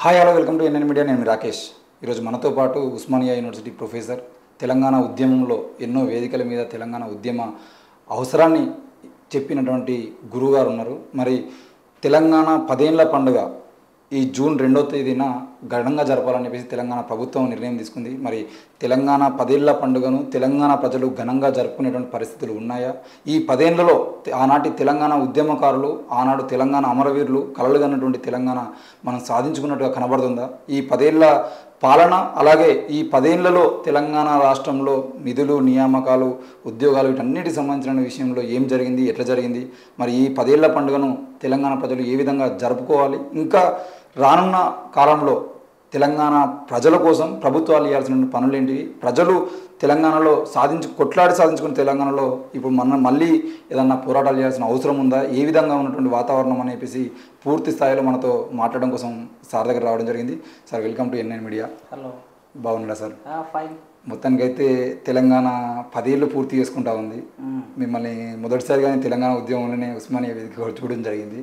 Hi hello welcome to NN media. నేను రాకేష్. ఈరోజు మనతో పాటు ఉస్మానియా యూనివర్సిటీ ప్రొఫెసర్, తెలంగాణ ఉద్యమంలో ఎన్నో వేదికల మీద తెలంగాణ ఉద్యమ అవసరాన్ని చెప్పినటువంటి గురువుగారు ఉన్నారు. మరి తెలంగాణ 10 ఏళ్ల పండుగ ఈ జూన్ 2వ తేదీన ఘనంగా జరపాలని చెప్పేసి తెలంగాణ ప్రభుత్వం నిర్ణయం తీసుకుంది. మరి తెలంగాణ 10 ఏళ్ల పండుగను తెలంగాణ ప్రజలు ఘనంగా జరుపుకునేటువంటి పరిస్థితులు ఉన్నాయా? ఈ 10 ఏళ్లలో ఆనాటి తెలంగాణ ఉద్యమకారులు, ఆనాడు తెలంగాణ అమరవీరులు కలలుగన్నటువంటి తెలంగాణ మనం సాధించుకున్నట్టుగా కనబడుతుందా? ఈ 10 ఏళ్ల పాలన, అలాగే ఈ 10 ఏళ్లలో తెలంగాణ రాష్ట్రంలో నిధులు, నియామకాలు, ఉద్యోగాలు వీటన్నిటికి సంబంధించిన విషయంలో ఏం జరిగింది, ఎట్లా జరిగింది, మరి ఈ 10 ఏళ్ల పండుగను తెలంగాణ ప్రజలు ఏ విధంగా జరుపుకోవాలి, ఇంకా రానున్న కాలంలో తెలంగాణ ప్రజల కోసం ప్రభుత్వాలు చేయాల్సిన పనులు ఏంటివి, ప్రజలు తెలంగాణలో కొట్లాడి సాధించుకున్న తెలంగాణలో ఇప్పుడు మళ్ళీ ఏదన్నా పోరాటాలు చేయాల్సిన అవసరం ఉందా, ఏ విధంగా ఉన్నటువంటి వాతావరణం అని చెప్పేసి పూర్తి స్థాయిలో మనతో మాట్లాడడం కోసం సార్ దగ్గర రావడం జరిగింది. Sir, welcome to NN media. Hello, బాగున్నారా సార్? ఫైన్. మొత్తానికైతే తెలంగాణ 10 ఏళ్ళు పూర్తి చేసుకుంటా ఉంది. మిమ్మల్ని మొదటిసారిగానే తెలంగాణ ఉద్యమంలోనే ఉస్మానియా వేదిక చూడడం జరిగింది.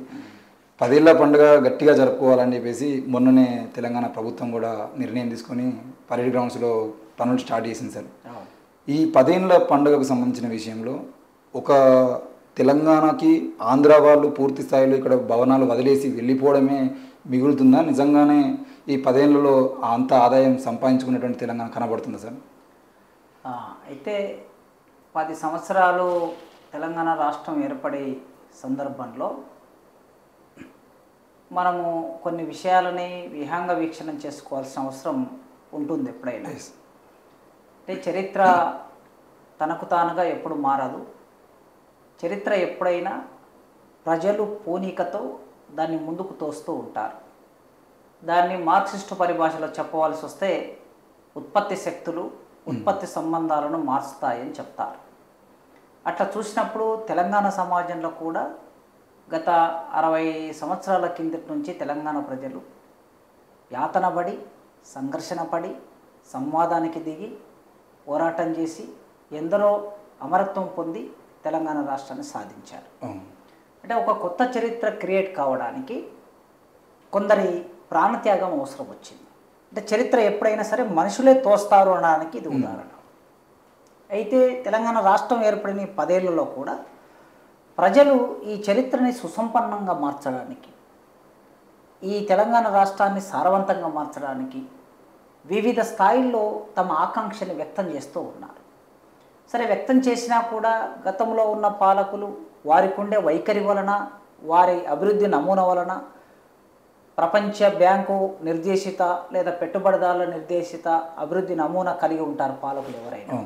10 ఏళ్ల పండుగ గట్టిగా జరుపుకోవాలని చెప్పేసి మొన్ననే తెలంగాణ ప్రభుత్వం కూడా నిర్ణయం తీసుకొని పరేడ్ గ్రౌండ్స్లో పనులు స్టార్ట్ చేసింది సార్. ఈ 10 ఏళ్ల పండుగకు సంబంధించిన విషయంలో ఒక తెలంగాణకి ఆంధ్ర వాళ్ళు పూర్తి స్థాయిలో ఇక్కడ భవనాలు వదిలేసి వెళ్ళిపోవడమే మిగులుతుందా? నిజంగానే ఈ 10 ఏళ్లలో అంత ఆదాయం సంపాదించుకునేటువంటి తెలంగాణ కనబడుతుందా సార్? అయితే 10 సంవత్సరాలు తెలంగాణ రాష్ట్రం ఏర్పడే సందర్భంలో మనము కొన్ని విషయాలని విహంగ వీక్షణం చేసుకోవాల్సిన అవసరం ఉంటుంది ఎప్పుడైనా. అంటే చరిత్ర తనకు తానుగా ఎప్పుడు మారదు. చరిత్ర ఎప్పుడైనా ప్రజలు పూనికతో దాన్ని ముందుకు తోస్తూ ఉంటారు. దాన్ని మార్క్సిస్టు పరిభాషలో చెప్పవలసి వస్తే ఉత్పత్తి శక్తులు ఉత్పత్తి సంబంధాలను మార్చుతాయని చెప్తారు. అట్లా చూసినప్పుడు తెలంగాణ సమాజంలో కూడా గత 60 సంవత్సరాల కిందటి నుంచి తెలంగాణ ప్రజలు యాతనపడి, సంఘర్షణ పడి, సంవాదానికి దిగి, పోరాటం చేసి ఎందరో అమరత్వం పొంది తెలంగాణ రాష్ట్రాన్ని సాధించారు. అంటే ఒక కొత్త చరిత్ర క్రియేట్ కావడానికి కొందరి ప్రాణత్యాగం అవసరం వచ్చింది. అంటే చరిత్ర ఎప్పుడైనా సరే మనుషులే తోస్తారు అనడానికి ఇది ఉదాహరణ. అయితే తెలంగాణ రాష్ట్రం ఏర్పడిన 10 ఏళ్లలో కూడా ప్రజలు ఈ చరిత్రని సుసంపన్నంగా మార్చడానికి, ఈ తెలంగాణ రాష్ట్రాన్ని సారవంతంగా మార్చడానికి వివిధ స్థాయిల్లో తమ ఆకాంక్షని వ్యక్తం చేస్తూ ఉన్నారు. సరే, వ్యక్తం చేసినా కూడా గతంలో ఉన్న పాలకులు వారికి ఉండే వైఖరి వలన, వారి అభివృద్ధి నమూనా వలన, ప్రపంచ బ్యాంకు నిర్దేశిత లేదా పెట్టుబడిదారుల నిర్దేశిత అభివృద్ధి నమూనా కలిగి ఉంటారు పాలకులు ఎవరైనా.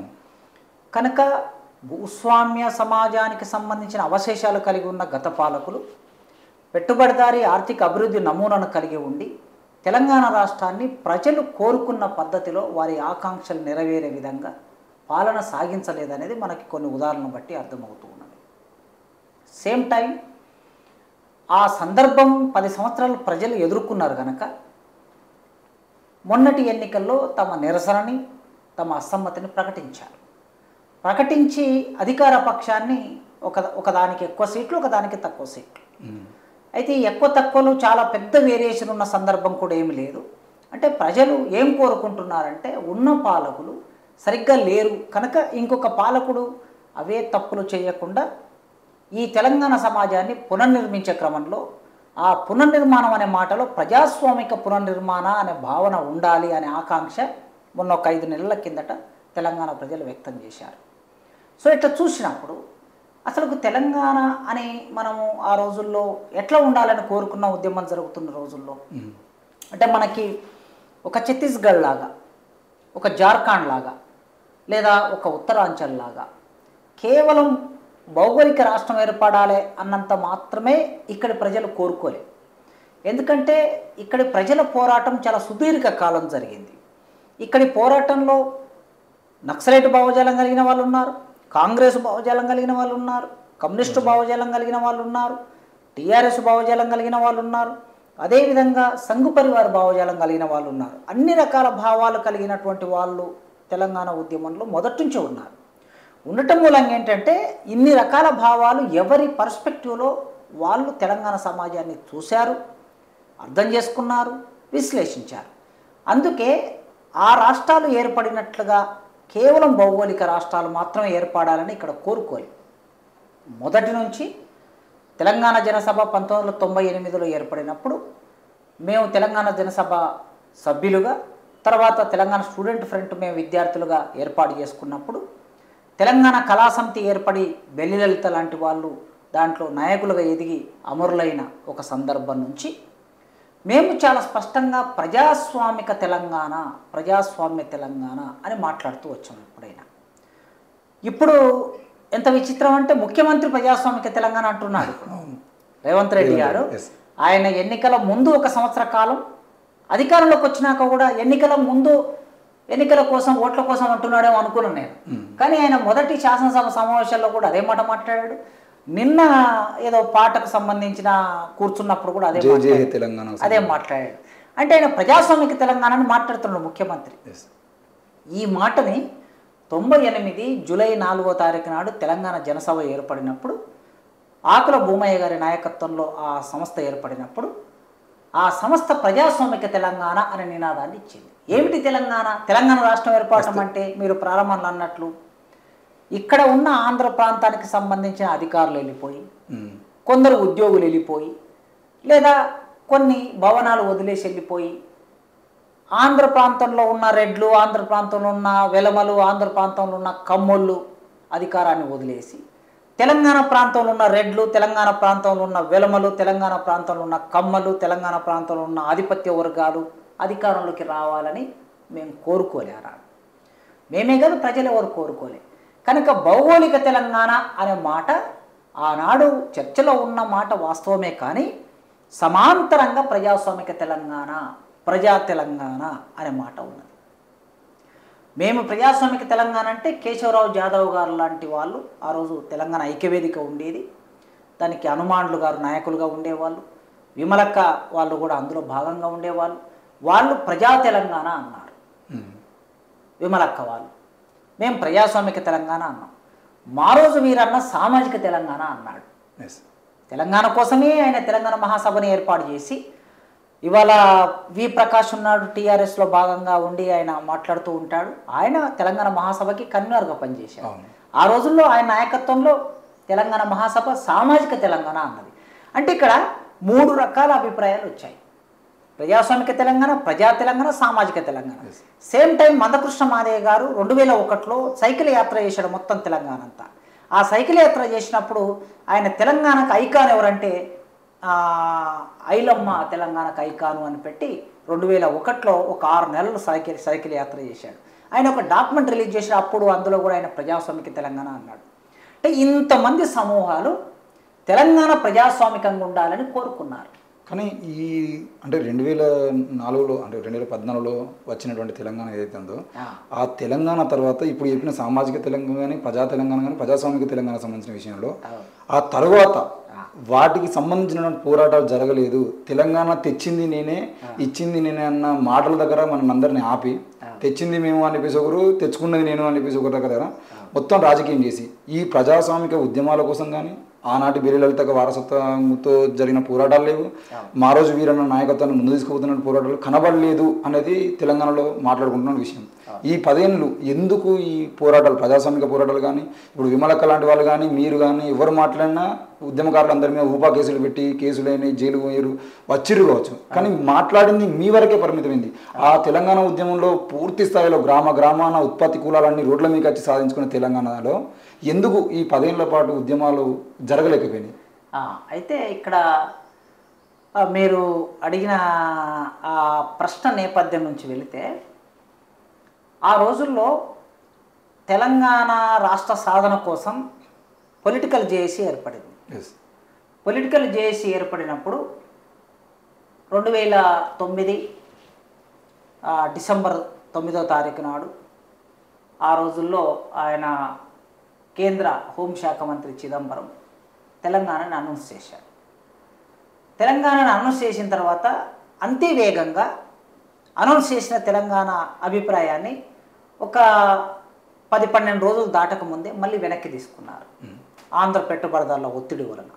కనుక భూస్వామ్య సమాజానికి సంబంధించిన అవశేషాలు కలిగి ఉన్న గత పాలకులు పెట్టుబడిదారీ ఆర్థిక అభివృద్ధి నమూనాను కలిగి ఉండి తెలంగాణ రాష్ట్రాన్ని ప్రజలు కోరుకున్న పద్ధతిలో వారి ఆకాంక్షలు నెరవేరే విధంగా పాలన సాగించలేదనేది మనకి కొన్ని ఉదాహరణలు బట్టి అర్థమవుతూ ఉన్నది. సేమ్ టైం ఆ సందర్భం 10 సంవత్సరాలు ప్రజలు ఎదుర్కొన్నారు కనుక మొన్నటి ఎన్నికల్లో తమ నిరసనని, తమ అసమ్మతిని ప్రకటించి అధికార పక్షాన్ని ఒకదానికి ఎక్కువ సీట్లు, ఒకదానికి తక్కువ సీట్లు. అయితే ఈ ఎక్కువ తక్కువలు చాలా పెద్ద వేరియేషన్ ఉన్న సందర్భం కూడా ఏమి లేదు. అంటే ప్రజలు ఏం కోరుకుంటున్నారంటే ఉన్న పాలకులు సరిగ్గా లేరు కనుక ఇంకొక పాలకుడు అవే తప్పులు చేయకుండా ఈ తెలంగాణ సమాజాన్ని పునర్నిర్మించే క్రమంలో ఆ పునర్నిర్మాణం అనే మాటలో ప్రజాస్వామిక పునర్నిర్మాణ అనే భావన ఉండాలి అనే ఆకాంక్ష మొన్న ఒక 5 నెలల కిందట తెలంగాణ ప్రజలు వ్యక్తం చేశారు. సో ఇట్లా చూసినప్పుడు అసలు తెలంగాణ అని మనము ఆ రోజుల్లో ఎట్లా ఉండాలని కోరుకున్న ఉద్యమం జరుగుతున్న రోజుల్లో అంటే మనకి ఒక ఛత్తీస్గఢ్ లాగా, ఒక జార్ఖండ్ లాగా, లేదా ఒక ఉత్తరాంచల్ లాగా కేవలం భౌగోళిక రాష్ట్రం ఏర్పడాలి అన్నంత మాత్రమే ఇక్కడి ప్రజలు కోరుకోలే. ఎందుకంటే ఇక్కడి ప్రజల పోరాటం చాలా సుదీర్ఘ కాలం జరిగింది. ఇక్కడి పోరాటంలో నక్సలైట్ భావజాలం కలిగిన వాళ్ళు ఉన్నారు, కాంగ్రెస్ భావజాలం కలిగిన వాళ్ళు ఉన్నారు, కమ్యూనిస్టు భావజాలం కలిగిన వాళ్ళు ఉన్నారు, టీఆర్ఎస్ భావజాలం కలిగిన వాళ్ళు ఉన్నారు, అదేవిధంగా సంఘ్ పరివార్ భావజాలం కలిగిన వాళ్ళు ఉన్నారు. అన్ని రకాల భావాలు కలిగినటువంటి వాళ్ళు తెలంగాణ ఉద్యమంలో మొదటి నుంచే ఉన్నారు. ఉండటం మూలంగా ఏంటంటే ఇన్ని రకాల భావాలు ఎవరి పర్స్పెక్టివ్లో వాళ్ళు తెలంగాణ సమాజాన్ని చూశారు, అర్థం చేసుకున్నారు, విశ్లేషించారు. అందుకే ఆ రాష్ట్రాలు ఏర్పడినట్లుగా కేవలం భౌగోళిక రాష్ట్రాలు మాత్రమే ఏర్పడాలని ఇక్కడ కోరుకోలేదు. మొదటి నుంచి తెలంగాణ జనసభ 1998లో ఏర్పడినప్పుడు మేము తెలంగాణ జనసభ సభ్యులుగా, తర్వాత తెలంగాణ స్టూడెంట్ ఫ్రంట్ మేము విద్యార్థులుగా ఏర్పాటు చేసుకున్నప్పుడు, తెలంగాణ కళాసమితి ఏర్పడి బెల్లిలలిత లాంటి వాళ్ళు దాంట్లో నాయకులుగా ఎదిగి అమరులైన ఒక సందర్భం నుంచి మేము చాలా స్పష్టంగా ప్రజాస్వామిక తెలంగాణ, ప్రజాస్వామ్య తెలంగాణ అని మాట్లాడుతూ వచ్చాము. ఎప్పుడైనా ఇప్పుడు ఎంత విచిత్రం అంటే ముఖ్యమంత్రి ప్రజాస్వామిక తెలంగాణ అంటున్నాడు రేవంత్ రెడ్డి గారు. ఆయన ఎన్నికల ముందు 1 సంవత్సర కాలం, అధికారంలోకి వచ్చినాక కూడా ఎన్నికల ముందు ఎన్నికల కోసం ఓట్ల కోసం అంటున్నాడేమో అనుకున్నాను నేను. కానీ ఆయన మొదటి శాసనసభ సమావేశాల్లో కూడా అదే మాట మాట్లాడాడు. నిన్న ఏదో పాటకు సంబంధించిన కూర్చున్నప్పుడు కూడా అదే మాట్లాడాడు. అంటే ఆయన ప్రజాస్వామిక తెలంగాణని మాట్లాడుతున్నాడు ముఖ్యమంత్రి. ఈ మాటని 98 జూలై 4వ తారీఖు నాడు తెలంగాణ జనసభ ఏర్పడినప్పుడు, ఆకుల భూమయ్య గారి నాయకత్వంలో ఆ సంస్థ ఏర్పడినప్పుడు ఆ సంస్థ ప్రజాస్వామిక తెలంగాణ అనే నినాదాన్ని ఇచ్చింది. ఏమిటి తెలంగాణ? తెలంగాణ రాష్ట్రం ఏర్పడటం అంటే మీరు ప్రారంభంలో అన్నట్లు ఇక్కడ ఉన్న ఆంధ్ర ప్రాంతానికి సంబంధించిన అధికారులు వెళ్ళిపోయి, కొందరు ఉద్యోగులు వెళ్ళిపోయి, లేదా కొన్ని భవనాలు వదిలేసి వెళ్ళిపోయి, ఆంధ్ర ప్రాంతంలో ఉన్న రెడ్లు, ఆంధ్ర ప్రాంతంలో ఉన్న వెలమలు, ఆంధ్ర ప్రాంతంలో ఉన్న కమ్మోళ్ళు అధికారాన్ని వదిలేసి, తెలంగాణ ప్రాంతంలో ఉన్న రెడ్లు, తెలంగాణ ప్రాంతంలో ఉన్న వెలమలు, తెలంగాణ ప్రాంతంలో ఉన్న కమ్మలు, తెలంగాణ ప్రాంతంలో ఉన్న ఆధిపత్య వర్గాలు అధికారంలోకి రావాలని మేము కోరుకోలేరా? మేమే కాదు, ప్రజలు ఎవరు కోరుకోలే. కనుక భౌగోళిక తెలంగాణ అనే మాట ఆనాడు చర్చలో ఉన్న మాట వాస్తవమే. కానీ సమాంతరంగా ప్రజాస్వామిక తెలంగాణ, ప్రజా తెలంగాణ అనే మాట ఉన్నది. మేము ప్రజాస్వామిక తెలంగాణ అంటే కేశవరావు జాదవ్ గారు లాంటి వాళ్ళు ఆ రోజు తెలంగాణ ఐక్యవేదిక ఉండేది, దానికి హనుమాన్లు గారు నాయకులుగా ఉండేవాళ్ళు, విమలక్క వాళ్ళు కూడా అందులో భాగంగా ఉండేవాళ్ళు. వాళ్ళు ప్రజా తెలంగాణ అన్నారు, విమలక్క వాళ్ళు. మేము ప్రజాస్వామిక తెలంగాణ అన్నాం. మా రోజు వీరన్న సామాజిక తెలంగాణ అన్నాడు. తెలంగాణ కోసమే ఆయన తెలంగాణ మహాసభని ఏర్పాటు చేసి, ఇవాళ వి ప్రకాష్ ఉన్నాడు, టీఆర్ఎస్లో భాగంగా ఉండి ఆయన మాట్లాడుతూ ఉంటాడు. ఆయన తెలంగాణ మహాసభకి కన్వీనర్గా పనిచేశాడు. ఆ రోజుల్లో ఆయన నాయకత్వంలో తెలంగాణ మహాసభ సామాజిక తెలంగాణ అన్నది. అంటే ఇక్కడ 3 రకాల అభిప్రాయాలు వచ్చాయి: ప్రజాస్వామిక తెలంగాణ, ప్రజా తెలంగాణ, సామాజిక తెలంగాణ. సేమ్ టైం మందకృష్ణ మాదయ్య గారు 2001లో సైకిల్ యాత్ర చేశాడు మొత్తం తెలంగాణ అంతా. ఆ సైకిల్ యాత్ర చేసినప్పుడు ఆయన తెలంగాణకు ఐకాన్ ఎవరంటే ఐలమ్మ తెలంగాణకు ఐకాను అని పెట్టి 2001లో ఒక 6 నెలలు సైకిల్ యాత్ర చేశాడు. ఆయన ఒక డాక్యుమెంట్ రిలీజ్ చేశాడు. అప్పుడు అందులో కూడా ఆయన ప్రజాస్వామిక తెలంగాణ అన్నాడు. అంటే ఇంతమంది సమూహాలు తెలంగాణ ప్రజాస్వామికంగా ఉండాలని కోరుకున్నారు. కానీ ఈ అంటే 2004లో అంటే 2014లో వచ్చినటువంటి తెలంగాణ ఏదైతే ఉందో, ఆ తెలంగాణ తర్వాత ఇప్పుడు చెప్పిన సామాజిక తెలంగాణ కానీ, ప్రజా తెలంగాణ కానీ, ప్రజాస్వామిక తెలంగాణ సంబంధించిన విషయంలో ఆ తర్వాత వాటికి సంబంధించినటువంటి పోరాటాలు జరగలేదు. తెలంగాణ తెచ్చింది నేనే, ఇచ్చింది నేనే అన్న మాటల దగ్గర మనం అందరినీ ఆపి, తెచ్చింది మేము అని చెప్పేసి ఒకరు, తెచ్చుకున్నది నేను అని చెప్పేసి ఒకరి దగ్గర మొత్తం రాజకీయం చేసి ఈ ప్రజాస్వామిక ఉద్యమాల కోసం కానీ, ఆనాటి బెల్లిలలిత వారసత్వంతో జరిగిన పోరాటాలు లేవు, మా రోజు వీరన్న నాయకత్వాన్ని ముందు తీసుకుపోతున్న పోరాటాలు కనబడలేదు అనేది తెలంగాణలో మాట్లాడుకుంటున్న విషయం. ఈ 10 ఏళ్ళు ఎందుకు ఈ పోరాటాలు, ప్రజాస్వామిక పోరాటాలు కానీ, ఇప్పుడు విమలక్క లాంటి వాళ్ళు కానీ, మీరు కానీ ఎవరు మాట్లాడినా ఉద్యమకారులు అందరి మీద ఊపా కేసులు పెట్టి కేసులైన జైలు పోయారు, వచ్చిర్రు కావచ్చు, కానీ మాట్లాడింది మీ వరకే పరిమితమైంది. ఆ తెలంగాణ ఉద్యమంలో పూర్తి స్థాయిలో గ్రామాన ఉత్పత్తి కులాలన్నీ రోడ్ల మీకు వచ్చి సాధించుకున్న తెలంగాణలో ఎందుకు ఈ 10 ఏళ్ల పాటు ఉద్యమాలు జరగలేకపోయినాయి? అయితే ఇక్కడ మీరు అడిగిన ఆ ప్రశ్న నేపథ్యం నుంచి వెళితే, ఆ రోజుల్లో తెలంగాణ రాష్ట్ర సాధన కోసం పొలిటికల్ జేఏసీ ఏర్పడింది. పొలిటికల్ జేఏసీ ఏర్పడినప్పుడు 2009 డిసెంబర్ 9వ తారీఖు నాడు, ఆ రోజుల్లో ఆయన కేంద్ర హోంశాఖ మంత్రి చిదంబరం తెలంగాణని అనౌన్స్ చేశారు. తెలంగాణను అనౌన్స్ చేసిన తర్వాత అంతే వేగంగా అనౌన్స్ చేసిన తెలంగాణ అభిప్రాయాన్ని ఒక 10-12 రోజులు దాటకముందే మళ్ళీ వెనక్కి తీసుకున్నారు. ఆంధ్ర పెట్టుబడిదారుల ఒత్తిడి వలన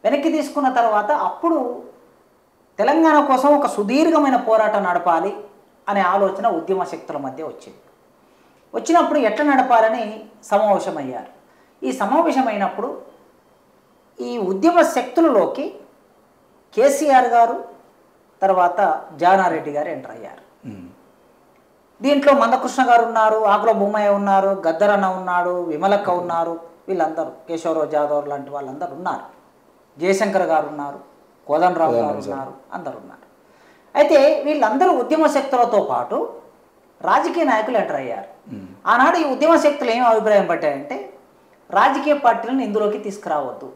వెనక్కి తీసుకున్న తర్వాత అప్పుడు తెలంగాణ కోసం ఒక సుదీర్ఘమైన పోరాటం నడపాలి అనే ఆలోచన ఉద్యమ శక్తుల మధ్య వచ్చింది. వచ్చినప్పుడు ఎట్లా నడపాలని సమావేశమయ్యారు. ఈ సమావేశమైనప్పుడు ఈ ఉద్యమ శక్తులలోకి కేసీఆర్ గారు తర్వాత జానారెడ్డి గారు ఎంటర్ అయ్యారు. దీంట్లో మందకృష్ణ గారు ఉన్నారు, ఆకుల భూమయ్య ఉన్నారు, గద్దరన్న ఉన్నాడు, విమలక్క ఉన్నారు, వీళ్ళందరూ కేశవరావు జాదవ్ లాంటి వాళ్ళందరూ ఉన్నారు, జయశంకర్ గారు ఉన్నారు, కోదండరావు గారు ఉన్నారు, అందరు ఉన్నారు. అయితే వీళ్ళందరూ ఉద్యమ శక్తులతో పాటు రాజకీయ నాయకులు ఎంటర్ అయ్యారు. ఆనాడు ఈ ఉద్యమ శక్తులు ఏం అభిప్రాయం పట్టాయంటే రాజకీయ పార్టీలను ఇందులోకి తీసుకురావద్దు,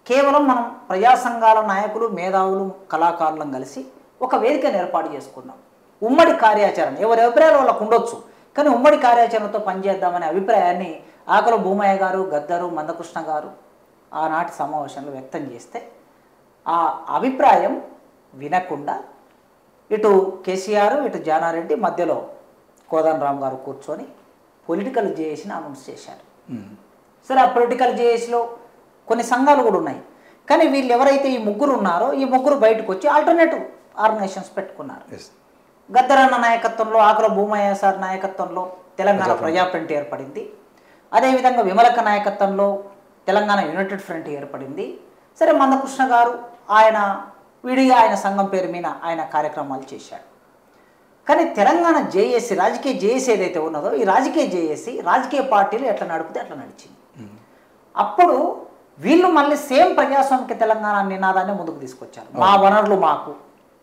కేవలం మనం ప్రజా సంఘాల నాయకులు, మేధావులు, కళాకారులను కలిసి ఒక వేదికను ఏర్పాటు చేసుకున్నాం. ఉమ్మడి కార్యాచరణ ఎవరి అభిప్రాయాలు వాళ్ళకు ఉండొచ్చు, కానీ ఉమ్మడి కార్యాచరణతో పనిచేద్దామనే అభిప్రాయాన్ని ఆకుల భూమయ్య గారు, గద్దరు, మందకృష్ణ గారు ఆనాటి సమావేశంలో వ్యక్తం చేస్తే ఆ అభిప్రాయం వినకుండా ఇటు కేసీఆర్ ఇటు జానారెడ్డి మధ్యలో కోదండరామ్ గారు కూర్చొని పొలిటికల్ జేఏసీని అనౌన్స్ చేశారు. సరే, ఆ పొలిటికల్ జేఏసీలో కొన్ని సంఘాలు కూడా ఉన్నాయి, కానీ వీళ్ళు ఎవరైతే ఈ ముగ్గురు ఉన్నారో ఈ ముగ్గురు బయటకు వచ్చి ఆల్టర్నేటివ్ ఆర్గనైజేషన్స్ పెట్టుకున్నారు. గద్దరన్న నాయకత్వంలో, ఆకుల భూమయ్య సార్ నాయకత్వంలో తెలంగాణ ప్రజాఫ్రంట్ ఏర్పడింది. అదేవిధంగా విమలక్క నాయకత్వంలో తెలంగాణ యునైటెడ్ ఫ్రంట్ ఏర్పడింది. సరే, మందకృష్ణ గారు ఆయన విడిగా ఆయన సంఘం పేరు మీద ఆయన కార్యక్రమాలు చేశాడు. కానీ తెలంగాణ జేఏసీ, రాజకీయ జేఏసీ ఏదైతే ఉన్నదో ఈ రాజకీయ జేఏసీ రాజకీయ పార్టీలు ఎట్లా నడిపితే అట్లా నడిచింది. అప్పుడు వీళ్ళు మళ్ళీ సేమ్ ప్రజాస్వామిక తెలంగాణ నినాదాన్ని ముందుకు తీసుకొచ్చారు. మా వనరులు మాకు,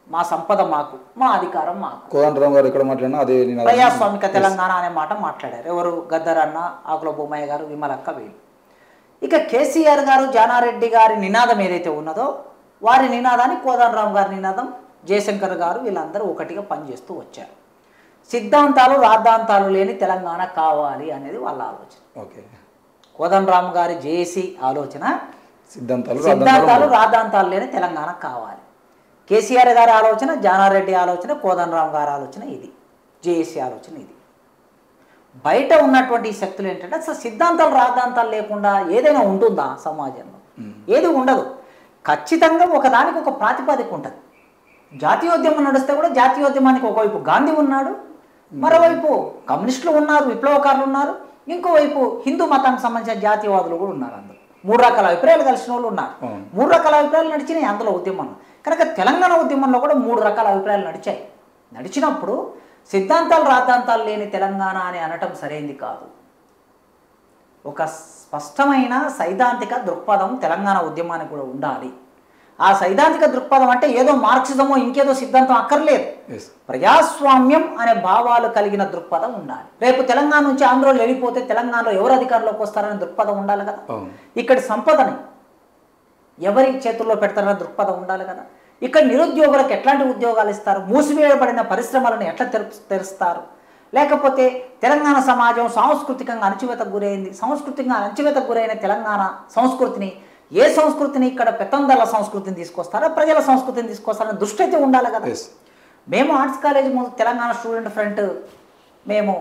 మా సంపద మాకు, మా అధికారం మాకు. కోదండరామ్ గారు ఎక్కడ మాట్లాడినా అదే ప్రజాస్వామిక తెలంగాణ అనే మాట మాట్లాడారు. ఎవరు? గద్దరన్న, ఆకుల భూమయ్య గారు, విమలక్క, వీళ్ళు. ఇక కేసీఆర్ గారు, జానారెడ్డి గారి నినాదం ఏదైతే ఉన్నదో వారి నినాదాన్ని కోదండరామ్ గారి నినాదం, జయశంకర్ గారు వీళ్ళందరూ ఒకటిగా పనిచేస్తూ వచ్చారు. సిద్ధాంతాలు రాద్ధాంతాలు లేని తెలంగాణ కావాలి అనేది వాళ్ళ ఆలోచన. ఓకే, కోదండరామ్ గారి జేఏసీ ఆలోచన సిద్ధాంతాలు రాద్ధాంతాలు లేని తెలంగాణ కావాలి. కేసీఆర్ గారి ఆలోచన, జానారెడ్డి ఆలోచన, కోదండరామ్ గారి ఆలోచన ఇది, జేఏసీ ఆలోచన ఇది. బయట ఉన్నటువంటి ఈ శక్తులు ఏంటంటే అసలు సిద్ధాంతాలు రాద్ధాంతాలు లేకుండా ఏదైనా ఉంటుందా సమాజంలో? ఏది ఉండదు. ఖచ్చితంగా ఒకదానికి ఒక ప్రాతిపదిక ఉంటుంది. జాతీయోద్యమం నడిస్తే కూడా జాతీయోద్యమానికి ఒకవైపు గాంధీ ఉన్నాడు, మరోవైపు కమ్యూనిస్టులు ఉన్నారు, విప్లవకారులు ఉన్నారు, ఇంకోవైపు హిందూ మతానికి సంబంధించిన జాతీయవాదులు కూడా ఉన్నారు. అందులో 3 రకాల అభిప్రాయాలు కలిసిన వాళ్ళు ఉన్నారు. 3 రకాల అభిప్రాయాలు నడిచినాయి అందులో ఉద్యమంలో. కనుక తెలంగాణ ఉద్యమంలో కూడా 3 రకాల అభిప్రాయాలు నడిచాయి. నడిచినప్పుడు సిద్ధాంతాలు రాద్ధాంతాలు లేని తెలంగాణ అని అనటం సరైంది కాదు. ఒక స్పష్టమైన సైద్ధాంతిక దృక్పథం తెలంగాణ ఉద్యమానికి కూడా ఉండాలి. ఆ సైద్ధాంతిక దృక్పథం అంటే ఏదో మార్క్సిజమో ఇంకేదో సిద్ధాంతం అక్కర్లేదు. ప్రజాస్వామ్యం అనే భావాలు కలిగిన దృక్పథం ఉండాలి. రేపు తెలంగాణ నుంచి ఆంధ్రలో వెళ్ళిపోతే తెలంగాణలో ఎవరు అధికారంలోకి వస్తారనే దృక్పథం ఉండాలి కదా. ఇక్కడ సంపదని ఎవరి చేతుల్లో పెడతారనే దృక్పథం ఉండాలి కదా. ఇక్కడ నిరుద్యోగులకు ఎట్లాంటి ఉద్యోగాలు ఇస్తారు, మూసివేయబడిన పరిశ్రమలను ఎట్లా తెరుస్తారు, లేకపోతే తెలంగాణ సమాజం సాంస్కృతికంగా అణచివేతకు గురైంది, సాంస్కృతికంగా అణచివేతకు గురైన తెలంగాణ సంస్కృతిని, ఏ సంస్కృతిని ఇక్కడ పెత్తందాల సంస్కృతిని తీసుకొస్తారో ప్రజల సంస్కృతిని తీసుకొస్తారనే దృష్టి అయితే ఉండాలి కదా. మేము ఆర్ట్స్ కాలేజ్ ముందు తెలంగాణ స్టూడెంట్ ఫ్రంట్ మేము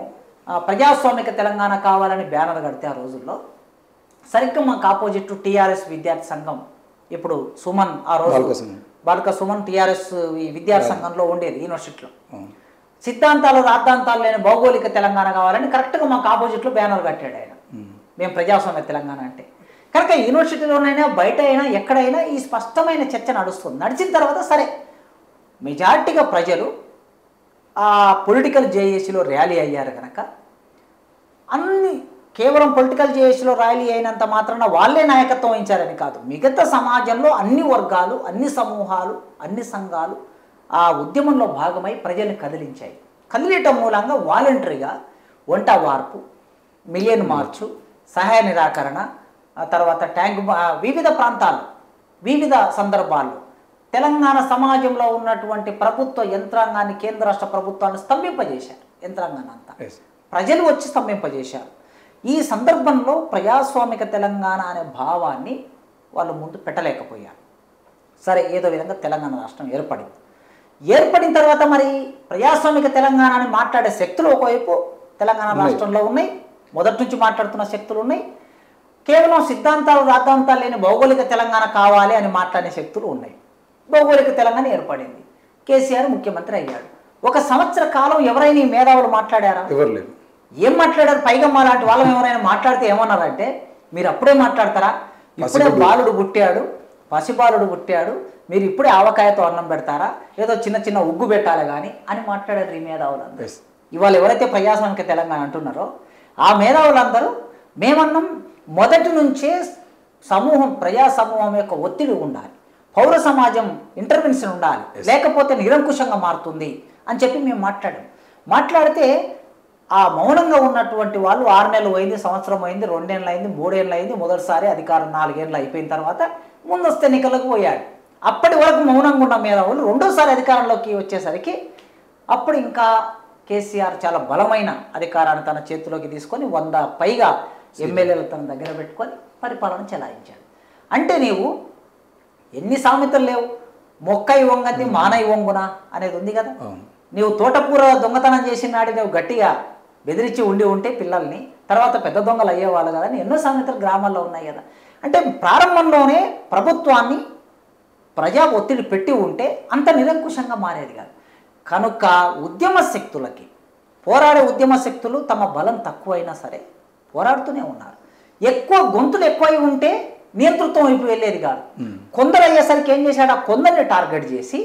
ప్రజాస్వామిక తెలంగాణ కావాలని బ్యానర్ కడితే ఆ రోజుల్లో సరిగ్గా మాకు ఆపోజిట్ టీఆర్ఎస్ విద్యార్థి సంఘం, ఇప్పుడు సుమన్, ఆ రోజు బాలక సుమన్ టీఆర్ఎస్ ఈ విద్యార్థి సంఘంలో ఉండేది యూనివర్సిటీలో. సిద్ధాంతాలు రాద్ధాంతాలు లేని భౌగోళిక తెలంగాణ కావాలని కరెక్ట్గా మాకు ఆపోజిట్లో బ్యానర్ కట్టాడు ఆయన, మేము ప్రజాస్వామ్య తెలంగాణ అంటే. కనుక యూనివర్సిటీలోనైనా బయట అయినా ఎక్కడైనా ఈ స్పష్టమైన చర్చ నడుస్తుంది. నడిచిన తర్వాత సరే మెజార్టీగా ప్రజలు ఆ పొలిటికల్ జేఏసీలో ర్యాలీ అయ్యారు కనుక అన్ని కేవలం పొలిటికల్ జేఏసీలో ర్యాలీ అయినంత మాత్రాన వాళ్ళే నాయకత్వం వహించారని కాదు, మిగతా సమాజంలో అన్ని వర్గాలు, అన్ని సమూహాలు, అన్ని సంఘాలు ఆ ఉద్యమంలో భాగమై ప్రజల్ని కదిలించాయి. కదిలియటం మూలంగా వాలంటరీగా వంట వార్పు, మిలియన్ మార్చు, సహాయ నిరాకరణ, ఆ తర్వాత ట్యాంక్, వివిధ ప్రాంతాలు వివిధ సందర్భాల్లో తెలంగాణ సమాజంలో ఉన్నటువంటి ప్రభుత్వ యంత్రాంగాన్ని, కేంద్ర రాష్ట్ర ప్రభుత్వాన్ని స్తంభింపజేశారు. యంత్రాంగాన్ని అంతా ప్రజలు వచ్చి స్తంభింపజేశారు. ఈ సందర్భంలో ప్రజాస్వామిక తెలంగాణ అనే భావాన్ని వాళ్ళు ముందు పెట్టలేకపోయారు. సరే, ఏదో విధంగా తెలంగాణ రాష్ట్రం ఏర్పడింది. ఏర్పడిన తర్వాత మరి ప్రజాస్వామిక తెలంగాణ అని మాట్లాడే శక్తులు ఒకవైపు తెలంగాణ రాష్ట్రంలో ఉన్నాయి, మొదటి నుంచి మాట్లాడుతున్న శక్తులు ఉన్నాయి. కేవలం సిద్ధాంతాలు రాద్ధాంతాలు లేని భౌగోళిక తెలంగాణ కావాలి అని మాట్లాడే శక్తులు ఉన్నాయి. భౌగోళిక తెలంగాణ ఏర్పడింది. కేసీఆర్ ముఖ్యమంత్రి అయ్యాడు. 1 సంవత్సర కాలం ఎవరైనా ఈ మేధావులు మాట్లాడారా? ఎవరు లేదు. ఏం మాట్లాడారు? పైగా మా లాంటి వాళ్ళం ఎవరైనా మాట్లాడితే ఏమన్నారంటే, మీరు అప్పుడే మాట్లాడతారా, ఇప్పుడే బాలుడు పుట్టాడు, పసిబాలుడు పుట్టాడు, మీరు ఇప్పుడే ఆవకాయతో అన్నం పెడతారా, ఏదో చిన్న చిన్న ఉగ్గు పెట్టాలి కానీ అని మాట్లాడారు ఈ మేధావులందరూ. ఇవాళ ఎవరైతే ప్రజాస్వామిక తెలంగాణ అంటున్నారో ఆ మేధావులందరూ మేమన్నాం, మొదటి నుంచే ప్రజా సమూహం యొక్క ఒత్తిడి ఉండాలి, పౌర సమాజం ఇంటర్వెన్షన్ ఉండాలి, లేకపోతే నిరంకుశంగా మారుతుంది అని చెప్పి మేము మాట్లాడితే ఆ మౌనంగా ఉన్నటువంటి వాళ్ళు 6 నెలలు అయింది, సంవత్సరం అయింది, 2 ఏళ్ళు అయింది, 3 ఏళ్ళు అయింది, మొదటిసారి అధికారం 4 ఏళ్ళు అయిపోయిన తర్వాత ముందస్తు ఎన్నికలకు పోయాడు. అప్పటి వరకు మౌనంగా ఉన్న మేధావులు రెండోసారి అధికారంలోకి వచ్చేసరికి అప్పుడు ఇంకా కేసీఆర్ చాలా బలమైన అధికారాన్ని తన చేతిలోకి తీసుకొని 100 పైగా ఎమ్మెల్యేలు తన దగ్గర పెట్టుకొని పరిపాలన చెలాయించాడు. అంటే నీవు ఎన్ని సామెతలు లేవు, మొక్కై వంగతి మానై వంగున అనేది ఉంది కదా. నీవు తోటకూర దొంగతనం చేసిన నాడు నువ్వు గట్టిగా బెదిరించి ఉంటే పిల్లల్ని తర్వాత పెద్ద దొంగలు అయ్యేవాళ్ళు కదా అని ఎన్నో సామెతలు గ్రామాల్లో ఉన్నాయి కదా. అంటే ప్రారంభంలోనే ప్రభుత్వాన్ని ప్రజా ఒత్తిడి పెట్టి ఉంటే అంత నిరంకుశంగా మారేది కాదు. కనుక ఉద్యమ శక్తులకి, పోరాడే ఉద్యమ శక్తులు తమ బలం తక్కువైనా సరే పోరాడుతూనే ఉన్నారు. ఎక్కువ గొంతులు ఎక్కువై ఉంటే నియంతృత్వం వైపు వెళ్ళేది కాదు. కొందరు అయ్యేసరికి ఏం చేశాడు, ఆ కొందరిని టార్గెట్ చేసి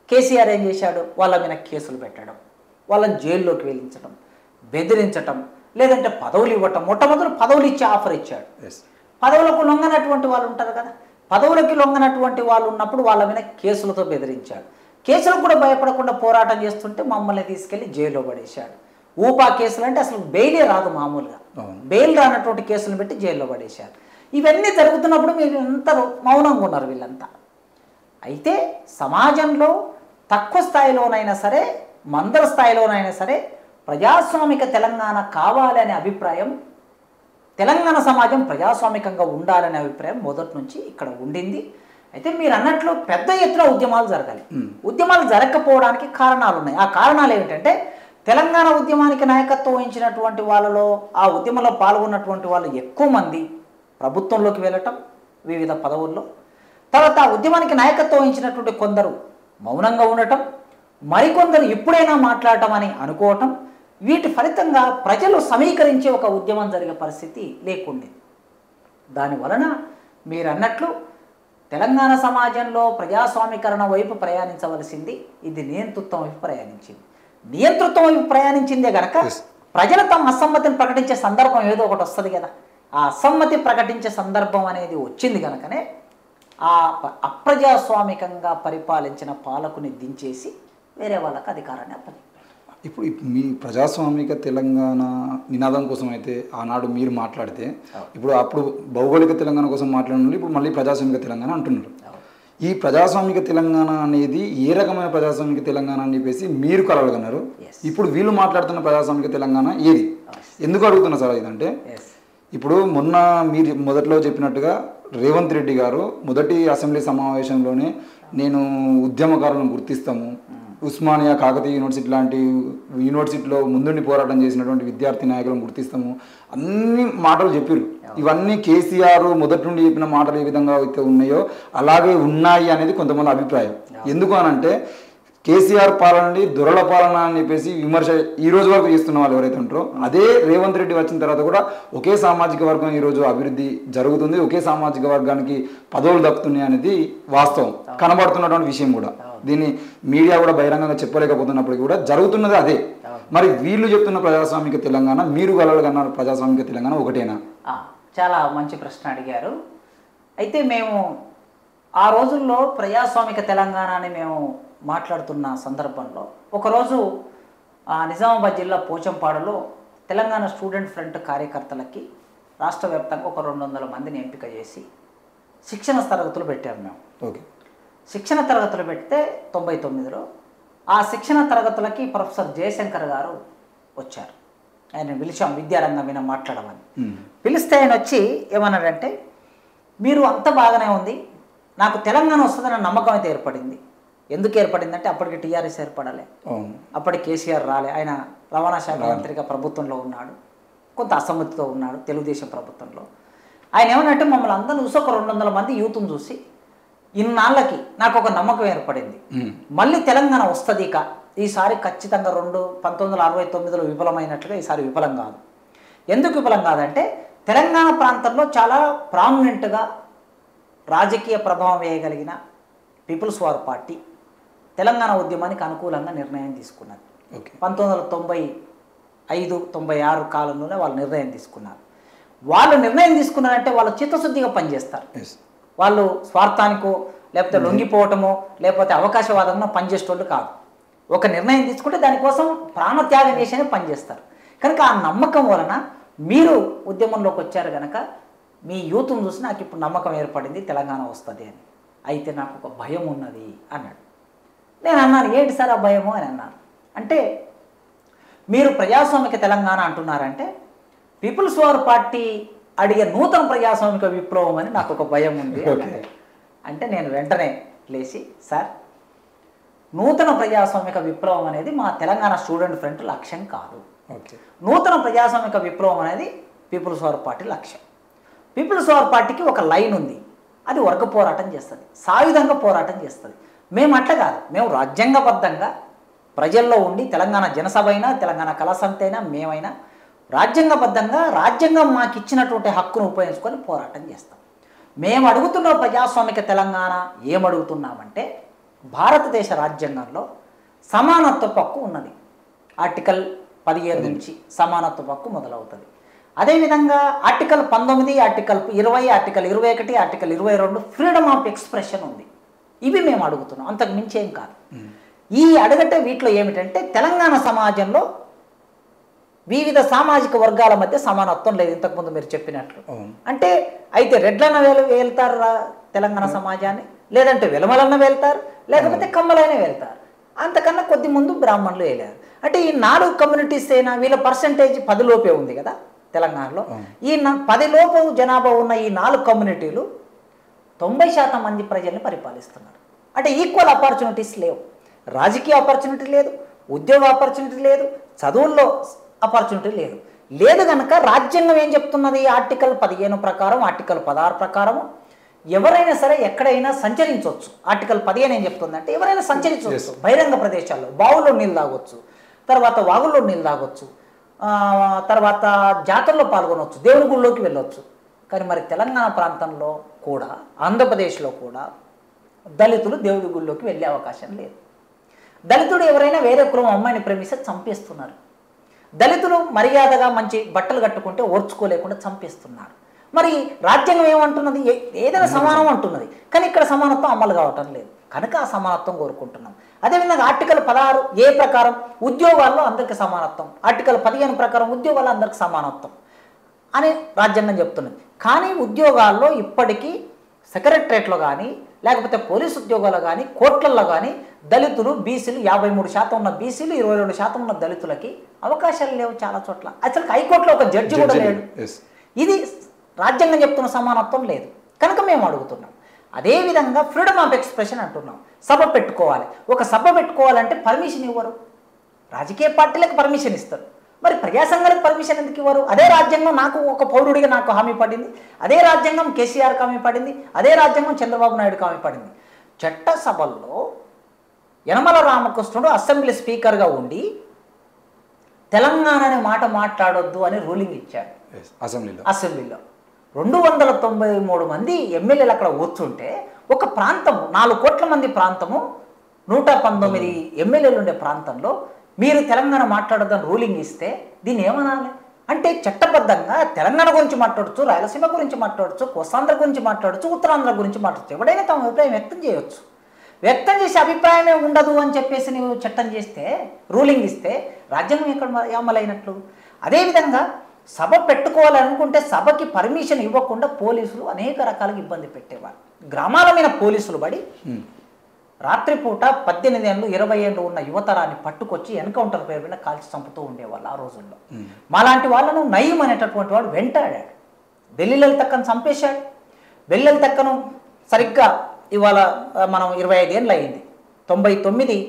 కేసీఆర్ ఏం చేశాడు, వాళ్ళ మీద కేసులు పెట్టడం, వాళ్ళని జైల్లోకి వెళ్ళించడం, బెదిరించటం, లేదంటే పదవులు ఇవ్వటం. మొట్టమొదటి పదవులు ఇచ్చి ఆఫర్ ఇచ్చాడు. పదవులకు లొంగనటువంటి వాళ్ళు ఉంటారు కదా, పదవులకి లొంగనటువంటి వాళ్ళు ఉన్నప్పుడు వాళ్ళ మీద కేసులతో బెదిరించాడు. కేసులకు కూడా భయపడకుండా పోరాటం చేస్తుంటే మమ్మల్ని తీసుకెళ్లి జైల్లో పడేశాడు. ఊపా కేసులు అంటే అసలు బెయిలే రాదు, మామూలుగా బెయిల్ రానటువంటి కేసులు పెట్టి జైల్లో పడేశారు. ఇవన్నీ జరుగుతున్నప్పుడు మీరు అందరూ మౌనంగా ఉన్నారు వీళ్ళంతా. అయితే సమాజంలో తక్కువ స్థాయిలోనైనా సరే, మందర స్థాయిలోనైనా సరే ప్రజాస్వామిక తెలంగాణ కావాలి అనే అభిప్రాయం, తెలంగాణ సమాజం ప్రజాస్వామికంగా ఉండాలనే అభిప్రాయం మొదటి నుంచి ఇక్కడ ఉండింది. అయితే మీరు అన్నట్లు పెద్ద ఎత్తున ఉద్యమాలు జరగాలి. ఉద్యమాలు జరగకపోవడానికి కారణాలు ఉన్నాయి. ఆ కారణాలు ఏమిటంటే, తెలంగాణ ఉద్యమానికి నాయకత్వం వహించినటువంటి వాళ్ళలో, ఆ ఉద్యమంలో పాల్గొన్నటువంటి వాళ్ళు ఎక్కువ మంది ప్రభుత్వంలోకి వెళ్ళటం, వివిధ పదవుల్లో. తర్వాత ఆ ఉద్యమానికి నాయకత్వం వహించినటువంటి కొందరు మౌనంగా ఉండటం, మరికొందరు ఇప్పుడైనా మాట్లాడటం అని అనుకోవటం, వీటి ఫలితంగా ప్రజలు సమీకరించే ఒక ఉద్యమం జరిగే పరిస్థితి లేకుండేది. దానివలన మీరు అన్నట్లు తెలంగాణ సమాజంలో ప్రజాస్వామీకరణ వైపు ప్రయాణించవలసింది, ఇది నియంతృత్వం వైపు ప్రయాణించింది. నియంతృత్వం వైపు ప్రయాణించిందే గనక ప్రజలు తమ అసమ్మతిని ప్రకటించే సందర్భం ఏదో ఒకటి వస్తుంది కదా. ఆ అసమ్మతి ప్రకటించే సందర్భం అనేది వచ్చింది కనుకనే ఆ అప్రజాస్వామికంగా పరిపాలించిన పాలకుని దించేసి వేరే వాళ్ళకి అధికారాన్ని అప్పచెప్పారు. ఇప్పుడు మీ ప్రజాస్వామిక తెలంగాణ నినాదం కోసం అయితే ఆనాడు మీరు మాట్లాడితే, ఇప్పుడు అప్పుడు భౌగోళిక తెలంగాణ కోసం మాట్లాడిన ఇప్పుడు మళ్ళీ ప్రజాస్వామిక తెలంగాణ అంటున్నారు. ఈ ప్రజాస్వామిక తెలంగాణ అనేది ఏ రకమైన ప్రజాస్వామిక తెలంగాణ అని చెప్పేసి మీరు కలగన్నారు. ఇప్పుడు వీళ్ళు మాట్లాడుతున్న ప్రజాస్వామిక తెలంగాణ ఏది? ఎందుకు అడుగుతున్నా సార్ ఇదంటే, ఇప్పుడు మొన్న మీరు మొదట్లో చెప్పినట్టుగా రేవంత్ రెడ్డి గారు మొదటి అసెంబ్లీ సమావేశంలోనే నేను ఉద్యమకారులను గుర్తిస్తాము, ఉస్మానియా, కాకతీయ యూనివర్సిటీ లాంటి యూనివర్సిటీలో ముందుండి పోరాటం చేసినటువంటి విద్యార్థి నాయకులను గుర్తిస్తాము, అన్ని మాటలు చెప్పారు. ఇవన్నీ కేసీఆర్ మొదటి నుండి చెప్పిన మాటలు ఏ విధంగా అయితే ఉన్నాయో అలాగే ఉన్నాయి అనేది కొంతమంది అభిప్రాయం. ఎందుకు అనంటే, కేసీఆర్ పాలనని దొరల పాలన అని చెప్పేసి విమర్శ ఈ రోజు వరకు చేస్తున్న వాళ్ళు ఎవరైతే ఉంటారో, అదే రేవంత్ రెడ్డి వచ్చిన తర్వాత కూడా ఒకే సామాజిక వర్గం ఈరోజు అభివృద్ధి జరుగుతుంది, ఒకే సామాజిక వర్గానికి పదవులు దక్కుతున్నాయి అనేది వాస్తవం, కనబడుతున్నటువంటి విషయం కూడా. దీన్ని మీడియా కూడా బహిరంగంగా చెప్పలేకపోతున్నప్పటికీ కూడా జరుగుతున్నది అదే. మరి వీళ్ళు చెప్తున్న ప్రజాస్వామిక తెలంగాణ, మీరు కలగన్న ప్రజాస్వామిక తెలంగాణ ఒకటేనా? చాలా మంచి ప్రశ్న అడిగారు. అయితే మేము ఆ రోజుల్లో ప్రజాస్వామిక తెలంగాణ అని మేము మాట్లాడుతున్న సందర్భంలో ఒకరోజు నిజామాబాద్ జిల్లా పోచంపాడులో తెలంగాణ స్టూడెంట్ ఫ్రంట్ కార్యకర్తలకి రాష్ట్ర వ్యాప్తంగా ఒక 200 మందిని ఎంపిక చేసి శిక్షణ తరగతులు పెట్టాము మేము. ఓకే. శిక్షణ తరగతులు పెడితే 99లో ఆ శిక్షణ తరగతులకి ప్రొఫెసర్ జయశంకర్ గారు వచ్చారు. ఆయన పిలిచాం విద్యారంగం మీద మాట్లాడమని. పిలిస్తే ఆయన వచ్చి ఏమన్నాడంటే, మీరు అంత బాగానే ఉంది, నాకు తెలంగాణ వస్తుందన్న నమ్మకం అయితే ఏర్పడింది. ఎందుకు ఏర్పడిందంటే అప్పటికి టీఆర్ఎస్ ఏర్పడాలి, అప్పటికి కేసీఆర్ రాలే, ఆయన రవాణా శాఖ మంత్రిగా ప్రభుత్వంలో ఉన్నాడు, కొంత అసమ్మతితో ఉన్నాడు తెలుగుదేశం ప్రభుత్వంలో. ఆయన ఏమనంటే, మమ్మల్ని అందరూ చూసి ఒక 200 మంది యూత్ను చూసి ఇన్నాళ్ళకి నాకు ఒక నమ్మకం ఏర్పడింది, మళ్ళీ తెలంగాణ వస్తుంది. ఇక ఈసారి ఖచ్చితంగా 1969లో విఫలమైనట్లుగా ఈసారి విఫలం కాదు. ఎందుకు విఫలం కాదంటే తెలంగాణ ప్రాంతంలో చాలా ప్రామినెంట్గా రాజకీయ ప్రభావం వేయగలిగిన పీపుల్స్ వార్ పార్టీ తెలంగాణ ఉద్యమానికి అనుకూలంగా నిర్ణయం తీసుకున్నది. 1995-96 కాలంలోనే వాళ్ళు నిర్ణయం తీసుకున్నారు. వాళ్ళు నిర్ణయం తీసుకున్నారంటే వాళ్ళు చిత్తశుద్ధిగా పనిచేస్తారు. వాళ్ళు స్వార్థానికో లేకపోతే లొంగిపోవటమో లేకపోతే అవకాశవాదమో పనిచేసేటోళ్ళు కాదు. ఒక నిర్ణయం తీసుకుంటే దానికోసం ప్రాణత్యాగం చేసేనే పనిచేస్తారు. కనుక ఆ నమ్మకం వలన మీరు ఉద్యమంలోకి వచ్చారు కనుక మీ యూత్ను చూసి నాకు ఇప్పుడు నమ్మకం ఏర్పడింది తెలంగాణ వస్తుంది అని. అయితే నాకు ఒక భయం ఉన్నది అన్నాడు. నేను అన్నాను, ఏంటి సార్ ఆ భయము అని అన్నాను. అంటే మీరు ప్రజాస్వామిక తెలంగాణ అంటున్నారంటే పీపుల్స్ వార్ పార్టీ అడిగే నూతన ప్రజాస్వామిక విప్లవం అని నాకు ఒక భయం ఉంది. అంటే నేను వెంటనే లేచి, సార్ నూతన ప్రజాస్వామిక విప్లవం అనేది మా తెలంగాణ స్టూడెంట్ ఫ్రంట్ లక్ష్యం కాదు. నూతన ప్రజాస్వామిక విప్లవం అనేది పీపుల్స్ వార్ పార్టీ లక్ష్యం. పీపుల్స్ వార్ పార్టీకి ఒక లైన్ ఉంది, అది వర్గ పోరాటం చేస్తుంది, సాయుధంగా పోరాటం చేస్తుంది. మేము అట్లా కాదు, మేము రాజ్యాంగబద్ధంగా ప్రజల్లో ఉండి తెలంగాణ జనసభ అయినా తెలంగాణ కళాసమితి అయినా మేమైనా రాజ్యాంగబద్ధంగా రాజ్యాంగం మాకు ఇచ్చినటువంటి హక్కును ఉపయోగించుకొని పోరాటం చేస్తాం. మేము అడుగుతున్న ప్రజాస్వామిక తెలంగాణ ఏమడుగుతున్నామంటే భారతదేశ రాజ్యాంగంలో సమానత్వ హక్కు ఉన్నది. ఆర్టికల్ 15 నుంచి సమానత్వ హక్కు మొదలవుతుంది. అదేవిధంగా article 19, article 20, article 21, article 22 freedom of expression ఉంది. ఇవి మేము అడుగుతున్నాం, అంతకు మించి ఏం కాదు. ఈ అడగటే వీటిలో ఏమిటంటే తెలంగాణ సమాజంలో వివిధ సామాజిక వర్గాల మధ్య సమానత్వం లేదు, ఇంతకుముందు మీరు చెప్పినట్లు. అంటే అయితే రెడ్లన్న వెళ్తారు తెలంగాణ సమాజాన్ని, లేదంటే వెలమలన్న వెళ్తారు, లేకపోతే కమ్మలైన వెళ్తారు. అంతకన్నా కొద్ది ముందు బ్రాహ్మణులు వెళ్ళారు. అంటే ఈ 4 కమ్యూనిటీస్ అయినా వీళ్ళ పర్సంటేజ్ 10 లోపే ఉంది కదా తెలంగాణలో. ఈ 10 లోపు జనాభా ఉన్న ఈ 4 కమ్యూనిటీలు 90% మంది ప్రజల్ని పరిపాలిస్తున్నారు. అంటే ఈక్వల్ ఆపర్చునిటీస్ లేవు. రాజకీయ ఆపర్చునిటీ లేదు, ఉద్యోగ ఆపర్చునిటీ లేదు, చదువుల్లో ఆపర్చునిటీ లేదు కనుక రాజ్యాంగం ఏం చెప్తున్నది? ఆర్టికల్ 15 ప్రకారం, ఆర్టికల్ 16 ప్రకారం ఎవరైనా సరే ఎక్కడైనా సంచరించవచ్చు. ఆర్టికల్ 15 ఏం చెప్తుందంటే ఎవరైనా సంచరించవచ్చు, బహిరంగ ప్రదేశాల్లో బావుల్లో నీళ్ళు తాగొచ్చు, తర్వాత వాగుల్లో నీళ్ళు తాగొచ్చు, తర్వాత జాతరలో పాల్గొనవచ్చు, దేవుని గుళ్ళోకి వెళ్ళొచ్చు. కానీ మరి తెలంగాణ ప్రాంతంలో కూడా ఆంధ్రప్రదేశ్లో కూడా దళితులు దేవుడి గుళ్ళోకి వెళ్ళే అవకాశం లేదు. దళితుడు ఎవరైనా వేరే కులం అమ్మాయిని ప్రేమిస్తే చంపేస్తున్నారు. దళితులు మర్యాదగా మంచి బట్టలు కట్టుకుంటే ఓర్చుకోలేకుండా చంపేస్తున్నారు. మరి రాజ్యాంగం ఏమంటున్నది? ఏదైనా సమానం అంటున్నది, కానీ ఇక్కడ సమానత్వం అమలు కావటం లేదు. కనుక ఆ సమానత్వం కోరుకుంటున్నాం. అదేవిధంగా ఆర్టికల్ 16 ప్రకారం ఉద్యోగాల్లో అందరికీ సమానత్వం, ఆర్టికల్ 15 ప్రకారం ఉద్యోగాల్లో అందరికీ సమానత్వం అని రాజ్యాంగం చెప్తున్నది. కానీ ఉద్యోగాల్లో ఇప్పటికీ సెక్రటరేట్లో కానీ లేకపోతే పోలీసు ఉద్యోగాల్లో కానీ కోర్టులలో కానీ దళితులు, బీసీలు 53% ఉన్న బీసీలు, 22% ఉన్న దళితులకి అవకాశాలు లేవు చాలా చోట్ల. అసలు హైకోర్టులో ఒక జడ్జి కూడా లేడు. ఇది రాజ్యాంగం చెప్తున్న సమానత్వం లేదు. కనుక మేము అడుగుతున్నాం. అదేవిధంగా ఫ్రీడమ్ ఆఫ్ ఎక్స్ప్రెషన్ అంటున్నాం. సభ పెట్టుకోవాలి. ఒక సభ పెట్టుకోవాలంటే పర్మిషన్ ఇవ్వరు. రాజకీయ పార్టీలకు పర్మిషన్ ఇస్తారు, మరి ప్రజా సంఘాలకు పర్మిషన్ ఎందుకు ఇవ్వరు? అదే రాజ్యాంగం నాకు ఒక పౌరుడిగా నాకు హామీ పడింది, అదే రాజ్యాంగం కేసీఆర్కి హామీ పడింది, అదే రాజ్యాంగం చంద్రబాబు నాయుడుకి హామీ పడింది. చట్టసభల్లో యనమల రామకృష్ణుడు అసెంబ్లీ స్పీకర్గా ఉండి తెలంగాణ అనే మాట మాట్లాడొద్దు అని రూలింగ్ ఇచ్చాడు అసెంబ్లీలో. 293 మంది ఎమ్మెల్యేలు అక్కడ కూర్చుంటే ఒక ప్రాంతం 4 కోట్ల మంది ప్రాంతము 119 ఎమ్మెల్యేలు ఉండే ప్రాంతంలో మీరు తెలంగాణ మాట్లాడొద్దని రూలింగ్ ఇస్తే దీన్ని ఏమనాలి? అంటే చట్టబద్ధంగా తెలంగాణ గురించి మాట్లాడచ్చు, రాయలసీమ గురించి మాట్లాడచ్చు, కోస్తాంధ్ర గురించి మాట్లాడచ్చు, ఉత్తరాంధ్ర గురించి మాట్లాడచ్చు. ఎవడైనా తమ అభిప్రాయం వ్యక్తం చేయవచ్చు. వ్యక్తం చేసే అభిప్రాయమే ఉండదు అని చెప్పేసి నువ్వు చట్టం చేస్తే, రూలింగ్ ఇస్తే రాజ్యాంగం ఎక్కడ అమలైనట్లు? అదేవిధంగా సభ పెట్టుకోవాలనుకుంటే సభకి పర్మిషన్ ఇవ్వకుండా పోలీసులు అనేక రకాలుగా ఇబ్బంది పెట్టేవారు. గ్రామాల మీద పోలీసులు పడి రాత్రిపూట 18 ఏళ్ళు 20 ఏళ్ళు ఉన్న యువతరాన్ని పట్టుకొచ్చి ఎన్కౌంటర్ పేరు మీద కాల్చి చంపుతూ ఉండేవాళ్ళు ఆ రోజుల్లో. మాలాంటి వాళ్ళను నయీం అనేటటువంటి వాడు వెంటాడాడు, బెల్లి లలితక్కను చంపేశాడు. బెల్లి లలితక్కను సరిగ్గా ఇవాళ మనం 25 ఏళ్ళు అయింది. 99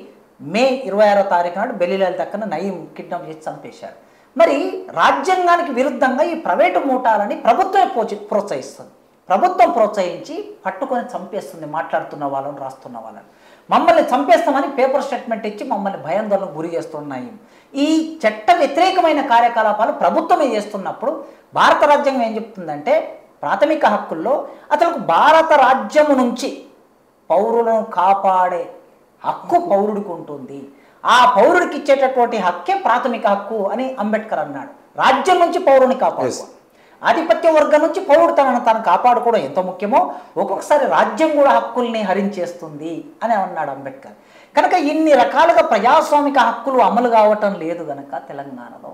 మే 26వ తారీఖు నాడు బెల్లి లలితక్కను నయీం కిడ్నాప్ చేసి చంపేశాడు. మరి రాజ్యాంగానికి విరుద్ధంగా ఈ ప్రైవేటు మూటాలని ప్రభుత్వమే ప్రోత్సహిస్తుంది. ప్రభుత్వం ప్రోత్సహించి పట్టుకొని చంపేస్తుంది మాట్లాడుతున్న వాళ్ళని, రాస్తున్న వాళ్ళని. మమ్మల్ని చంపేస్తామని పేపర్ స్టేట్మెంట్ ఇచ్చి మమ్మల్ని భయాందోళనకు గురి చేస్తున్నాయి. ఈ చట్ట వ్యతిరేకమైన కార్యకలాపాలు ప్రభుత్వమే చేస్తున్నప్పుడు భారత రాజ్యాంగం ఏం చెప్తుందంటే ప్రాథమిక హక్కుల్లో అతనికి భారత రాజ్యము నుంచి పౌరులను కాపాడే హక్కు పౌరుడికి ఉంటుంది. ఆ పౌరుడికి ఇచ్చేటటువంటి హక్కే ప్రాథమిక హక్కు అని అంబేద్కర్ అన్నాడు. రాజ్యం నుంచి పౌరుని కాపాడుకో, ఆధిపత్య వర్గం నుంచి పౌరుడు తనను కాపాడుకోవడం ఎంత ముఖ్యమో ఒక్కొక్కసారి రాజ్యం కూడా హక్కుల్ని హరించేస్తుంది అని అన్నాడు అంబేద్కర్. కనుక ఇన్ని రకాలుగా ప్రజాస్వామిక హక్కులు అమలు కావటం లేదు కనుక తెలంగాణలో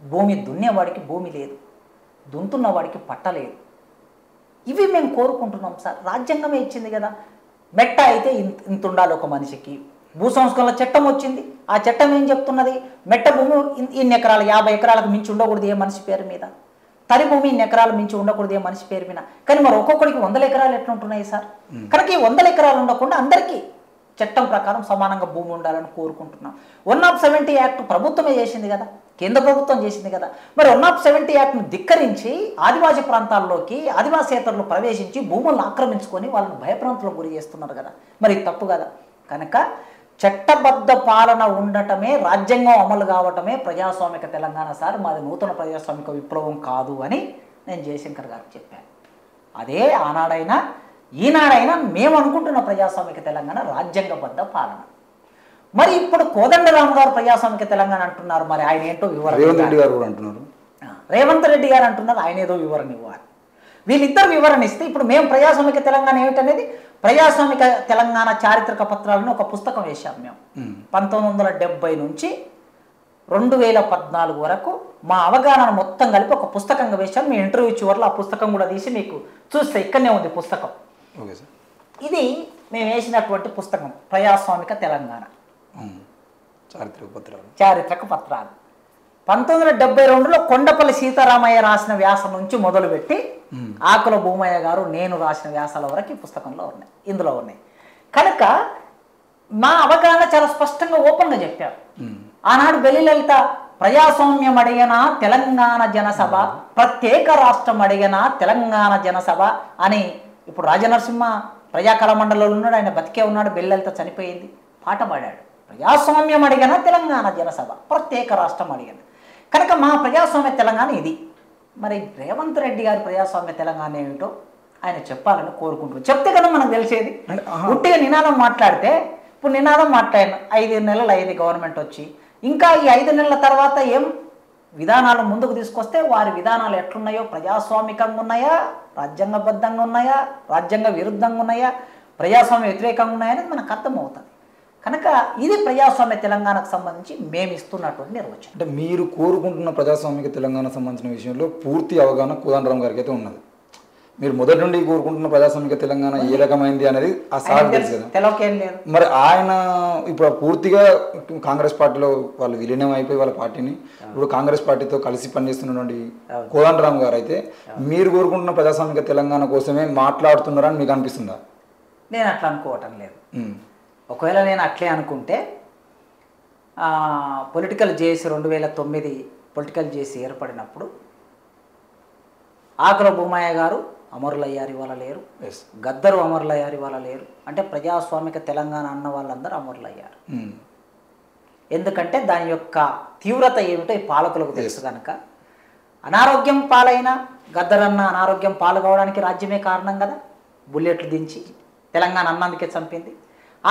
భూమి దున్నేవాడికి భూమి లేదు, దున్నుతున్న వాడికి పట్టలేదు. ఇవి మేము కోరుకుంటున్నాం సార్. రాజ్యాంగమే ఇచ్చింది కదా. మెట్ట అయితే ఇంత ఉండాలి ఒక మనిషికి. భూ సంస్కరణల చట్టం వచ్చింది. ఆ చట్టం ఏం చెప్తున్నది? మెట్ట భూమి ఇన్ని ఎకరాలు, 50 ఎకరాలకు మించి ఉండకూడదు ఏ మనిషి పేరు మీద. తరి భూమి ఇన్ని ఎకరాలు మించి ఉండకూడదు ఏ మనిషి పేరు మీద. కానీ మరి ఒక్కొక్కడికి 100 ఎకరాలు ఎట్లా ఉంటున్నాయి సార్? కనుక ఈ 100 ఎకరాలు ఉండకుండా అందరికీ చట్టం ప్రకారం సమానంగా భూమి ఉండాలని కోరుకుంటున్నాం. 170 యాక్ట్ ప్రభుత్వమే చేసింది కదా, కేంద్ర ప్రభుత్వం చేసింది కదా. మరి 170 యాక్ట్ను ధిక్కరించి ఆదివాసీ ప్రాంతాల్లోకి ఆదివాసేతరులు ప్రవేశించి భూములను ఆక్రమించుకొని వాళ్ళని భయప్రాంతాలకు గురి చేస్తున్నారు కదా. మరి ఇది తప్పు కదా. కనుక చట్టబద్ధ పాలన ఉండటమే, రాజ్యాంగం అమలు కావటమే ప్రజాస్వామిక తెలంగాణ సార్. మాది నూతన ప్రజాస్వామిక విప్లవం కాదు అని నేను జయశంకర్ గారికి చెప్పాను. అదే ఆనాడైనా ఈనాడైనా మేము అనుకుంటున్న ప్రజాస్వామిక తెలంగాణ రాజ్యాంగబద్ధ పాలన. మరి ఇప్పుడు కోదండరామ్ గారు ప్రజాస్వామిక తెలంగాణ అంటున్నారు. మరి ఆయన ఏంటో వివరణ. రేవంత్ రెడ్డి గారు కూడా అంటున్నారు. రేవంత్ రెడ్డి గారు అంటున్నారు ఆయన ఏదో వివరణ ఇవ్వాలి. వీళ్ళిద్దరు వివరణ ఇస్తే ఇప్పుడు మేము ప్రజాస్వామిక తెలంగాణ ఏమిటనేది, ప్రజాస్వామిక తెలంగాణ చారిత్రక పత్రాలను ఒక పుస్తకం వేశాం మేము. 1970 నుంచి 2014 వరకు మా అవగాహన మొత్తం కలిపి ఒక పుస్తకంగా వేశాం. మీ ఇంటర్వ్యూ చివరిలో ఆ పుస్తకం కూడా తీసి మీకు చూస్తే ఇక్కడనే ఉంది పుస్తకం. Okay sir. ఇది మేము వేసినటువంటి పుస్తకం ప్రజాస్వామిక తెలంగాణ చారిత్రక పత్రాలు. 1972లో కొండపల్లి సీతారామయ్య రాసిన వ్యాసం నుంచి మొదలుపెట్టి ఆకుల భూమయ్య గారు నేను రాసిన వ్యాసాల వరకు ఈ పుస్తకంలో ఉన్నాయి, ఇందులో ఉన్నాయి. కనుక మా అవగాహన చాలా స్పష్టంగా ఓపెన్గా చెప్పారు. ఆనాడు బెల్లిలలిత ప్రజాస్వామ్యం అడిగిన తెలంగాణ జనసభ, ప్రత్యేక రాష్ట్రం అడిగిన తెలంగాణ జనసభ అని. ఇప్పుడు రాజనరసింహ ప్రజాకళమండలిలో ఉన్నాడు, ఆయన బతికే ఉన్నాడు. బెల్లిలలిత చనిపోయింది, పాట పాడాడు. ప్రజాస్వామ్యం అడిగిన తెలంగాణ జనసభ, ప్రత్యేక రాష్ట్రం అడిగిన. కనుక మా ప్రజాస్వామ్య తెలంగాణ ఇది. మరి రేవంత్ రెడ్డి గారి ప్రజాస్వామ్య తెలంగాణ ఏమిటో ఆయన చెప్పాలని కోరుకుంటున్నారు. చెప్తే కదా మనకు తెలిసేది. ఉట్టిగా నినాదం మాట్లాడితే, ఇప్పుడు నినాదం మాట్లాడిన 5 నెలలు అయింది గవర్నమెంట్ వచ్చి, ఇంకా ఈ 5 నెలల తర్వాత ఏం విధానాలు ముందుకు తీసుకొస్తే వారి విధానాలు ఎట్లున్నాయో, ప్రజాస్వామికంగా ఉన్నాయా, రాజ్యాంగబద్ధంగా ఉన్నాయా, రాజ్యాంగ విరుద్ధంగా ఉన్నాయా, ప్రజాస్వామ్య వ్యతిరేకంగా ఉన్నాయనేది మనకు అర్థమవుతుంది. కనుక ఇది ప్రజాస్వామ్య తెలంగాణకు సంబంధించి మేము ఇస్తున్నటువంటి నిర్వచనం. అంటే మీరు కోరుకుంటున్న ప్రజాస్వామిక తెలంగాణ సంబంధించిన విషయంలో పూర్తి అవగాహన కోదండరామ్ గారికి అయితే ఉన్నది. మీరు మొదటి నుండి కోరుకుంటున్న ప్రజాస్వామిక తెలంగాణ ఏ రకమైంది అనేది ఆ సార్ తెలుసు కదా. తెలవకేం లేదు. మరి ఆయన ఇప్పుడు పూర్తిగా కాంగ్రెస్ పార్టీలో వాళ్ళు విలీనం అయిపోయి వాళ్ళ పార్టీని ఇప్పుడు కాంగ్రెస్ పార్టీతో కలిసి పనిచేస్తున్నటువంటి కోదండరామ్ గారు అయితే మీరు కోరుకుంటున్న ప్రజాస్వామిక తెలంగాణ కోసమే మాట్లాడుతున్నారని మీకు అనిపిస్తుందా? నేను అట్లా అనుకోవటం లేదు. ఒకవేళ నేను అట్లే అనుకుంటే పొలిటికల్ జేఏసీ 2009 పొలిటికల్ జేఏసీ ఏర్పడినప్పుడు ఆకుల భూమయ్య గారు అమరులయ్యారు, ఇవాళ లేరు. గద్దరు అమరులయ్యారు, ఇవాళ లేరు. అంటే ప్రజాస్వామిక తెలంగాణ అన్న వాళ్ళందరూ అమరులయ్యారు. ఎందుకంటే దాని యొక్క తీవ్రత ఏమిటో ఈ పాలకులకు తెలుసు కనుక. అనారోగ్యం పాలైన గద్దరన్న అనారోగ్యం పాలు కావడానికి రాజ్యమే కారణం కదా. బుల్లెట్లు దించి తెలంగాణ అన్నందుకే చంపింది.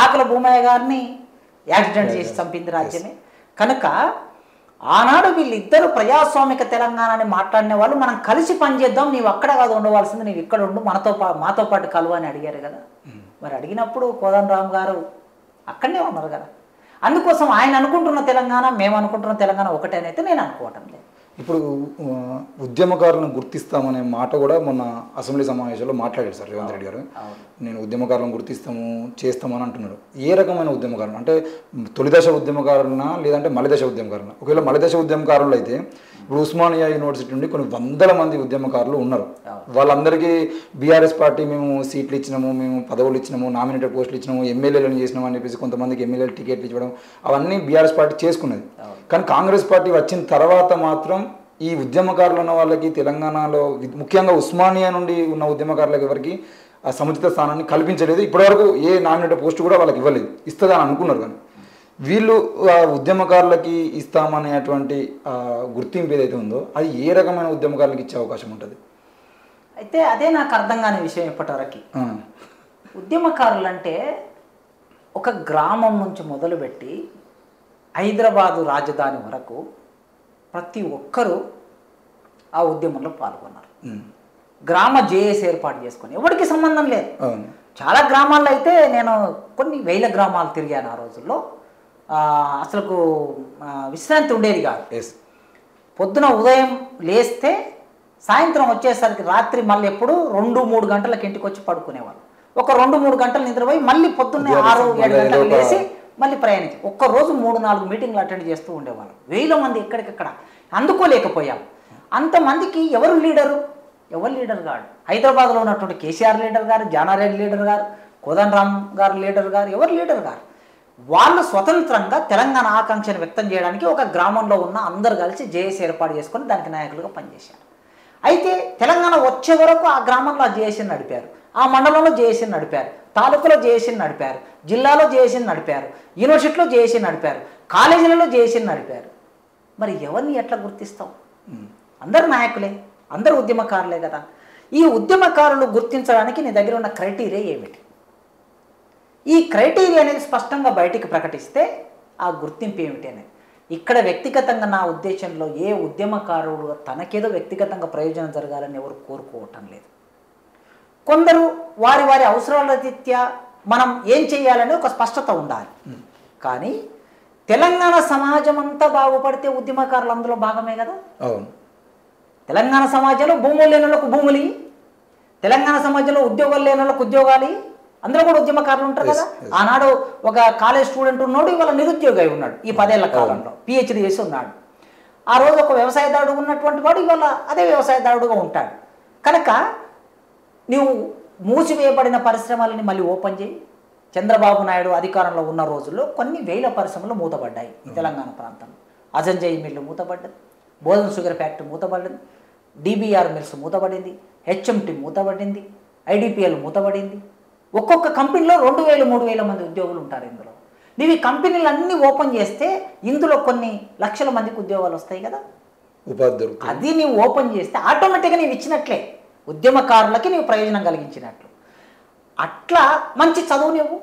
ఆకుల భూమయ్య గారిని యాక్సిడెంట్ చేసి చంపింది రాజ్యమే. కనుక ఆనాడు వీళ్ళిద్దరూ ప్రజాస్వామిక తెలంగాణని మాట్లాడిన వాళ్ళు మనం కలిసి పనిచేద్దాం, నీవు అక్కడ కాదు ఉండవలసింది, నీవు ఇక్కడ ఉండు, మాతో పాటు కలువు అని అడిగారు కదా. మరి అడిగినప్పుడు కోదండరామ్ గారు అక్కడనే ఉన్నారు కదా. అందుకోసం ఆయన అనుకుంటున్న తెలంగాణ, మేము అనుకుంటున్న తెలంగాణ ఒకటేనైతే నేను అనుకోవటం లేదు. ఇప్పుడు ఉద్యమకారులను గుర్తిస్తామనే మాట కూడా మొన్న అసెంబ్లీ సమావేశంలో మాట్లాడారు సార్ రేవంత్ రెడ్డి గారు. నేను ఉద్యమకారులను గుర్తిస్తాము చేస్తామని అంటున్నాడు. ఏ రకమైన ఉద్యమకారులు అంటే తొలిదశ ఉద్యమకారులనా లేదంటే మలిదశ ఉద్యమకారులనా? ఒకవేళ మలిదశ ఉద్యమకారులు అయితే ఇప్పుడు ఉస్మానియా యూనివర్సిటీ నుండి కొన్ని 100 మంది ఉద్యమకారులు ఉన్నారు. వాళ్ళందరికీ బీఆర్ఎస్ పార్టీ మేము సీట్లు ఇచ్చినాము, మేము పదవులు ఇచ్చినాము, నామినేటెడ్ పోస్టులు ఇచ్చినాము, ఎమ్మెల్యేలను చేసినాము అని చెప్పేసి కొంతమందికి ఎమ్మెల్యేలు టికెట్లు ఇవ్వడం అవన్నీ బీఆర్ఎస్ పార్టీ చేసుకున్నది. కానీ కాంగ్రెస్ పార్టీ వచ్చిన తర్వాత మాత్రం ఈ ఉద్యమకారులు ఉన్న వాళ్ళకి తెలంగాణలో ముఖ్యంగా ఉస్మానియా నుండి ఉన్న ఉద్యమకారులకు ఎవరికి ఆ సముచిత స్థానాన్ని కల్పించలేదు. ఇప్పటివరకు ఏ నామినేటెడ్ పోస్ట్ కూడా వాళ్ళకి ఇవ్వలేదు. ఇస్తుందని అనుకున్నారు, కానీ వీళ్ళు ఉద్యమకారులకి ఇస్తామనేటువంటి గుర్తింపు ఏదైతే ఉందో అది ఏ రకమైన ఉద్యమకారులకు ఇచ్చే అవకాశం ఉంటుంది? అయితే అదే నాకు అర్థం కాని విషయం ఇప్పటివరకు. ఉద్యమకారులు అంటే ఒక గ్రామం నుంచి మొదలుపెట్టి హైదరాబాదు రాజధాని వరకు ప్రతి ఒక్కరూ ఆ ఉద్యమంలో పాల్గొన్నారు. గ్రామ జేఏసీ ఏర్పాటు చేసుకొని ఎవరికి సంబంధం లేదు. చాలా గ్రామాల్లో అయితే నేను కొన్ని వేల గ్రామాలు తిరిగాను ఆ రోజుల్లో. అసలుకు విశ్రాంతి ఉండేది కాదు. పొద్దున ఉదయం లేస్తే సాయంత్రం వచ్చేసరికి రాత్రి మళ్ళీ ఎప్పుడు 2-3 గంటలకు ఇంటికి వచ్చి పడుకునేవాళ్ళు. ఒక 2-3 గంటలు నిద్రపోయి మళ్ళీ పొద్దున్నే 6-7 గంటలకు లేసి మళ్ళీ ప్రయాణించి ఒక్కరోజు 3-4 మీటింగ్లు అటెండ్ చేస్తూ ఉండేవాళ్ళం. 1000 మంది ఎక్కడికక్కడ అందుకోలేకపోయాం. అంతమందికి ఎవరు లీడరు? ఎవరు లీడర్ గారు? హైదరాబాద్లో ఉన్నటువంటి కేసీఆర్ లీడర్ గారు, జానారెడ్డి లీడర్ గారు, కోదండరామ్ గారు లీడర్ గారు, ఎవరు లీడర్ గారు? వాళ్ళు స్వతంత్రంగా తెలంగాణ ఆకాంక్షను వ్యక్తం చేయడానికి ఒక గ్రామంలో ఉన్న అందరు కలిసి జేఏసీ ఏర్పాటు చేసుకొని దానికి నాయకులుగా పనిచేశారు. అయితే తెలంగాణ వచ్చే వరకు ఆ గ్రామంలో ఆ జేఏసీని నడిపారు, ఆ మండలంలో జేఏసీని నడిపారు, తాలూకులో జేఏసీని నడిపారు, జిల్లాలో జేఏసీని నడిపారు, యూనివర్సిటీలో జేఏసీని నడిపారు, కాలేజీలలో జేఏసీని నడిపారు. మరి ఎవరిని ఎట్లా గుర్తిస్తాం? అందరు నాయకులే, అందరు ఉద్యమకారులే కదా. ఈ ఉద్యమకారులు గుర్తించడానికి నీ దగ్గర ఉన్న క్రైటీరియా ఏమిటి? ఈ క్రైటీరియా అనేది స్పష్టంగా బయటికి ప్రకటిస్తే ఆ గుర్తింపు ఏమిటి అనేది. ఇక్కడ వ్యక్తిగతంగా నా ఉద్దేశంలో ఏ ఉద్యమకారుడు తనకేదో వ్యక్తిగతంగా ప్రయోజనం జరగాలని ఎవరు కోరుకోవటం లేదు. కొందరు వారి వారి అవసరాల రీత్యా మనం ఏం చేయాలని ఒక స్పష్టత ఉండాలి. కానీ తెలంగాణ సమాజం అంతా బాగుపడితే ఉద్యమకారులు అందులో భాగమే కదా. తెలంగాణ సమాజంలో భూములు లేని వాళ్ళకు భూములు, తెలంగాణ సమాజంలో ఉద్యోగాలు లేని వాళ్ళకు ఉద్యోగాలు, అందరూ కూడా ఉద్యమకారులు ఉంటారు కదా. ఆనాడు ఒక కాలేజ్ స్టూడెంట్ ఉన్నాడు, ఇవాళ నిరుద్యోగి ఉన్నాడు. ఈ 10 ఏళ్ల కాలంలో పిహెచ్డి చేసి ఉన్నాడు. ఆ రోజు ఒక వ్యవసాయదారుడు ఉన్నటువంటి వాడు ఇవాళ అదే వ్యవసాయదారుడుగా ఉంటాడు. కనుక నువ్వు మూసివేయబడిన పరిశ్రమలని మళ్ళీ ఓపెన్ చేయి. చంద్రబాబు నాయుడు అధికారంలో ఉన్న రోజుల్లో కొన్ని వేల పరిశ్రమలు మూతపడ్డాయి తెలంగాణ ప్రాంతంలో. అజంజయ్ మిల్లు మూతపడ్డది, బోధన్ షుగర్ ఫ్యాక్టరీ మూతపడింది, డిబిఆర్ మిల్స్ మూతపడింది, హెచ్ఎంటి మూతపడింది, ఐడిపిఎల్ మూతపడింది. ఒక్కొక్క కంపెనీలో 2000-3000 మంది ఉద్యోగులు ఉంటారు. ఇందులో నీవు ఈ కంపెనీలు అన్నీ ఓపెన్ చేస్తే ఇందులో కొన్ని లక్షల మందికి ఉద్యోగాలు వస్తాయి కదా. అది నీవు ఓపెన్ చేస్తే ఆటోమేటిక్గా నీవు ఇచ్చినట్లే, ఉద్యమకారులకి నీవు ప్రయోజనం కలిగించినట్లు. అట్లా మంచి చదువు నువ్వు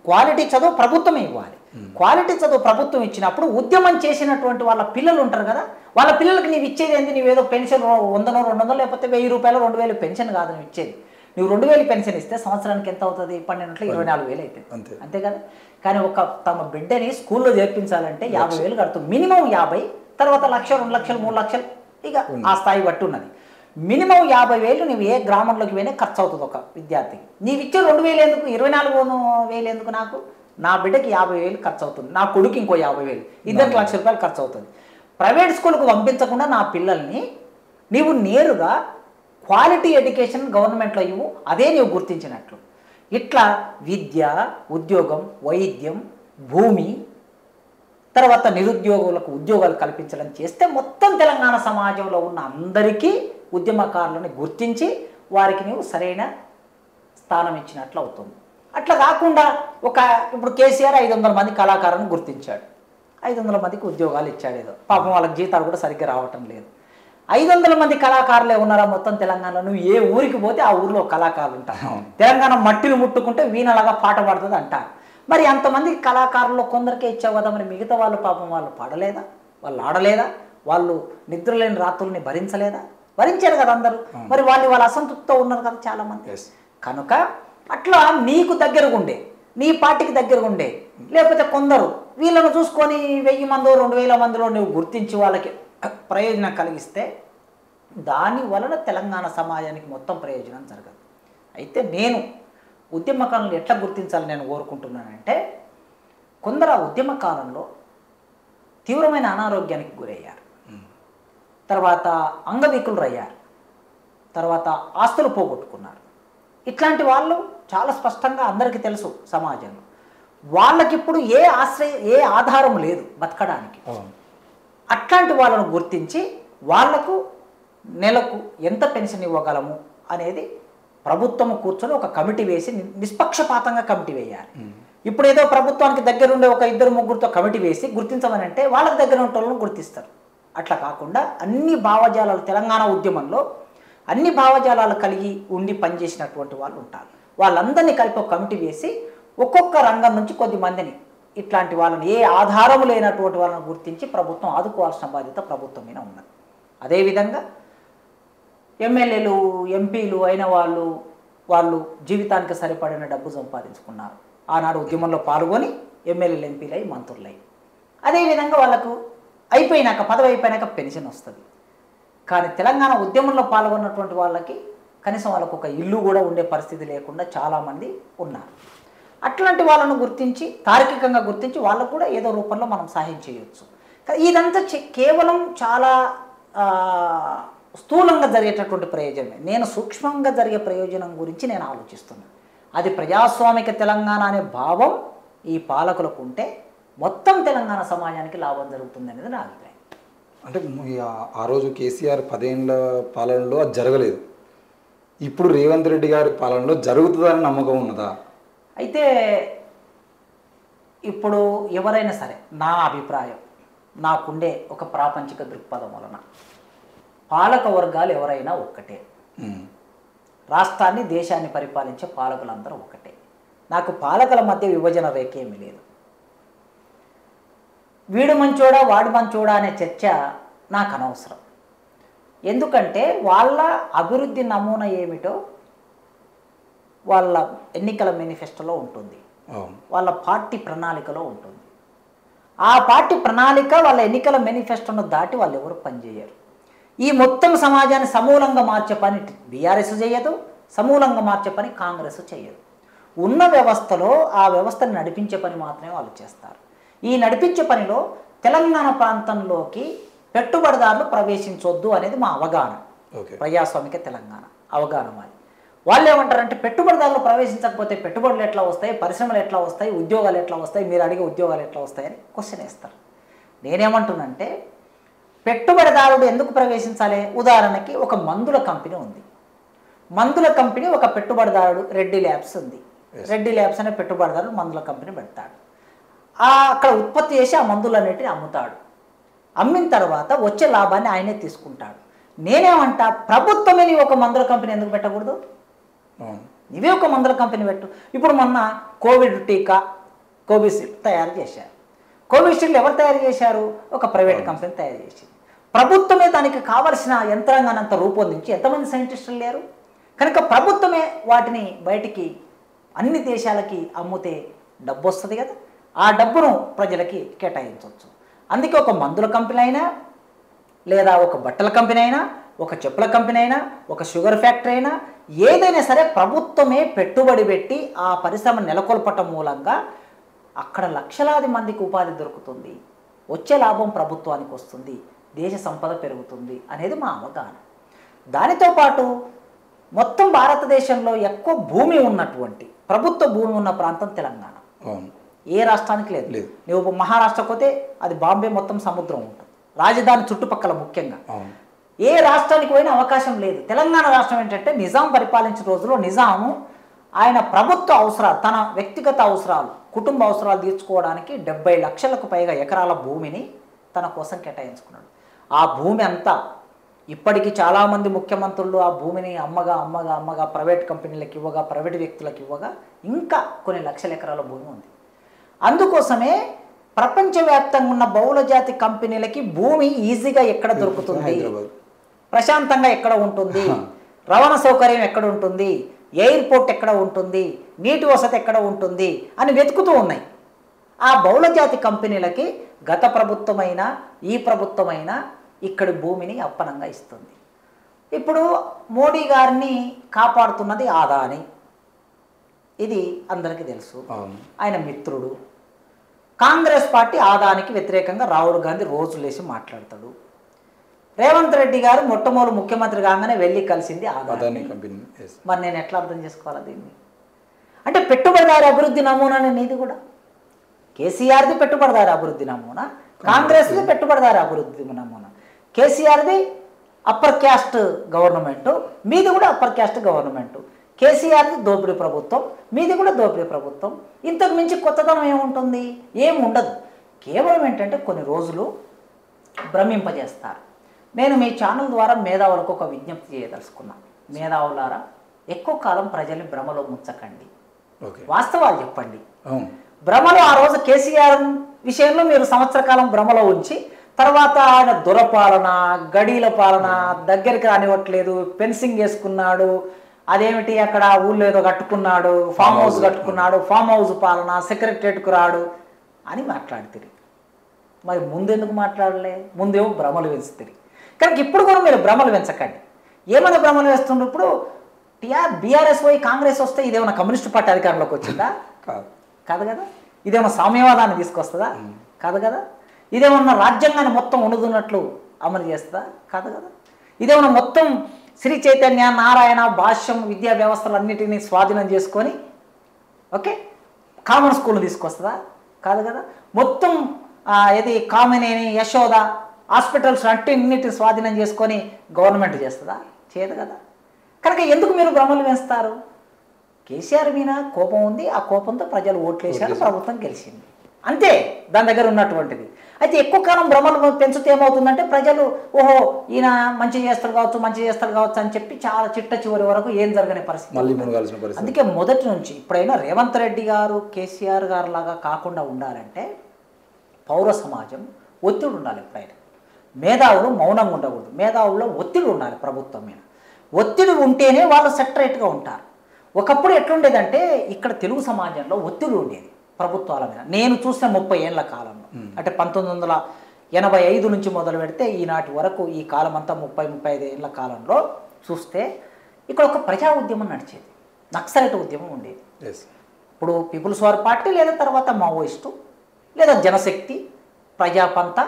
క్వాలిటీ చదువు ప్రభుత్వమే ఇవ్వాలి. క్వాలిటీ చదువు ప్రభుత్వం ఇచ్చినప్పుడు ఉద్యమం చేసినటువంటి వాళ్ళ పిల్లలు ఉంటారు కదా, వాళ్ళ పిల్లలకి నీవు ఇచ్చేది ఏంటి? నీవేదో పెన్షన్ 100-200 లేకపోతే 1000 రూపాయలు 2000 పెన్షన్ కాదు నువ్వు ఇచ్చేది. నువ్వు 2000 పెన్షన్ ఇస్తే సంవత్సరానికి ఎంత అవుతుంది? 12,24,000 అవుతుంది, అంతే కదా. కానీ ఒక తమ బిడ్డని స్కూల్లో చేర్పించాలంటే 50,000 కడుతుంది. మినిమం 50, తర్వాత 1,00,000, 2 లక్షలు, 3 లక్షలు, ఇక ఆ స్థాయి బట్టి ఉన్నది. మినిమం 50,000 నువ్వు ఏ గ్రామంలోకి పోయినా ఖర్చు అవుతుంది ఒక విద్యార్థికి. నీవు ఇచ్చే 2,000 ఎందుకు? 24,000 ఎందుకు? నాకు నా బిడ్డకి 50,000 ఖర్చు అవుతుంది, నా కొడుకు ఇంకో 50,000, ఇద్దరికి 1,00,000 రూపాయలు ఖర్చు అవుతుంది. ప్రైవేట్ స్కూల్కు పంపించకుండా నా పిల్లల్ని నీవు నేరుగా క్వాలిటీ ఎడ్యుకేషన్ గవర్నమెంట్లో ఇవ్వు, అదే నీవు గుర్తించినట్లు. ఇట్లా విద్య, ఉద్యోగం, వైద్యం, భూమి, తర్వాత నిరుద్యోగులకు ఉద్యోగాలు కల్పించడం చేస్తే మొత్తం తెలంగాణ సమాజంలో ఉన్న అందరికీ ఉద్యమకారులను గుర్తించి వారికి నీవు సరైన స్థానం ఇచ్చినట్లు అవుతుంది. అట్లా కాకుండా ఇప్పుడు కేసీఆర్ 500 మంది కళాకారులను గుర్తించాడు, 500 మందికి ఉద్యోగాలు ఇచ్చాడు. ఏదో పాపం వాళ్ళకి జీతాలు కూడా సరిగ్గా రావటం లేదు. 500 మంది కళాకారులే ఉన్నారా మొత్తం తెలంగాణలో? నువ్వు ఏ ఊరికి పోతే ఆ ఊరిలో కళాకారులు ఉంటారు. తెలంగాణ మట్టిని ముట్టుకుంటే వీణలాగా పాట పాడుతుంది అంటారు. మరి అంతమంది కళాకారుల్లో కొందరికే ఇచ్చావు కదా, మరి మిగతా వాళ్ళు పాపం వాళ్ళు పాడలేదా? వాళ్ళు ఆడలేదా? వాళ్ళు నిద్రలేని రాత్రుల్ని భరించలేదా? భరించారు కదా అందరూ. మరి వాళ్ళు అసంతృప్తితో ఉన్నారు కదా చాలామంది. కనుక అట్లా నీకు దగ్గరగా ఉండే, నీ పార్టీకి దగ్గరగా ఉండే, లేకపోతే కొందరు వీళ్ళను చూసుకొని 1000 మందో 2000 మందిలో నువ్వు గుర్తించి వాళ్ళకి ప్రయోజనం కలిగిస్తే దాని వలన తెలంగాణ సమాజానికి మొత్తం ప్రయోజనం జరగదు. అయితే నేను ఉద్యమకారులను ఎట్లా గుర్తించాలని నేను కోరుకుంటున్నానంటే, కొందరు ఆ ఉద్యమకాలంలో తీవ్రమైన అనారోగ్యానికి గురయ్యారు, తర్వాత అంగవికులు అయ్యారు, తర్వాత ఆస్తులు పోగొట్టుకున్నారు. ఇట్లాంటి వాళ్ళు చాలా స్పష్టంగా అందరికీ తెలుసు సమాజంలో. వాళ్ళకిప్పుడు ఏ ఆధారం లేదు బతకడానికి. అట్లాంటి వాళ్ళను గుర్తించి వాళ్లకు నెలకు ఎంత పెన్షన్ ఇవ్వగలము అనేది ప్రభుత్వం కూర్చొని ఒక కమిటీ వేసి నిష్పక్షపాతంగా కమిటీ వేయాలి. ఇప్పుడు ఏదో ప్రభుత్వానికి దగ్గరుండే ఒక 2-3తో కమిటీ వేసి గుర్తించమని అంటే వాళ్ళకి దగ్గర ఉన్న వాళ్ళని గుర్తిస్తారు. అట్లా కాకుండా అన్ని భావజాలాలు తెలంగాణ ఉద్యమంలో అన్ని భావజాలాలు కలిగి ఉండి పనిచేసినటువంటి వాళ్ళు ఉంటారు. వాళ్ళందరినీ కలిపి ఒక కమిటీ వేసి ఒక్కొక్క రంగం నుంచి కొద్ది మందిని ఇట్లాంటి వాళ్ళని ఏ ఆధారము లేనటువంటి వాళ్ళని గుర్తించి ప్రభుత్వం ఆదుకోవాల్సిన బాధ్యత ప్రభుత్వం మీద ఉన్నది. అదేవిధంగా ఎమ్మెల్యేలు ఎంపీలు అయిన వాళ్ళు జీవితానికి సరిపడిన డబ్బు సంపాదించుకున్నారు. ఆనాడు ఉద్యమంలో పాల్గొని ఎమ్మెల్యేలు ఎంపీలై మంత్రులై అదేవిధంగా వాళ్ళకు అయిపోయినాక పదవి అయిపోయినాక పెన్షన్ వస్తుంది. కానీ తెలంగాణ ఉద్యమంలో పాల్గొన్నటువంటి వాళ్ళకి కనీసం వాళ్ళకు ఒక ఇల్లు కూడా ఉండే పరిస్థితి లేకుండా చాలామంది ఉన్నారు. అట్లాంటి వాళ్ళను గుర్తించి తార్కికంగా గుర్తించి వాళ్ళకు కూడా ఏదో రూపంలో మనం సహాయం చేయవచ్చు. ఇదంతా కేవలం చాలా స్థూలంగా జరిగేటటువంటి ప్రయోజనమే. నేను సూక్ష్మంగా జరిగే ప్రయోజనం గురించి నేను ఆలోచిస్తున్నాను. అది ప్రజాస్వామిక తెలంగాణ అనే భావం ఈ పాలకులకు ఉంటే మొత్తం తెలంగాణ సమాజానికి లాభం జరుగుతుంది అనేది నా అభిప్రాయం. అంటే ఆ రోజు కేసీఆర్ 10 ఏళ్ళ పాలనలో అది జరగలేదు. ఇప్పుడు రేవంత్ రెడ్డి గారి పాలనలో జరుగుతుందని నమ్మకం ఉన్నదా? అయితే ఇప్పుడు ఎవరైనా సరే నా అభిప్రాయం నాకుండే ఒక ప్రాపంచిక దృక్పథం వలన పాలక వర్గాలు ఎవరైనా ఒక్కటే. రాష్ట్రాన్ని దేశాన్ని పరిపాలించే పాలకులందరూ ఒకటే. నాకు పాలకుల మధ్య విభజన రేఖ ఏమీ లేదు. వీడు మంచోడా వాడు మంచోడా అనే చర్చ నాకు అనవసరం. ఎందుకంటే వాళ్ళ అభివృద్ధి నమూనా ఏమిటో వాళ్ళ ఎన్నికల మేనిఫెస్టోలో ఉంటుంది, వాళ్ళ పార్టీ ప్రణాళికలో ఉంటుంది. ఆ పార్టీ ప్రణాళిక వాళ్ళ ఎన్నికల మేనిఫెస్టోను దాటి వాళ్ళు ఎవరు పనిచేయరు. ఈ మొత్తం సమాజాన్ని సమూలంగా మార్చే పని బీఆర్ఎస్ చేయదు, సమూలంగా మార్చే పని కాంగ్రెస్ చేయదు. ఉన్న వ్యవస్థలో ఆ వ్యవస్థను నడిపించే పని మాత్రమే వాళ్ళు చేస్తారు. ఈ నడిపించే పనిలో తెలంగాణ ప్రాంతంలోకి పెట్టుబడిదారులు ప్రవేశించొద్దు అనేది మా అవగాహన. ప్రజాస్వామిక తెలంగాణ అవగాహన మాది. వాళ్ళు ఏమంటారంటే పెట్టుబడిదారులు ప్రవేశించకపోతే పెట్టుబడులు ఎట్లా వస్తాయి, పరిశ్రమలు ఎట్లా వస్తాయి, ఉద్యోగాలు ఎట్లా వస్తాయి, మీరు అడిగే ఉద్యోగాలు ఎట్లా వస్తాయని క్వశ్చన్ వేస్తారు. నేనేమంటున్నానంటే పెట్టుబడిదారుడు ఎందుకు ప్రవేశించాలి? ఉదాహరణకి ఒక మందుల కంపెనీ ఉంది. మందుల కంపెనీ ఒక పెట్టుబడిదారుడు రెడ్డి ల్యాబ్స్ ఉంది. రెడ్డి ల్యాబ్స్ అనే పెట్టుబడిదారుడు మందుల కంపెనీ పెడతాడు. అక్కడ ఉత్పత్తి చేసి ఆ మందులన్నిటిని అమ్ముతాడు. అమ్మిన తర్వాత వచ్చే లాభాన్ని ఆయనే తీసుకుంటాడు. నేనేమంటా ప్రభుత్వమే నీ ఒక మందుల కంపెనీ ఎందుకు పెట్టకూడదు? నీవే ఒక మందుల కంపెనీ పెట్టు. ఇప్పుడు మొన్న కోవిడ్ టీకా కోవిషీల్డ్ తయారు చేశారు. కోవిషీల్డ్ ఎవరు తయారు చేశారు? ఒక ప్రైవేట్ కంపెనీ తయారు చేసింది. ప్రభుత్వమే దానికి కావలసిన యంత్రాంగాన్ని అంతా రూపొందించి ఎంతమంది సైంటిస్టులు లేరు? కనుక ప్రభుత్వమే వాటిని బయటికి అన్ని దేశాలకి అమ్మితే డబ్బు వస్తుంది కదా. ఆ డబ్బును ప్రజలకి కేటాయించవచ్చు. అందుకే ఒక మందుల కంపెనీ అయినా, లేదా ఒక బట్టల కంపెనీ అయినా, ఒక చెప్పుల కంపెనీ అయినా, ఒక షుగర్ ఫ్యాక్టరీ అయినా, ఏదైనా సరే ప్రభుత్వమే పెట్టుబడి పెట్టి ఆ పరిశ్రమ నెలకొల్పటం మూలంగా అక్కడ లక్షలాది మందికి ఉపాధి దొరుకుతుంది, వచ్చే లాభం ప్రభుత్వానికి వస్తుంది, దేశ సంపద పెరుగుతుంది అనేది మా అవగాహన. దానితో పాటు మొత్తం భారతదేశంలో ఎక్కువ భూమి ఉన్నటువంటి ప్రభుత్వ భూమి ఉన్న ప్రాంతం తెలంగాణ. ఏ రాష్ట్రానికి లేదు. నువ్వు మహారాష్ట్రకు పోతే అది బాంబే మొత్తం సముద్రం ఉంటుంది, రాజధాని చుట్టుపక్కల ముఖ్యంగా. ఏ రాష్ట్రానికి పోయినా అవకాశం లేదు. తెలంగాణ రాష్ట్రం ఏంటంటే నిజాం పరిపాలించిన రోజుల్లో నిజాము ఆయన ప్రభుత్వ అవసరాలు, తన వ్యక్తిగత అవసరాలు, కుటుంబ అవసరాలు తీర్చుకోవడానికి 70 లక్షలకు పైగా ఎకరాల భూమిని తన కోసం కేటాయించుకున్నాడు. ఆ భూమి అంతా ఇప్పటికీ చాలామంది ముఖ్యమంత్రులు ఆ భూమిని అమ్మగా ప్రైవేట్ కంపెనీలకు ఇవ్వగా, ప్రైవేట్ వ్యక్తులకు ఇవ్వగా ఇంకా కొన్ని లక్షల ఎకరాల భూమి ఉంది. అందుకోసమే ప్రపంచవ్యాప్తంగా ఉన్న బహుళజాతి కంపెనీలకి భూమి ఈజీగా ఎక్కడ దొరుకుతుంది, ప్రశాంతంగా ఎక్కడ ఉంటుంది, రవాణా సౌకర్యం ఎక్కడ ఉంటుంది, ఎయిర్పోర్ట్ ఎక్కడ ఉంటుంది, నీటి వసతి ఎక్కడ ఉంటుంది అని వెతుకుతూ ఉన్నాయి. ఆ బహుళజాతి కంపెనీలకి గత ప్రభుత్వమైనా ఈ ప్రభుత్వమైనా ఇక్కడి భూమిని అప్పనంగా ఇస్తుంది. ఇప్పుడు మోడీ గారిని కాపాడుతున్నది ఆదాని, ఇది అందరికీ తెలుసు. ఆయన మిత్రుడు. కాంగ్రెస్ పార్టీ ఆదానికి వ్యతిరేకంగా రాహుల్ గాంధీ రోజు లేచి మాట్లాడతాడు. రేవంత్ రెడ్డి గారు మొట్టమొదటి ముఖ్యమంత్రి కాగానే వెళ్ళి కలిసింది ఆదాని. మరి నేను ఎట్లా అర్థం చేసుకోవాలి దీన్ని? అంటే పెట్టుబడిదారి అభివృద్ధి నమూనా నీది కూడా. కేసీఆర్ది పెట్టుబడిదారి అభివృద్ధి నమూనా, కాంగ్రెస్ది పెట్టుబడిదారి అభివృద్ధి నమూనా. కేసీఆర్ది అప్పర్ క్యాస్ట్ గవర్నమెంటు, మీది కూడా అప్పర్ క్యాస్ట్ గవర్నమెంటు. కేసీఆర్ది దోపిడీ ప్రభుత్వం, మీది కూడా దోపిడీ ప్రభుత్వం. ఇంతకు మించి కొత్తదనం ఏముంటుంది? ఏమి ఉండదు. కేవలం ఏంటంటే కొన్ని రోజులు భ్రమింపజేస్తారు. నేను మీ ఛానల్ ద్వారా మేధావులకు ఒక విజ్ఞప్తి చేయదలుచుకున్నాను. మేధావులారా, ఎక్కువ కాలం ప్రజల్ని భ్రమలో ముంచకండి, వాస్తవాలు చెప్పండి. భ్రమలో ఆ రోజు కేసీఆర్ విషయంలో మీరు సంవత్సర కాలం భ్రమలో ఉంచి తర్వాత ఆయన దురపాలన, గడీల పాలన, దగ్గరికి రానివ్వట్లేదు, ఫెన్సింగ్ వేసుకున్నాడు, అదేమిటి అక్కడ ఊళ్ళో ఏదో కట్టుకున్నాడు, ఫామ్ హౌస్ కట్టుకున్నాడు, ఫామ్ హౌస్ పాలన, సెక్రటరేట్కు రాడు అని మాట్లాడుతుంది. మరి ముందెందుకు మాట్లాడలే? ముందేమో భ్రమలు పెంచుతుంది. కనుక ఇప్పుడు కూడా మీరు భ్రమలు పెంచకండి. ఏమైనా భ్రమలు వేస్తుండ్రు? ఇప్పుడు బీఆర్ఎస్ పోయి కాంగ్రెస్ వస్తే ఇదేమన్నా కమ్యూనిస్ట్ పార్టీ అధికారంలోకి వచ్చిందా? కాదు కదా. ఇదేమన్నా సామ్యవాదాన్ని తీసుకొస్తుందా? కాదు కదా. ఇదేమన్నా రాజ్యాంగాన్ని మొత్తం ఉనుదున్నట్లు అమలు చేస్తుందా? కాదు కదా. ఇదేమన్నా మొత్తం శ్రీ చైతన్య, నారాయణ, భాష్యం, విద్యా వ్యవస్థలన్నిటినీ స్వాధీనం చేసుకొని కామన్ స్కూల్ తీసుకొస్తుందా? కాదు కదా. మొత్తం ఇది కామినేని, యశోద హాస్పిటల్స్ అన్నిటిని స్వాధీనం చేసుకొని గవర్నమెంట్ చేస్తుందా? చేయదు కదా. కనుక ఎందుకు మీరు భ్రమలు వేస్తారు? కేసీఆర్ మీద కోపం ఉంది, ఆ కోపంతో ప్రజలు ఓట్లేశారు, ప్రభుత్వం గెలిచింది, అంతే దాని దగ్గర ఉన్నటువంటిది. అయితే ఎక్కువ కాలం భ్రమలు పెంచితే ఏమవుతుందంటే ప్రజలు ఓహో ఈయన మంచి చేస్తారు కావచ్చు అని చెప్పి చాలా చిట్ట చివరి వరకు ఏం జరగని పరిస్థితి. అందుకే మొదటి నుంచి ఇప్పుడైనా రేవంత్ రెడ్డి గారు, కేసీఆర్ గారు లాగా కాకుండా ఉండాలంటే పౌర సమాజం ఒత్తిడి ఉండాలి. ఎప్పుడైనా మేధావులు మౌనంగా ఉండకూడదు. మేధావుల్లో ఒత్తిడి ఉండాలి ప్రభుత్వం మీద. ఒత్తిడి ఉంటేనే వాళ్ళు సెటరేట్గా ఉంటారు. ఒకప్పుడు ఎట్లుండేదంటే ఇక్కడ తెలుగు సమాజంలో ఒత్తిడి ఉండేది ప్రభుత్వాల మీద. నేను చూసిన 30 ఏళ్ల కాలంలో, అంటే 1985 నుంచి మొదలు పెడితే ఈనాటి వరకు ఈ కాలం అంతా 30-35 ఏళ్ల కాలంలో చూస్తే ఇక్కడ ఒక ప్రజా ఉద్యమం నడిచేది, నక్సలైట్ ఉద్యమం ఉండేది. ఇప్పుడు పీపుల్స్ వార్ పార్టీ, లేదా తర్వాత మావోయిస్టు, లేదా జనశక్తి, ప్రజాపంత,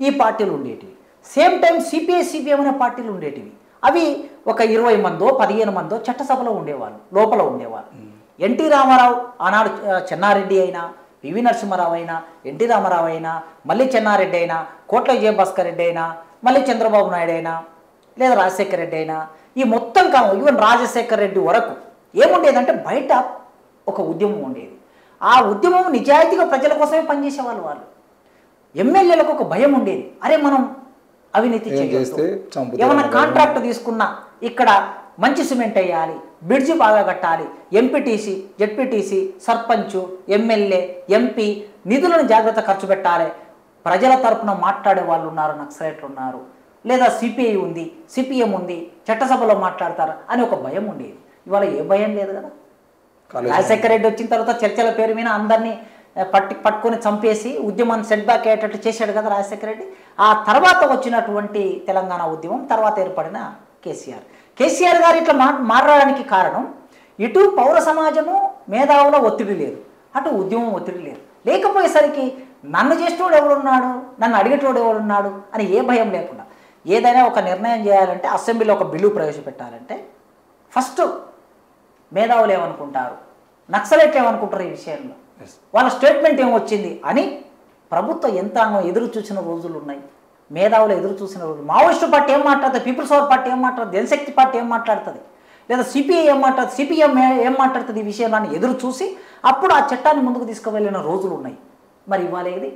ఈ పార్టీలు ఉండేటివి. సేమ్ టైం సిపిఐ, సిపిఎం అనే పార్టీలు ఉండేటివి. అవి ఒక 20 మందో 15 మందో చట్టసభలో ఉండేవాళ్ళు, లోపల ఉండేవాళ్ళు. ఎన్టీ రామారావు ఆనాడు చెన్నారెడ్డి అయినా, పివి నరసింహారావు అయినా, ఎన్టీ రామారావు అయినా, మళ్ళీ చెన్నారెడ్డి అయినా, కోట్ల విజయభాస్కర్ రెడ్డి అయినా, మళ్ళీ చంద్రబాబు నాయుడు అయినా, లేదా రాజశేఖర రెడ్డి అయినా, ఈ మొత్తం ఈవెన్ రాజశేఖర రెడ్డి వరకు ఏముండేదంటే బయట ఒక ఉద్యమం ఉండేది. ఆ ఉద్యమం నిజాయితీగా ప్రజల కోసమే పనిచేసేవాళ్ళు. వాళ్ళు ఎమ్మెల్యేలకు ఒక భయం ఉండేది, అరే మనం అవినీతి చేయొద్దు, ఏమన్నా కాంట్రాక్ట్ తీసుకున్నా ఇక్కడ మంచి సిమెంట్ వేయాలి, బ్రిడ్జి బాగా కట్టాలి, MPTC, ZPTC, sarpanch, MLA, MP నిధులను జాగ్రత్త ఖర్చు పెట్టాలి, ప్రజల తరపున మాట్లాడే వాళ్ళు ఉన్నారు, నక్సలైట్లు ఉన్నారు, లేదా సిపిఐ ఉంది, సిపిఎం ఉంది, చట్టసభలో మాట్లాడతారు అని ఒక భయం ఉండేది. ఇవాళ ఏ భయం లేదు కదా. రాజశేఖర రెడ్డి వచ్చిన తర్వాత చర్చల పేరు మీద అందరినీ పట్టుకొని చంపేసి ఉద్యమాన్ని సెట్ బ్యాక్ అయ్యేటట్టు చేశాడు కదా రాజశేఖర రెడ్డి. ఆ తర్వాత వచ్చినటువంటి తెలంగాణ ఉద్యమం, తర్వాత ఏర్పడిన కేసీఆర్ గారు ఇట్లా మారడానికి కారణం ఇటు పౌర సమాజము మేధావుల ఒత్తిడి లేదు, అటు ఉద్యమం ఒత్తిడి లేదు. లేకపోయేసరికి నన్ను చేసేటోడు ఎవడున్నాడు, నన్ను అడిగేటోడు ఎవడున్నాడు అని ఏ భయం లేకుండా ఏదైనా ఒక నిర్ణయం చేయాలంటే, అసెంబ్లీలో ఒక బిల్లు ప్రవేశపెట్టాలంటే ఫస్ట్ మేధావులు ఏమనుకుంటారు, నక్సలైట్లు ఏమనుకుంటారు, ఈ విషయంలో వాళ్ళ స్టేట్మెంట్ ఏమొచ్చింది అని ప్రభుత్వ యంత్రాంగం ఎదురు చూసిన రోజులు ఉన్నాయి. మేధావులు ఎదురు చూసిన రోజులు. మావోయిస్టు పార్టీ ఏం మాట్లాడుతుంది, పీపుల్స్ వార్ పార్టీ ఏం మాట్లాడుతుంది, జనశక్తి పార్టీ ఏం మాట్లాడుతుంది, లేదా సిపిఐ ఏం మాట్లాడుతుంది, సిపిఎం ఏం మాట్లాడుతుంది, ఈ విషయాన్ని ఎదురు చూసి అప్పుడు ఆ చట్టాన్ని ముందుకు తీసుకువెళ్ళిన రోజులు ఉన్నాయి. మరి ఇవాళ ఇది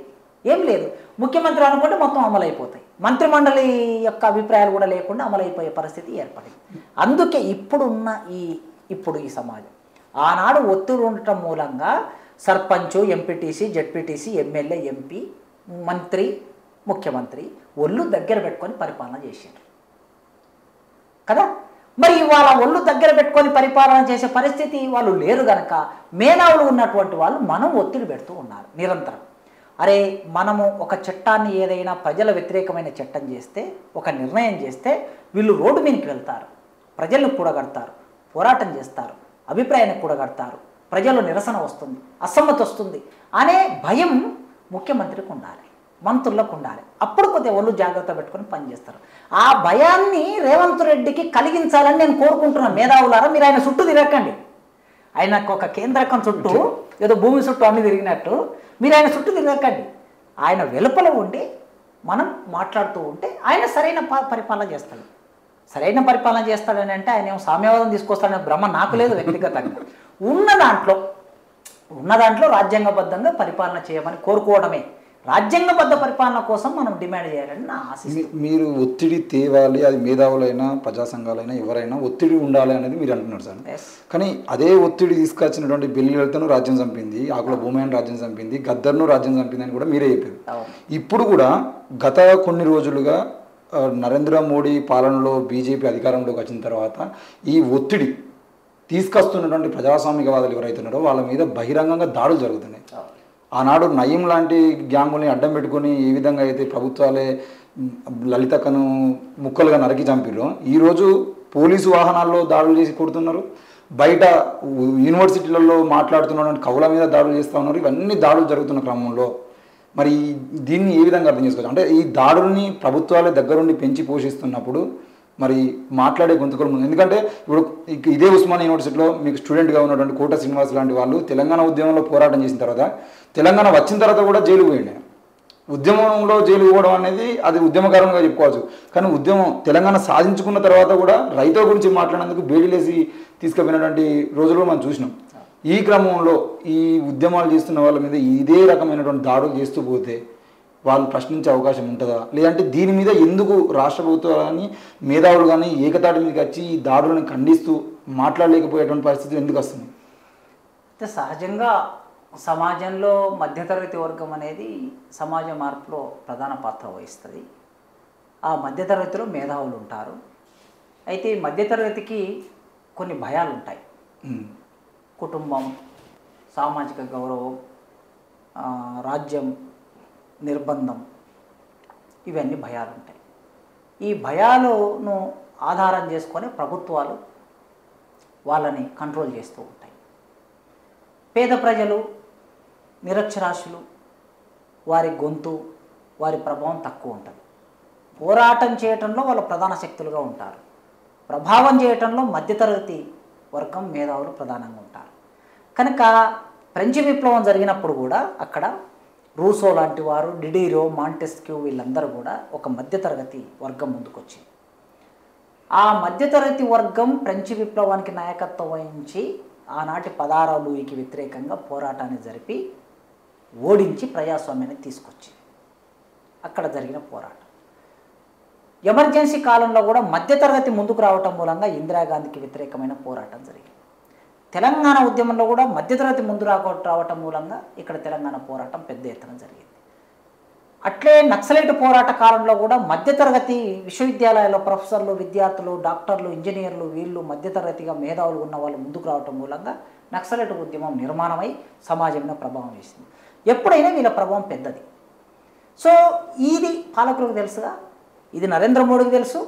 ఏం లేదు. ముఖ్యమంత్రి అనుకుంటే మొత్తం అమలైపోతాయి, మంత్రిమండలి యొక్క అభిప్రాయాలు కూడా లేకుండా అమలైపోయే పరిస్థితి ఏర్పడింది. అందుకే ఇప్పుడు ఈ సమాజం ఆనాడు ఒత్తిడి ఉండటం మూలంగా sarpanch, MPTC, ZPTC, MLA, MP, మంత్రి, ముఖ్యమంత్రి ఒళ్ళు దగ్గర పెట్టుకొని పరిపాలన చేశారు కదా. మరి ఇవాళ ఒళ్ళు దగ్గర పెట్టుకొని పరిపాలన చేసే పరిస్థితి వాళ్ళు లేరు కనుక మేధావులు ఉన్నటువంటి వాళ్ళు మనం ఒత్తిడి పెడుతూ ఉన్నారు నిరంతరం. అరే మనము ఒక చట్టాన్ని, ఏదైనా ప్రజల వ్యతిరేకమైన చట్టం చేస్తే, ఒక నిర్ణయం చేస్తే వీళ్ళు రోడ్డు మీదకి వెళ్తారు, ప్రజలను కూడగడతారు, పోరాటం చేస్తారు, అభిప్రాయాన్ని కూడగడతారు, ప్రజలు నిరసన వస్తుంది, అసమ్మతి వస్తుంది అనే భయం ముఖ్యమంత్రికి ఉండాలి, మంత్రులకు ఉండాలి. అప్పుడు కొద్దిగా ఒళ్ళు జాగ్రత్త పెట్టుకొని పనిచేస్తారు. ఆ భయాన్ని రేవంత్ రెడ్డికి కలిగించాలని నేను కోరుకుంటున్నాను. మేధావులారా, మీరు ఆయన చుట్టూ తిరగకండి. ఆయనకు ఒక కేంద్రకం చుట్టూ, ఏదో భూమి చుట్టూ అన్ని తిరిగినట్టు మీరు ఆయన చుట్టూ తిరగకండి. ఆయన వెలుపల ఉండి మనం మాట్లాడుతూ ఉంటే ఆయన సరైన పరిపాలన చేస్తాడు. సరైన పరిపాలన చేస్తాడని అంటే ఆయన ఏమో సామ్యవాదం తీసుకొస్తాడనే భ్రమ నాకు లేదు వ్యక్తిగతంగా. ఉన్న దాంట్లో రాజ్యాంగబద్ధంగా పరిపాలన చేయమని కోరుకోవడమే. రాజ్యాంగబద్ధ పరిపాలన కోసం మనం డిమాండ్ చేయాలని నా ఆశ. మీరు ఒత్తిడి తేవాలి, అది మేధావులైనా ప్రజా సంఘాలైనా ఎవరైనా ఒత్తిడి ఉండాలి అనేది మీరు అంటున్నారు సార్. కానీ అదే ఒత్తిడి తీసుకొచ్చినటువంటి బెల్లిలతను రాజ్యం చంపింది, ఆకుల భూమిని రాజ్యం చంపింది, గద్దర్ను రాజ్యం చంపింది అని కూడా మీరే చెప్పారు. ఇప్పుడు కూడా గత కొన్ని రోజులుగా నరేంద్ర మోడీ పాలనలో బీజేపీ అధికారంలోకి వచ్చిన తర్వాత ఈ ఒత్తిడి తీసుకొస్తున్నటువంటి ప్రజాస్వామికవాదులు ఎవరైతే ఉన్నారో వాళ్ళ మీద బహిరంగంగా దాడులు జరుగుతున్నాయి. ఆనాడు నయీం లాంటి గ్యాంగుల్ని అడ్డం పెట్టుకుని ఏ విధంగా అయితే ప్రభుత్వాలే లలితకను ముక్కలుగా నరికి చంపిర్రో, ఈరోజు పోలీసు వాహనాల్లో దాడులు చేసి కొడుతున్నారు, బయట యూనివర్సిటీలలో మాట్లాడుతున్నటువంటి కవుల మీద దాడులు చేస్తూ ఉన్నారు. ఇవన్నీ దాడులు జరుగుతున్న క్రమంలో మరి దీన్ని ఏ విధంగా అర్థం చేసుకోవచ్చు? అంటే ఈ దాడుల్ని ప్రభుత్వాలే దగ్గరుండి పెంచి పోషిస్తున్నప్పుడు మరి మాట్లాడే గొంతుకలు ముందు, ఎందుకంటే ఇప్పుడు ఇదే ఉస్మానియా యూనివర్సిటీలో మీకు స్టూడెంట్గా ఉన్నటువంటి కోట శ్రీనివాస్ లాంటి వాళ్ళు తెలంగాణ ఉద్యమంలో పోరాటం చేసిన తర్వాత, తెలంగాణ వచ్చిన తర్వాత కూడా జైలు పోయింది. ఉద్యమంలో జైలు పోవడం అనేది అది ఉద్యమకారంగా చెప్పుకోవచ్చు. కానీ తెలంగాణ సాధించుకున్న తర్వాత కూడా రైతుల గురించి మాట్లాడేందుకు బేడీలేసి తీసుకుపోయినటువంటి రోజులు మనం చూసినాం. ఈ క్రమంలో ఈ ఉద్యమాలు చేస్తున్న వాళ్ళ మీద ఇదే రకమైనటువంటి దాడులు చేస్తూ పోతే వాళ్ళు ప్రశ్నించే అవకాశం ఉంటుందా? లేదంటే దీని మీద ఎందుకు రాష్ట్ర ప్రభుత్వాలు కానీ మేధావులు కానీ ఏకతాటి మీదకి వచ్చి ఈ దాడులను ఖండిస్తూ మాట్లాడలేకపోయేటువంటి పరిస్థితి ఎందుకు వస్తుంది? అయితే సహజంగా సమాజంలో మధ్యతరగతి వర్గం అనేది సమాజ మార్పులో ప్రధాన పాత్ర వహిస్తుంది. ఆ మధ్యతరగతిలో మేధావులు ఉంటారు. అయితే ఈ మధ్యతరగతికి కొన్ని భయాలు ఉంటాయి. కుటుంబం, సామాజిక గౌరవం, రాజ్యం, నిర్బంధం, ఇవన్నీ భయాలు ఉంటాయి. ఈ భయాలను ఆధారం చేసుకొని ప్రభుత్వాలు వాళ్ళని కంట్రోల్ చేస్తూ ఉంటాయి. పేద ప్రజలు, నిరక్షరాస్యులు, వారి గొంతు, వారి ప్రభావం తక్కువ ఉంటుంది. పోరాటం చేయటంలో వాళ్ళు ప్రధాన శక్తులుగా ఉంటారు. ప్రభావం చేయటంలో మధ్యతరగతి వర్గం, మేధావులు ప్రధానంగా ఉంటారు. కనుక ఫ్రెంచ్ విప్లవం జరిగినప్పుడు కూడా అక్కడ రూసో లాంటి వారు, డిడీరో, మాంటెస్క్యూ వీళ్ళందరూ కూడా ఒక మధ్యతరగతి వర్గం ముందుకొచ్చింది. ఆ మధ్యతరగతి వర్గం ఫ్రెంచ్ విప్లవానికి నాయకత్వం వహించి ఆనాటి 16వ లూయికి వ్యతిరేకంగా పోరాటాన్ని జరిపి ఓడించి ప్రజాస్వామ్యాన్ని తీసుకొచ్చింది. అక్కడ జరిగిన పోరాటం. ఎమర్జెన్సీ కాలంలో కూడా మధ్యతరగతి ముందుకు రావటం మూలంగా ఇందిరాగాంధీకి వ్యతిరేకమైన పోరాటం జరిగింది. తెలంగాణ ఉద్యమంలో కూడా మధ్యతరగతి ముందు రావటం మూలంగా ఇక్కడ తెలంగాణ పోరాటం పెద్ద ఎత్తున జరిగింది. అట్లే నక్సలైట్ పోరాట కాలంలో కూడా మధ్యతరగతి విశ్వవిద్యాలయాల్లో ప్రొఫెసర్లు, విద్యార్థులు, డాక్టర్లు, ఇంజనీర్లు వీళ్ళు మధ్యతరగతిగా మేధావులు ఉన్న వాళ్ళు ముందుకు రావటం మూలంగా నక్సలైట్ ఉద్యమం నిర్మాణమై సమాజం మీద ప్రభావం వేసింది. ఎప్పుడైనా వీళ్ళ ప్రభావం పెద్దది. సో ఇది పాలకులకు తెలుసుగా, ఇది నరేంద్ర మోడీకి తెలుసు,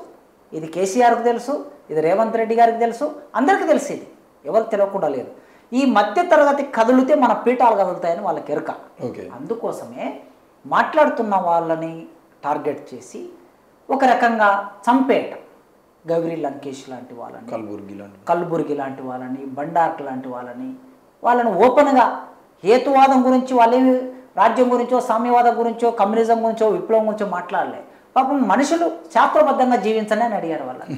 ఇది కేసీఆర్కి తెలుసు, ఇది రేవంత్ రెడ్డి గారికి తెలుసు, అందరికీ తెలిసి ఇది ఎవరు తెలియకుండా లేదు. ఈ మధ్యతరగతి కదులుతే మన పీఠాలు కదులుతాయని వాళ్ళకి ఎరుక. అందుకోసమే మాట్లాడుతున్న వాళ్ళని టార్గెట్ చేసి ఒక రకంగా చంపేయటం. గౌరీ లంకేష్ లాంటి వాళ్ళని, కల్బుర్గి లాంటి వాళ్ళని, బండార్క్ లాంటి వాళ్ళని ఓపెన్గా హేతువాదం గురించి, వాళ్ళేమి రాజ్యం గురించో, సామ్యవాదం గురించో, కమ్యూనిజం గురించో, విప్లవం గురించో మాట్లాడలే. పాపం మనుషులు శాస్త్రబద్ధంగా జీవించండి అని అడిగారు వాళ్ళని.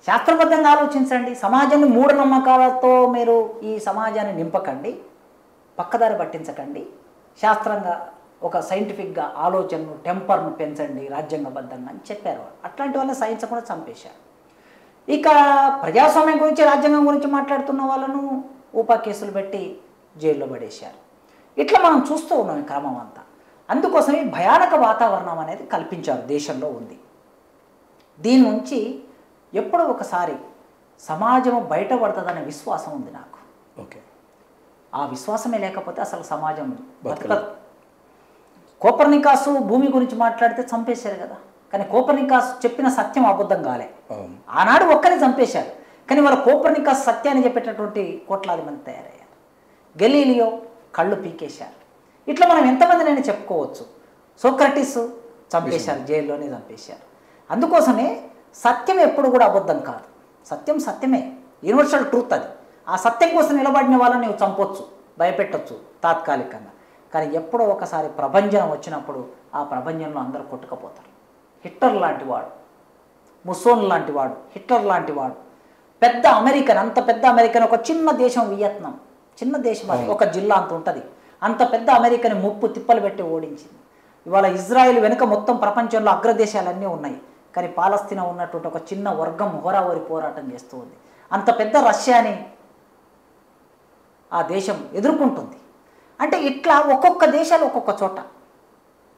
శాస్త్రబద్ధంగా ఆలోచించండి. సమాజాన్ని మూఢనమ్మకాలతో మీరు ఈ సమాజాన్ని నింపకండి, పక్కదారి పట్టించకండి. శాస్త్రంగా ఒక సైంటిఫిక్గా ఆలోచనను, టెంపర్ను పెంచండి రాజ్యాంగబద్ధంగా అని చెప్పారు. అట్లాంటి వాళ్ళని సహించకుండా చంపేశారు. ఇక ప్రజాస్వామ్యం గురించి, రాజ్యాంగం గురించి మాట్లాడుతున్న వాళ్ళను ఊపా కేసులు పెట్టి జైల్లో పడేశారు. ఇట్లా మనం చూస్తూ ఉన్నాం ఈ క్రమం అంతా. అందుకోసమే భయానక వాతావరణం అనేది కల్పించారు, దేశంలో ఉంది. దీని నుంచి ఎప్పుడో ఒకసారి సమాజం బయటపడుతుందనే విశ్వాసం ఉంది నాకు. ఆ విశ్వాసమే లేకపోతే అసలు సమాజం బతకదు. కోపర్నికాసు భూమి గురించి మాట్లాడితే చంపేశారు కదా, కానీ కోపర్నికాసు చెప్పిన సత్యం అబద్ధం కాలే. ఆనాడు ఒక్కరిని చంపేశారు, కానీ వాళ్ళ కోపర్నికాసు సత్యాన్ని చెప్పేటటువంటి కోట్లాది మంది తయారయ్యారు. గెలీలియో కళ్ళు పీకేశారు. ఇట్లా మనం ఎంతమందినైనా చెప్పుకోవచ్చు. సోక్రటీస్ చంపేశారు, జైల్లోనే చంపేశారు. అందుకోసమే సత్యం ఎప్పుడు కూడా అబద్ధం కాదు. సత్యం సత్యమే, యూనివర్సల్ ట్రూత్ అది. ఆ సత్యం కోసం నిలబడిన వాళ్ళని నువ్వు చంపొచ్చు, భయపెట్టచ్చు తాత్కాలికంగా, కానీ ఎప్పుడో ఒకసారి ప్రభంజనం వచ్చినప్పుడు ఆ ప్రభంజనంలో అందరూ కొట్టుకపోతారు. హిట్లర్ లాంటి వాడు, ముస్సోన్ లాంటి వాడు, హిట్లర్ లాంటి వాడు, పెద్ద అమెరికన్, అంత పెద్ద అమెరికన్, ఒక చిన్న దేశం వియత్నాం, చిన్న దేశం, అది ఒక జిల్లా అంత ఉంటుంది, అంత పెద్ద అమెరికన్ ముప్పు తిప్పలు పెట్టి ఓడించింది. ఇవాళ ఇజ్రాయెల్ వెనుక మొత్తం ప్రపంచంలో అగ్రదేశాలన్నీ ఉన్నాయి, కానీ పాలస్తీనా ఉన్నటువంటి ఒక చిన్న వర్గం హోరావరి పోరాటం చేస్తూ ఉంది. అంత పెద్ద రష్యాని ఆ దేశం ఎదుర్కొంటుంది. అంటే ఇట్లా ఒక్కొక్క దేశాలు ఒక్కొక్క చోట,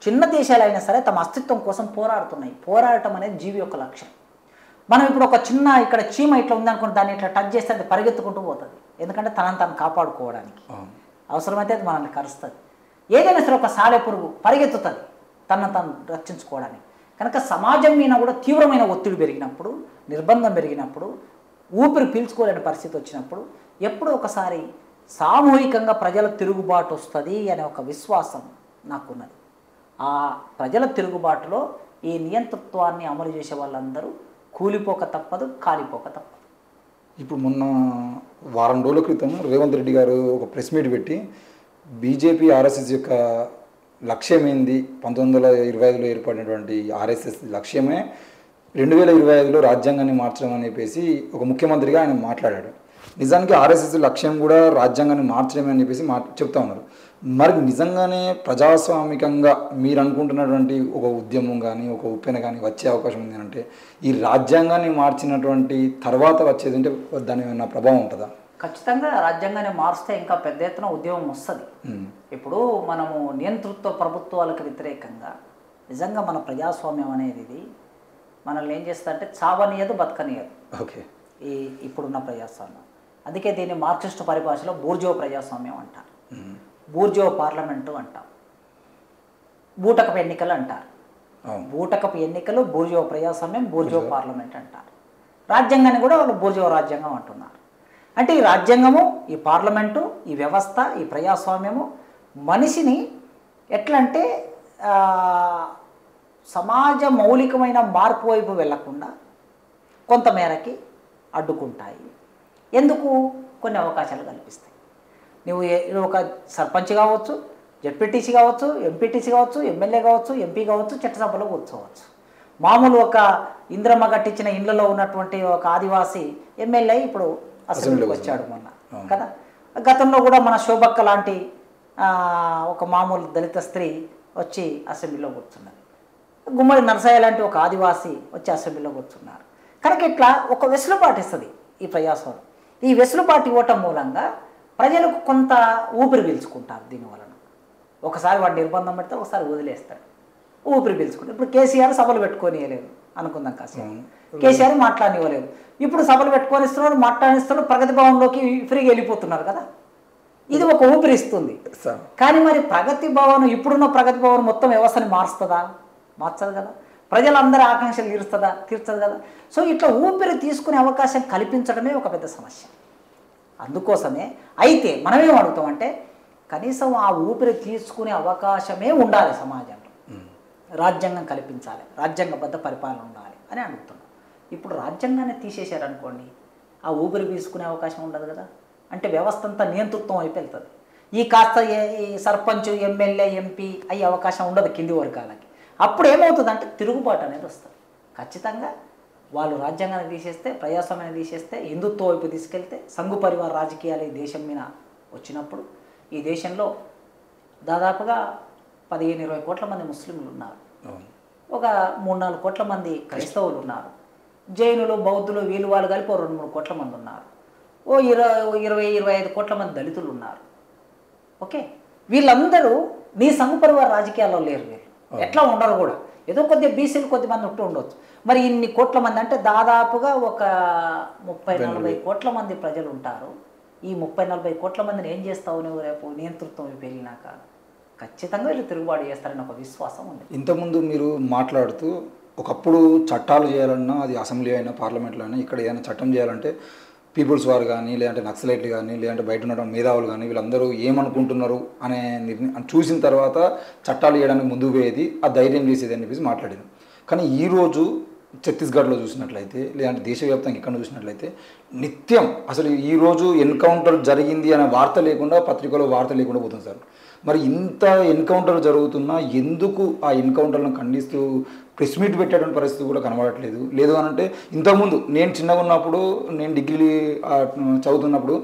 చిన్న దేశాలైనా సరే తమ అస్తిత్వం కోసం పోరాడుతున్నాయి. పోరాడటం అనేది జీవి యొక్క లక్ష్యం. మనం ఇప్పుడు ఒక చిన్న ఇక్కడ చీమ ఇట్లా ఉందనుకుంటే దాన్ని ఇట్లా టచ్ చేస్తే అది పరిగెత్తుకుంటూ పోతుంది, ఎందుకంటే తనని తను కాపాడుకోవడానికి. అవసరమైతే అది మనల్ని కరుస్తుంది. ఏదైనా సరే ఒక సాలె పురుగు పరిగెత్తుతుంది తనను తను రక్షించుకోవడానికి. కనుక సమాజం మీద కూడా తీవ్రమైన ఒత్తిడి పెరిగినప్పుడు, నిర్బంధం పెరిగినప్పుడు, ఊపిరి పీల్చుకోలేని పరిస్థితి వచ్చినప్పుడు ఎప్పుడో ఒకసారి సామూహికంగా ప్రజల తిరుగుబాటు వస్తుంది అనే ఒక విశ్వాసం నాకున్నది. ఆ ప్రజల తిరుగుబాటులో ఈ నియంతృత్వాన్ని అమలు చేసే వాళ్ళందరూ కూలిపోక తప్పదు, కాలిపోక తప్పదు. ఇప్పుడు మొన్న వారం రోజుల క్రితం రేవంత్ రెడ్డి గారు ఒక ప్రెస్ మీట్ పెట్టి బీజేపీ ఆర్ఎస్ఎస్ యొక్క లక్ష్యం ఏంది, 1925లో ఏర్పడినటువంటి ఆర్ఎస్ఎస్ లక్ష్యమే 2025లో రాజ్యాంగాన్ని మార్చడం అని చెప్పేసి ఒక ముఖ్యమంత్రిగా ఆయన మాట్లాడాడు. నిజానికి ఆర్ఎస్ఎస్ లక్ష్యం కూడా రాజ్యాంగాన్ని మార్చడమే అని చెప్పేసి చెప్తా ఉన్నారు. మరి నిజంగానే ప్రజాస్వామికంగా మీరు అనుకుంటున్నటువంటి ఒక ఉద్యమం కానీ ఒక ఉప్పెన కానీ వచ్చే అవకాశం ఉంది అంటే ఈ రాజ్యాంగాన్ని మార్చినటువంటి తర్వాత వచ్చేది అంటే దాని ఏమైనా ప్రభావం ఉంటుందా? ఖచ్చితంగా రాజ్యాంగాన్ని మారిస్తే ఇంకా పెద్ద ఎత్తున ఉద్యమం వస్తుంది. ఇప్పుడు మనము నియంతృత్వ ప్రభుత్వాలకు వ్యతిరేకంగా నిజంగా మన ప్రజాస్వామ్యం అనేది ఇది మనల్ని ఏం చేస్తా అంటే చావనీయదు, బతకనీయదు. ఓకే, ఇప్పుడున్న ప్రజాస్వామ్యం. అందుకే దీన్ని మార్క్సిస్టు పరిభాషలో బూర్జో ప్రజాస్వామ్యం అంటారు, బూర్జో పార్లమెంటు అంటాం, బూటకపు ఎన్నికలు అంటారు. బూటకపు ఎన్నికలు బూర్జో ప్రజాస్వామ్యం, బూర్జో పార్లమెంట్ అంటారు. రాజ్యాంగాన్ని కూడా వాళ్ళు బూర్జో రాజ్యాంగం అంటున్నారు. అంటే ఈ రాజ్యాంగము, ఈ పార్లమెంటు, ఈ వ్యవస్థ, ఈ ప్రజాస్వామ్యము మనిషిని ఎట్లంటే సమాజ మౌలికమైన మార్పు వైపు వెళ్లకుండా కొంతమేరకి అడ్డుకుంటాయి. ఎందుకు? కొన్ని అవకాశాలు కల్పిస్తాయి. నువ్వు ఒక సర్పంచ్ కావచ్చు, జెడ్పీటీసీ కావచ్చు, ఎంపీటీసీ కావచ్చు, ఎమ్మెల్యే కావచ్చు, ఎంపీ కావచ్చు, చట్టసభలో కూర్చోవచ్చు. మామూలు ఒక ఇంద్రమ్మ కట్టించిన ఇళ్లలో ఉన్నటువంటి ఒక ఆదివాసీ ఎమ్మెల్యే ఇప్పుడు అసెంబ్లీకి వచ్చాడు మొన్న కదా. గతంలో కూడా మన శోభక్క లాంటి ఒక మామూలు దళిత స్త్రీ వచ్చి అసెంబ్లీలో కూర్చున్నది. గుమ్మడి నరసయ్య లాంటి ఒక ఆదివాసీ వచ్చి అసెంబ్లీలో కూర్చున్నారు. కనుక ఇట్లా ఒక వెసులుబాటు ఇస్తుంది ఈ ప్రజాస్వామ్యం. ఈ వెసులుబాటు ఇవ్వటం మూలంగా ప్రజలకు కొంత ఊపిరి పీల్చుకుంటారు. దీనివలన ఒకసారి వాడు నిర్బంధం పెడతారు, ఒకసారి వదిలేస్తాడు, ఊపిరి పీల్చుకుంటారు. ఇప్పుడు కేసీఆర్ సభలు పెట్టుకోనివ్వలేదు అనుకుందాం కాసేపు, కేసీఆర్ మాట్లాడనివ్వలేదు. ఇప్పుడు సభలు పెట్టుకొనిస్తున్నారు, మాట్లాడిస్తున్నారు, ప్రగతి భవన్లోకి ఫ్రీగా వెళ్ళిపోతున్నారు కదా. ఇది ఒక ఊపిరి ఇస్తుంది. కానీ మరి ప్రగతి భవన్, ఇప్పుడున్న ప్రగతి భవన్ మొత్తం వ్యవస్థని మారుస్తుందా? మార్చదు కదా. ప్రజలందరి ఆకాంక్షలు తీర్చదు కదా. సో ఇట్లా ఊపిరి తీసుకునే అవకాశం కల్పించడమే ఒక పెద్ద సమస్య. అందుకోసమే అయితే మనమేం అడుగుతామంటే కనీసం ఆ ఊపిరి తీసుకునే అవకాశమే ఉండాలి సమాజంలో, రాజ్యాంగం కల్పించాలి, రాజ్యాంగబద్ధ పరిపాలన ఉండాలి అని అడుగుతున్నాం. ఇప్పుడు రాజ్యాంగాన్ని తీసేశారనుకోండి, ఆ ఊపిరి తీసుకునే అవకాశం ఉండదు కదా. అంటే వ్యవస్థ అంతా నియంతృత్వం వైపు వెళ్తుంది. ఈ కాస్త ఈ సర్పంచ్, ఎమ్మెల్యే, ఎంపీ అయ్యే అవకాశం ఉండదు కింది వర్గాలకి. అప్పుడు ఏమవుతుందంటే తిరుగుబాటు అనేది వస్తుంది. ఖచ్చితంగా వాళ్ళు రాజ్యాంగాన్ని తీసేస్తే, ప్రజాస్వామ్యాన్ని తీసేస్తే, హిందుత్వ వైపు తీసుకెళ్తే, సంఘు పరివార రాజకీయాలు ఈ దేశం మీద వచ్చినప్పుడు ఈ దేశంలో దాదాపుగా 15-20 కోట్ల మంది ముస్లింలు ఉన్నారు, ఒక 3-4 కోట్ల మంది క్రైస్తవులు ఉన్నారు, జైనులు, బౌద్ధులు, వీళ్ళు వాళ్ళు కలిపి 2-3 కోట్ల మంది ఉన్నారు, ఓ 20-25 కోట్ల మంది దళితులు ఉన్నారు. ఓకే, వీళ్ళందరూ నీ సంఘ పరివార రాజకీయాల్లో లేరు. వీళ్ళు ఎట్లా ఉండరు కూడా, ఏదో కొద్దిగా బీసీలు కొద్దిమంది ఉండొచ్చు. మరి ఇన్ని కోట్ల మంది అంటే దాదాపుగా ఒక 30-40 కోట్ల మంది ప్రజలు ఉంటారు. ఈ 30-40 కోట్ల మందిని ఏం చేస్తావు నువ్వు రేపు నియంతృత్వం పెరిగినాక? ఖచ్చితంగా వీళ్ళు తిరుగుబాటు చేస్తారని ఒక విశ్వాసం ఉంది. ఇంతకుముందు మీరు మాట్లాడుతూ ఒకప్పుడు చట్టాలు చేయాలన్నా అది అసెంబ్లీ అయినా పార్లమెంట్లో అయినా ఇక్కడ ఏదైనా చట్టం చేయాలంటే పీపుల్స్ వారు కానీ, లేదంటే నక్సలైట్లు కానీ, లేదంటే బయట ఉన్న మేధావులు కానీ వీళ్ళందరూ ఏమనుకుంటున్నారు అనే నిర్ణయం చూసిన తర్వాత చట్టాలు చేయడానికి ముందుకు పోయేది, ఆ ధైర్యం చేసేది అని చెప్పేసి మాట్లాడింది. కానీ ఈరోజు ఛత్తీస్గఢ్లో చూసినట్లయితే లేదంటే దేశవ్యాప్తంగా ఎక్కడ చూసినట్లయితే నిత్యం అసలు ఈరోజు ఎన్కౌంటర్ జరిగింది అనే వార్త లేకుండా పత్రికలో వార్త లేకుండా పోతుంది సార్. మరి ఇంత ఎన్కౌంటర్ జరుగుతున్నా ఎందుకు ఆ ఎన్కౌంటర్లను ఖండిస్తూ ప్రెస్ మీట్ పెట్టేటువంటి పరిస్థితి కూడా కనబడట్లేదు? లేదు అని అంటే ఇంతకుముందు నేను చిన్నగా ఉన్నప్పుడు, నేను డిగ్రీ చదువుతున్నప్పుడు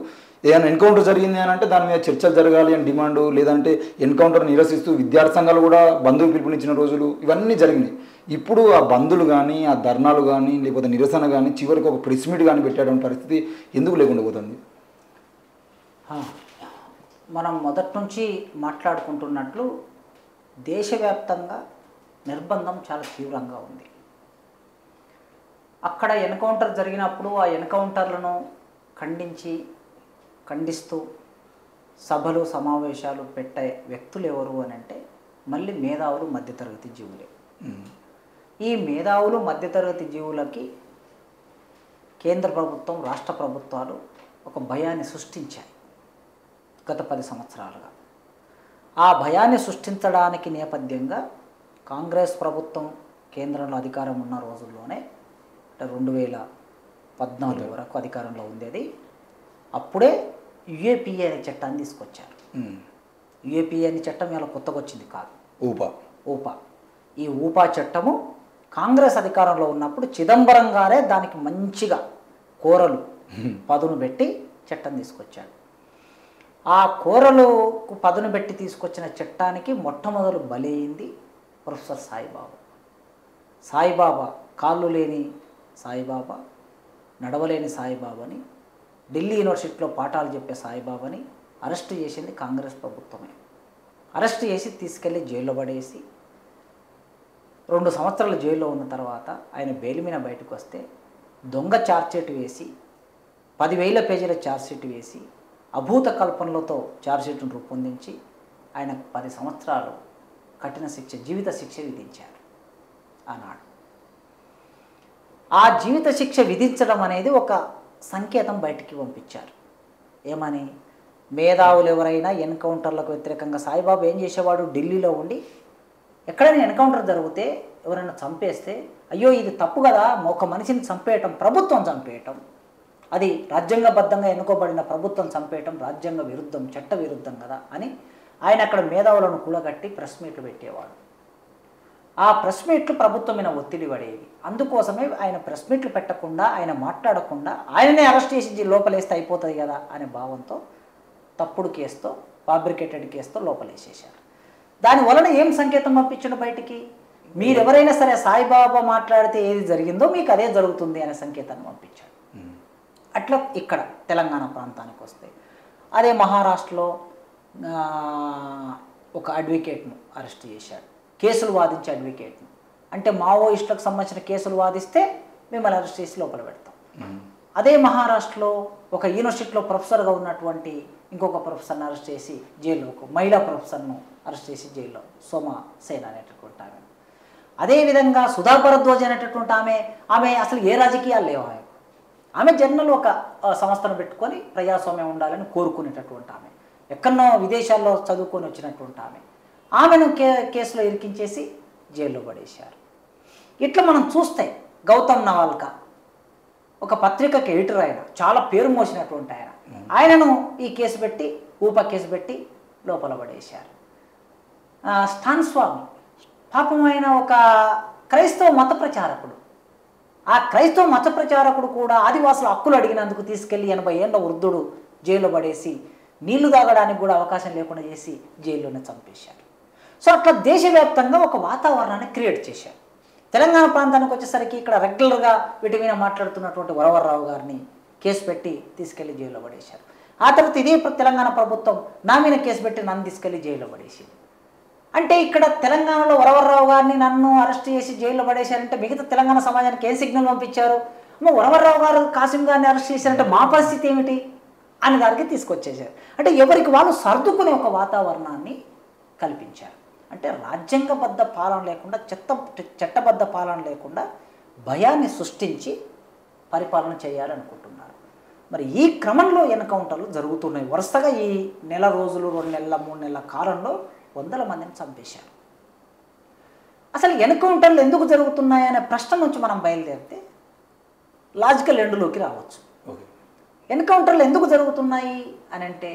ఏదైనా ఎన్కౌంటర్ జరిగింది అని అంటే దాని మీద చర్చలు జరగాలి అని డిమాండు, లేదంటే ఎన్కౌంటర్ నిరసిస్తూ విద్యార్థి సంఘాలు కూడా బంధువులు పిలుపునిచ్చిన రోజులు ఇవన్నీ జరిగినాయి. ఇప్పుడు ఆ బంధులు కానీ, ఆ ధర్నాలు కానీ, లేకపోతే నిరసన కానీ, చివరికి ఒక ప్రెస్ మీట్ కానీ పెట్టేటువంటి పరిస్థితి ఎందుకు లేకుండా పోతుంది? మనం మొదటి నుంచి మాట్లాడుకుంటున్నట్లు దేశవ్యాప్తంగా నిర్బంధం చాలా తీవ్రంగా ఉంది. అక్కడ ఎన్కౌంటర్ జరిగినప్పుడు ఆ ఎన్కౌంటర్లను ఖండిస్తూ సభలు సమావేశాలు పెట్టే వ్యక్తులు ఎవరు అని అంటే మళ్ళీ మేధావులు, మధ్యతరగతి జీవులే. ఈ మేధావులు, మధ్యతరగతి జీవులకి కేంద్ర ప్రభుత్వం, రాష్ట్ర ప్రభుత్వాలు ఒక భయాన్ని సృష్టించాయి గత 10 సంవత్సరాలుగా. ఆ భయాన్ని సృష్టించడానికి నేపథ్యంగా కాంగ్రెస్ ప్రభుత్వం కేంద్రంలో అధికారం ఉన్న రోజుల్లోనే, అంటే 2014 వరకు అధికారంలో ఉండేది, అప్పుడే యుఏపిఏ అనే చట్టాన్ని తీసుకొచ్చారు. యుఏపిఏ అనే చట్టం ఇలా కొత్తగా వచ్చింది కాదు, ఊపా. ఈ ఊపా చట్టము కాంగ్రెస్ అధికారంలో ఉన్నప్పుడు చిదంబరం గారే దానికి మంచిగా కోరలు పదును పెట్టి చట్టం తీసుకొచ్చాడు. ఆ కోరలకు పదును పెట్టి తీసుకొచ్చిన చట్టానికి మొట్టమొదలు బలైంది ప్రొఫెసర్ సాయిబాబా. కాళ్ళు లేని సాయిబాబా, నడవలేని సాయిబాబాని, ఢిల్లీ యూనివర్సిటీలో పాఠాలు చెప్పే సాయిబాబాని అరెస్ట్ చేసింది కాంగ్రెస్ ప్రభుత్వమే. అరెస్ట్ చేసి తీసుకెళ్ళి జైల్లో పడేసి 2 సంవత్సరాలు జైల్లో ఉన్న తర్వాత ఆయన బెయిల్ మీద బయటకు వస్తే దొంగ ఛార్జ్షీట్ వేసి 10,000 పేజీల ఛార్జ్షీట్ వేసి అభూత కల్పనలతో ఛార్జ్షీట్ను రూపొందించి ఆయనకు 10 సంవత్సరాలు కఠిన శిక్ష, జీవిత శిక్ష విధించారు ఆనాడు. ఆ జీవిత శిక్ష విధించడం అనేది ఒక సంకేతం బయటికి పంపించారు. ఏమని? మేధావులు ఎవరైనా ఎన్కౌంటర్లకు వ్యతిరేకంగా, సాయిబాబా ఏం చేసేవాడు, ఢిల్లీలో ఉండి ఎక్కడైనా ఎన్కౌంటర్ జరిగితే ఎవరైనా చంపేస్తే, అయ్యో ఇది తప్పు కదా, ఒక మనిషిని చంపేయటం, ప్రభుత్వం చంపేయటం, అది రాజ్యాంగబద్ధంగా ఎన్నుకోబడిన ప్రభుత్వం చంపేయటం రాజ్యాంగ విరుద్ధం, చట్ట విరుద్ధం కదా అని ఆయన అక్కడ మేధావులను కూడగట్టి ప్రెస్ మీట్లు పెట్టేవాడు. ఆ ప్రెస్ మీట్లు ప్రభుత్వం మీద ఒత్తిడి పడేవి. అందుకోసమే ఆయన ప్రెస్ మీట్లు పెట్టకుండా, ఆయన మాట్లాడకుండా, ఆయననే అరెస్ట్ చేసి లోపలేస్తే అయిపోతుంది కదా అనే భావంతో తప్పుడు కేసుతో, ఫ్యాబ్రికేటెడ్ కేసుతో లోపలేసేశారు. దానివలన ఏం సంకేతం పంపించడం బయటికి, మీరెవరైనా సరే సాయిబాబా మాట్లాడితే ఏది జరిగిందో మీకు అదే జరుగుతుంది అనే సంకేతాన్ని పంపించాడు. అట్లా ఇక్కడ తెలంగాణ ప్రాంతానికి వస్తే అదే మహారాష్ట్రలో ఒక అడ్వకేట్ను అరెస్ట్ చేశాడు, కేసులు వాదించే అడ్వకేట్ను. అంటే మావోయిస్టులకు సంబంధించిన కేసులు వాదిస్తే మిమ్మల్ని అరెస్ట్ చేసి లోపల పెడతాం. అదే మహారాష్ట్రలో ఒక యూనివర్సిటీలో ప్రొఫెసర్గా ఉన్నటువంటి ఇంకొక ప్రొఫెసర్ని అరెస్ట్ చేసి జైల్లో, ఒక మహిళా ప్రొఫెసర్ను అరెస్ట్ చేసి జైల్లో, సోమా సేన్ అనేటటువంటి ఆమె. అదేవిధంగా సుధా భరద్వాజ్ అనేటటువంటి ఆమె అసలు ఏ రాజకీయాలు లేవు. ఆమె జర్నల్ ఒక సంస్థను పెట్టుకొని ప్రజాస్వామ్యం ఉండాలని కోరుకునేటటువంటి ఆమె, ఎక్కడనో విదేశాల్లో చదువుకొని వచ్చినటువంటి ఆమెను కేసులో ఇరికించేసి జైల్లో పడేశారు. ఇట్లా మనం చూస్తే గౌతమ్ నవాల్కా ఒక పత్రికకి ఎడిటర్, ఆయన చాలా పేరు మోసినటువంటి ఆయనను ఈ కేసు పెట్టి, ఊపా కేసు పెట్టి లోపల పడేశారు. స్టాన్ స్వామి పాపం ఆయన ఒక క్రైస్తవ మత ప్రచారకుడు. ఆ క్రైస్తవ మత ప్రచారకుడు కూడా ఆదివాసుల హక్కులు అడిగినందుకు తీసుకెళ్లి 80 ఏళ్ల వృద్ధుడు జైల్లో పడేసి నీళ్లు తాగడానికి కూడా అవకాశం లేకుండా చేసి జైల్లోనే చంపేశారు. సో అట్లా దేశవ్యాప్తంగా ఒక వాతావరణాన్ని క్రియేట్ చేశారు. తెలంగాణ ప్రాంతానికి వచ్చేసరికి ఇక్కడ రెగ్యులర్గా వీటి మీద మాట్లాడుతున్నటువంటి వరవర్రావు గారిని కేసు పెట్టి తీసుకెళ్లి జైల్లో పడేశారు. ఆ తర్వాత ఇదే తెలంగాణ ప్రభుత్వం నా మీద కేసు పెట్టి నన్ను తీసుకెళ్లి జైల్లో పడేసింది. అంటే ఇక్కడ తెలంగాణలో వరవర్రావు గారిని నన్ను అరెస్ట్ చేసి జైల్లో పడేశారంటే మిగతా తెలంగాణ సమాజానికి ఏం సిగ్నల్ పంపించారు? వరవర్రావు గారు కాసిం గారిని అరెస్ట్ చేశారంటే మా పరిస్థితి ఏమిటి అని దానికి తీసుకొచ్చేసారు. అంటే ఎవరికి వాళ్ళు సర్దుకునే ఒక వాతావరణాన్ని కల్పించారు. అంటే రాజ్యాంగబద్ధ పాలన లేకుండా, చట్టబద్ధ పాలన లేకుండా భయాన్ని సృష్టించి పరిపాలన చేయాలనుకుంటున్నారు. మరి ఈ క్రమంలో ఎన్కౌంటర్లు జరుగుతున్నాయి. వరుసగా ఈ నెల రోజులు, 2 నెలల 3 నెలల కాలంలో 100 మందిని చంపేశారు. అసలు ఎన్కౌంటర్లు ఎందుకు జరుగుతున్నాయి అనే ప్రశ్న నుంచి మనం బయలుదేరితే లాజికల్ ఎండ్లోకి రావచ్చు. ఓకే. ఎన్కౌంటర్లు ఎందుకు జరుగుతున్నాయి అని అంటే,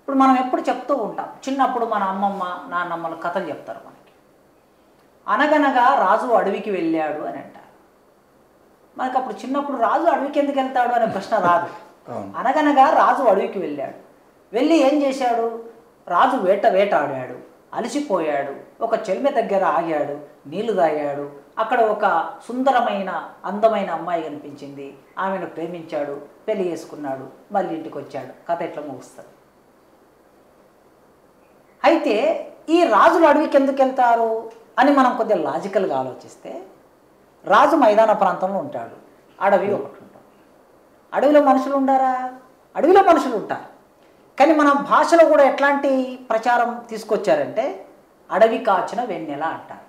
ఇప్పుడు మనం ఎప్పుడు చెప్తూ ఉంటాం, చిన్నప్పుడు మన అమ్మమ్మ నాన్నమ్మలు కథలు చెప్తారు మనకి. అనగనగా రాజు అడవికి వెళ్ళాడు అని అంటారు. మనకు అప్పుడు చిన్నప్పుడు రాజు అడవికి ఎందుకు వెళ్తాడు అనే ప్రశ్న రాదు. అనగనగా రాజు అడవికి వెళ్ళాడు. వెళ్ళి ఏం చేశాడు? రాజు వేటాడాడు, అలసిపోయాడు, ఒక చెల్మె దగ్గర ఆగాడు, నీళ్లు తాగాడు. అక్కడ ఒక సుందరమైన అందమైన అమ్మాయి కనిపించింది, ఆమెను ప్రేమించాడు, పెళ్లి చేసుకున్నాడు, మళ్ళీ ఇంటికి వచ్చాడు. కథ ఎట్లా ముగుస్తుంది? అయితే ఈ రాజులు అడవికి ఎందుకు వెళ్తారు అని మనం కొద్దిగా లాజికల్గా ఆలోచిస్తే, రాజు మైదాన ప్రాంతంలో ఉంటాడు, అడవి ఒకటి ఉంటుంది. అడవిలో మనుషులు ఉండారా? అడవిలో మనుషులు ఉంటారు. కానీ మన భాషలో కూడా ఎట్లాంటి ప్రచారం తీసుకొచ్చారంటే, అడవి కాచిన వెన్నెల అంటారు.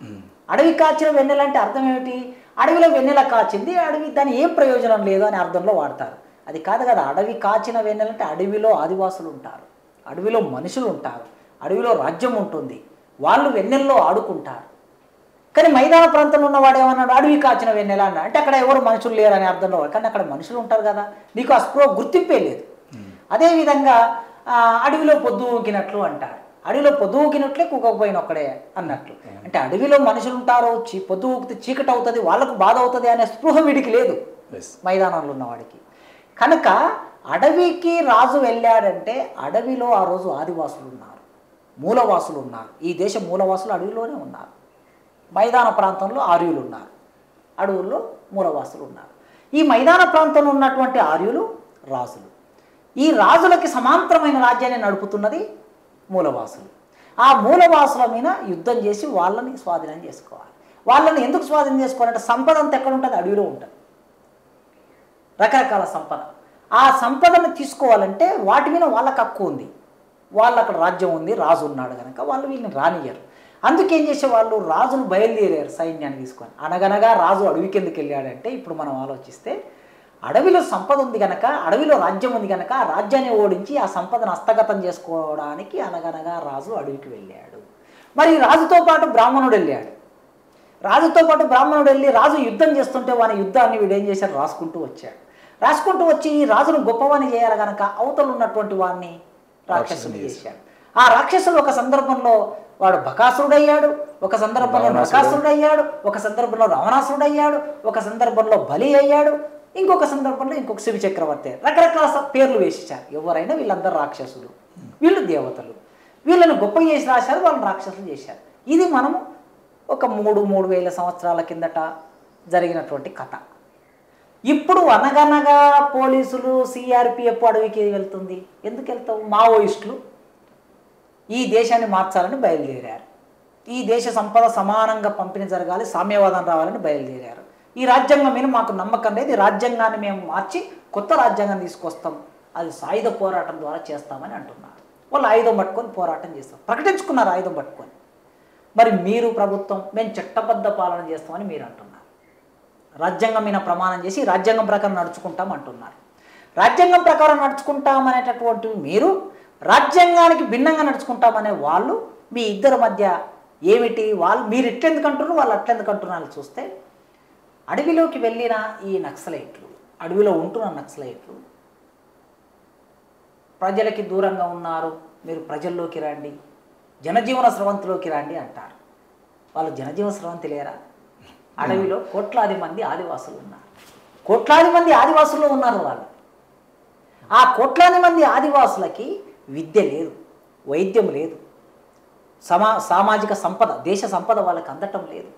అడవి కాచిన వెన్నెల అంటే అర్థం ఏమిటి? అడవిలో వెన్నెల కాచింది, అడవి దాని ఏం ప్రయోజనం లేదు అని అర్థంలో వాడతారు. అది కాదు కదా. అడవి కాచిన వెన్నెల అంటే అడవిలో ఆదివాసులు ఉంటారు, అడవిలో మనుషులు ఉంటారు, అడవిలో రాజ్యం ఉంటుంది, వాళ్ళు వెన్నెల్లో ఆడుకుంటారు. కానీ మైదాన ప్రాంతంలో ఉన్నవాడు ఏమన్నాడు? అడవి కాచిన వెన్నెల అన్నాడు. అంటే అక్కడ ఎవరు మనుషులు లేరు అనే అర్థంలో. కానీ అక్కడ మనుషులు ఉంటారు కదా, నీకు ఆ స్పృహ గుర్తింపే లేదు. అదేవిధంగా అడవిలో పొద్దు ఊకినట్లు అంటారు. అడవిలో పొద్దు ఊకినట్లే కుకపోయిన ఒక్కడే అన్నట్లు. అంటే అడవిలో మనుషులు ఉంటారు, పొద్దు ఊకితే చీకటి అవుతుంది, వాళ్ళకు బాధ అవుతుంది అనే స్పృహ వీడికి లేదు మైదానంలో ఉన్నవాడికి. కనుక అడవికి రాజు వెళ్ళాడంటే అడవిలో ఆ రోజు ఆదివాసులు ఉన్నారు, మూలవాసులు ఉన్నారు. ఈ దేశ మూలవాసులు అడవిలోనే ఉన్నారు. మైదాన ప్రాంతంలో ఆర్యులు ఉన్నారు, అడవుల్లో మూలవాసులు ఉన్నారు. ఈ మైదాన ప్రాంతంలో ఉన్నటువంటి ఆర్యులు రాజులు. ఈ రాజులకి సమాంతరమైన రాజ్యాన్ని నడుపుతున్నది మూలవాసులు. ఆ మూలవాసుల మీద యుద్ధం చేసి వాళ్ళని స్వాధీనం చేసుకోవాలి. వాళ్ళని ఎందుకు స్వాధీనం చేసుకోవాలంటే, సంపద అంతా ఎక్కడ ఉంటుంది? అడవిలో ఉంటుంది, రకరకాల సంపద. ఆ సంపదను తీసుకోవాలంటే వాటి మీద వాళ్ళకి హక్కు ఉంది, వాళ్ళ అక్కడ రాజ్యం ఉంది, రాజు ఉన్నాడు కనుక వాళ్ళు వీళ్ళని రానియ్యరు. అందుకేం చేసేవాళ్ళు? రాజులు బయలుదేరారు సైన్యాన్ని తీసుకొని. అనగనగా రాజు అడవికి ఎందుకు వెళ్ళాడంటే, ఇప్పుడు మనం ఆలోచిస్తే అడవిలో సంపద ఉంది కనుక, అడవిలో రాజ్యం ఉంది కనుక, ఆ రాజ్యాన్ని ఓడించి ఆ సంపదను హస్తగతం చేసుకోవడానికి అనగనగా రాజు అడవికి వెళ్ళాడు. మరి రాజుతో పాటు బ్రాహ్మణుడు వెళ్ళాడు. రాజుతో పాటు బ్రాహ్మణుడు వెళ్ళి రాజు యుద్ధం చేస్తుంటే వాని యుద్ధాన్ని వీడు ఏం చేశాడు? రాసుకుంటూ వచ్చాడు. రాసుకుంటూ వచ్చి ఈ రాజును గొప్పవాణి చేయాలి కనుక అవతలు ఉన్నటువంటి వాడిని రాక్షసుని చేశాడు. ఆ రాక్షసుడు ఒక సందర్భంలో వాడు బకాసురుడయ్యాడు, ఒక సందర్భంలో నరకాసురుడయ్యాడు, ఒక సందర్భంలో రావణాసురుడయ్యాడు, ఒక సందర్భంలో బలి అయ్యాడు, ఇంకొక సందర్భంలో ఇంకొక శివ చక్రవర్తి. రకరకాల పేర్లు వేసేశారు. ఎవరైనా వీళ్ళందరూ రాక్షసులు, వీళ్ళు దేవతలు. వీళ్ళని గొప్ప చేసి రాశారు, వాళ్ళని రాక్షసులు చేశారు. ఇది మనము ఒక 3,000 సంవత్సరాల కిందట జరిగినటువంటి కథ. ఇప్పుడు అనగనగా పోలీసులు సిఆర్పిఎఫ్ అడవికి వెళ్తుంది. ఎందుకు వెళ్తావు? మావోయిస్టులు ఈ దేశాన్ని మార్చాలని బయలుదేరారు. ఈ దేశ సంపద సమానంగా పంపిణీ జరగాలి, సామ్యవాదం రావాలని బయలుదేరారు. ఈ రాజ్యాంగం మీద మాకు నమ్మకం లేదు, ఈ రాజ్యాంగాన్ని మేము మార్చి కొత్త రాజ్యాంగం తీసుకొస్తాం, అది సాయుధ పోరాటం ద్వారా చేస్తామని అంటున్నారు. వాళ్ళు ఆయుధం పట్టుకొని పోరాటం చేస్తాం, ప్రకటించుకున్నారు ఆయుధం పట్టుకొని. మరి మీరు ప్రభుత్వం మేము చట్టబద్ధ పాలన చేస్తామని మీరు అంటున్నారు. రాజ్యాంగం మీద ప్రమాణం చేసి రాజ్యాంగం ప్రకారం నడుచుకుంటాం అంటున్నారు. రాజ్యాంగం ప్రకారం నడుచుకుంటామనేటటువంటి మీరు రాజ్యాంగానికి భిన్నంగా నడుచుకుంటామనే వాళ్ళు, మీ ఇద్దరి మధ్య ఏమిటి? వాళ్ళు మీరు ఇట్లెందుకు అంటున్నారు, వాళ్ళు అట్లెందుకు అంటున్నారు చూస్తే, అడవిలోకి వెళ్ళిన ఈ నక్సలైట్లు, అడవిలో ఉంటున్న నక్సలైట్లు ప్రజలకి దూరంగా ఉన్నారు, మీరు ప్రజల్లోకి రండి, జనజీవన స్రవంతిలోకి రండి అంటారు. వాళ్ళు జనజీవన స్రవంతి లేరా? అడవిలో కోట్లాది మంది ఆదివాసులు ఉన్నారు, కోట్లాది మంది ఆదివాసుల్లో ఉన్నారు వాళ్ళు. ఆ కోట్లాది మంది ఆదివాసులకి విద్య లేదు, వైద్యం లేదు, సామాజిక సంపద, దేశ సంపద వాళ్ళకి అందటం లేదు.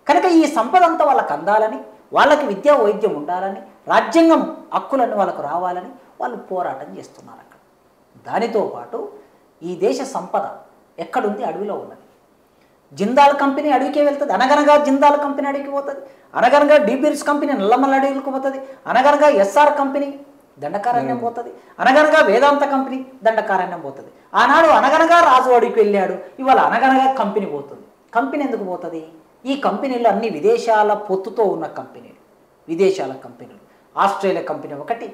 కనుక ఈ సంపద అంతా వాళ్ళకి అందాలని, వాళ్ళకి విద్యా వైద్యం ఉండాలని, రాజ్యాంగం హక్కులన్నీ వాళ్ళకు రావాలని వాళ్ళు పోరాటం చేస్తున్నారు అక్కడ. దానితో పాటు ఈ దేశ సంపద ఎక్కడుంది? అడవిలో ఉన్నది. జిందాల్ కంపెనీ అడవికే వెళ్తుంది, అనగనగా జిందాల్ కంపెనీ అడవికి పోతుంది, అనగనగా డీబీర్స్ కంపెనీ నల్లమల్ల అడవికి పోతుంది, అనగనగా ఎస్ఆర్ కంపెనీ దండకారణ్యం పోతుంది, అనగనగా వేదాంత కంపెనీ దండకారణ్యం పోతుంది. ఆనాడు అనగనగా రాజు అడవికి వెళ్ళాడు, ఇవాళ అనగనగా కంపెనీ పోతుంది. కంపెనీ ఎందుకు పోతుంది? ఈ కంపెనీలు అన్ని విదేశాల పొత్తుతో ఉన్న కంపెనీలు, విదేశాల కంపెనీలు. ఆస్ట్రేలియా కంపెనీ ఒకటి,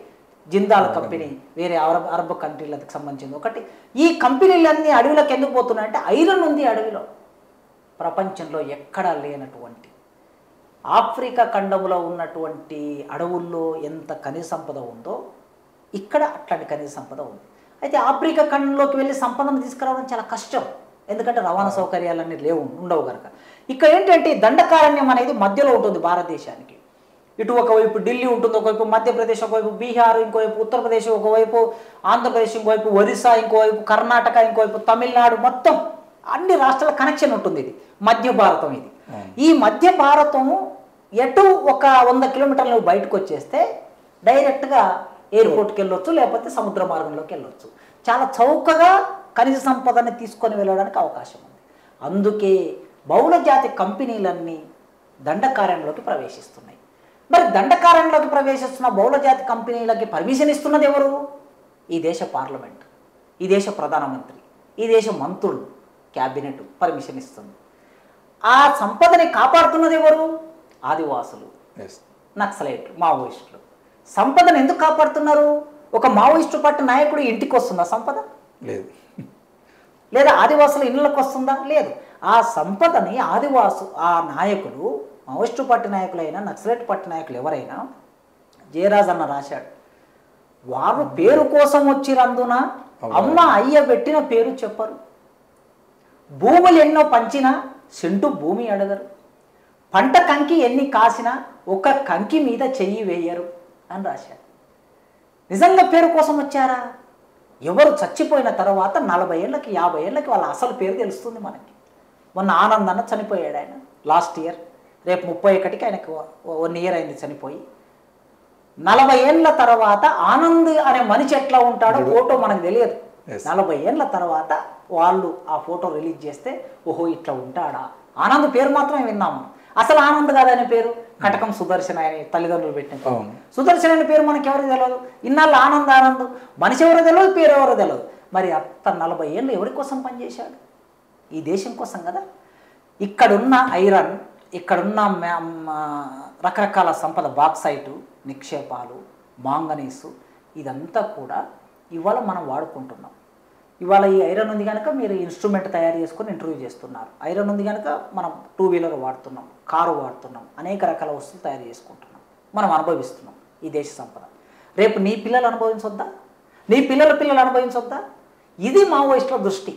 జిందాల్ కంపెనీ వేరే అరబ్ కంట్రీలకు సంబంధించింది ఒకటి. ఈ కంపెనీలన్నీ అడవిలోకి ఎందుకు పోతున్నాయంటే ఐరన్ ఉంది అడవిలో, ప్రపంచంలో ఎక్కడా లేనటువంటి ఆఫ్రికా ఖండంలో ఉన్నటువంటి అడవుల్లో ఎంత ఖనిజ సంపద ఉందో ఇక్కడ అట్లాంటి ఖనిజ సంపద ఉంది. అయితే ఆఫ్రికా ఖండంలోకి వెళ్ళి సంపదను తీసుకురావడం చాలా కష్టం, ఎందుకంటే రవాణా సౌకర్యాలన్నీ ఉండవు కనుక. ఇక్కడ ఏంటంటే దండకారణ్యం అనేది మధ్యలో ఉంటుంది భారతదేశానికి. ఇటు ఒకవైపు ఢిల్లీ ఉంటుంది, ఒకవైపు మధ్యప్రదేశ్, ఒకవైపు బీహార్, ఇంకోవైపు ఉత్తరప్రదేశ్, ఒకవైపు ఆంధ్రప్రదేశ్, ఇంకోవైపు ఒరిస్సా, ఇంకోవైపు కర్ణాటక, ఇంకోవైపు తమిళనాడు, మొత్తం అన్ని రాష్ట్రాల కనెక్షన్ ఉంటుంది. ఇది మధ్య భారతం. ఇది ఈ మధ్య భారతము ఎటు ఒక 100 కిలోమీటర్లు బయటకు వచ్చేస్తే డైరెక్ట్గా ఎయిర్పోర్ట్కి వెళ్ళొచ్చు, లేకపోతే సముద్ర మార్గంలోకి వెళ్ళొచ్చు. చాలా చౌకగా ఖనిజ సంపదని తీసుకొని వెళ్ళడానికి అవకాశం ఉంది. అందుకే బహుళ జాతి కంపెనీలన్నీ దండకారణ్యంలోకి ప్రవేశిస్తున్నాయి. మరి దండకారణ్యంలోకి ప్రవేశిస్తున్న బహుళ జాతి కంపెనీలకి పర్మిషన్ ఇస్తున్నది ఎవరు? ఈ దేశ పార్లమెంట్, ఈ దేశ ప్రధానమంత్రి, ఈ దేశ మంత్రులు, క్యాబినెట్ పర్మిషన్ ఇస్తుంది. ఆ సంపదని కాపాడుతున్నది ఎవరు? ఆదివాసులు, నక్సలైట్లు, మావోయిస్టులు. సంపదను ఎందుకు కాపాడుతున్నారు? ఒక మావోయిస్టు పార్టీ నాయకుడు ఇంటికి వస్తుందా సంపద? లేదు. లేదా ఆదివాసుల ఇళ్ళకి వస్తుందా? లేదు. ఆ సంపదని ఆ నాయకులు, మావోయిస్టు పార్టీ నాయకులైనా నక్సలైట్ పార్టీ నాయకులు ఎవరైనా, జయరాజ్ అన్న రాశాడు, వారు పేరు కోసం వచ్చిరందున అమ్మ అయ్య పెట్టిన పేరు చెప్పరు, భూములు ఎన్నో పంచినా సెంటు భూమి అడగరు, పంట కంకి ఎన్ని కాసినా ఒక కంకి మీద చెయ్యి వేయరు అని రాశాడు. నిజంగా పేరు కోసం వచ్చారా? ఎవరు చచ్చిపోయిన తర్వాత 40 ఏళ్ళకి 50 ఏళ్ళకి వాళ్ళ అసలు పేరు తెలుస్తుంది మనకి. మొన్న ఆనంద్ అన్న చనిపోయాడు, ఆయన లాస్ట్ ఇయర్. రేపు 31కి ఆయనకు 1 ఇయర్ అయింది చనిపోయి. 40 ఏళ్ళ తర్వాత ఆనంద్ అనే మనిషి ఎట్లా ఉంటాడో ఫోటో మనకు తెలియదు. 40 ఏళ్ళ తర్వాత వాళ్ళు ఆ ఫోటో రిలీజ్ చేస్తే ఓహో ఇట్లా ఉంటాడా. ఆనంద్ పేరు మాత్రమే విన్నాము. అసలు ఆనంద్ కాదనే పేరు కటకం సుదర్శన్ ఆయన తల్లిదండ్రులు పెట్టిన సుదర్శన్ అనే పేరు మనకి ఎవరికి తెలియదు. ఇన్నాళ్ళు ఆనంద్ మనిషి ఎవరో తెలియదు, పేరు ఎవరో తెలియదు. మరి అత్త 40 ఏళ్ళు ఎవరి కోసం పనిచేశాడు? ఈ దేశం కోసం కదా. ఇక్కడున్న ఐరన్, ఇక్కడున్న రకరకాల సంపద, బాక్సైటు, నిక్షేపాలు, మాంగనీసు, ఇదంతా కూడా ఇవాళ మనం వాడుకుంటున్నాం. ఇవాళ ఈ ఐరన్ ఉంది కనుక మీరు ఇన్స్ట్రుమెంట్ తయారు చేసుకొని ఇంటర్వ్యూ చేస్తున్నారు. ఐరన్ ఉంది కనుక మనం 2 వీలర్ వాడుతున్నాం, కారు వాడుతున్నాం, అనేక రకాల వస్తువులు తయారు చేసుకుంటున్నాం, మనం అనుభవిస్తున్నాం ఈ దేశ సంపద. రేపు నీ పిల్లలు అనుభవించొద్దా? నీ పిల్లలు అనుభవించొద్దా? ఇది మావోయిస్టుల దృష్టి.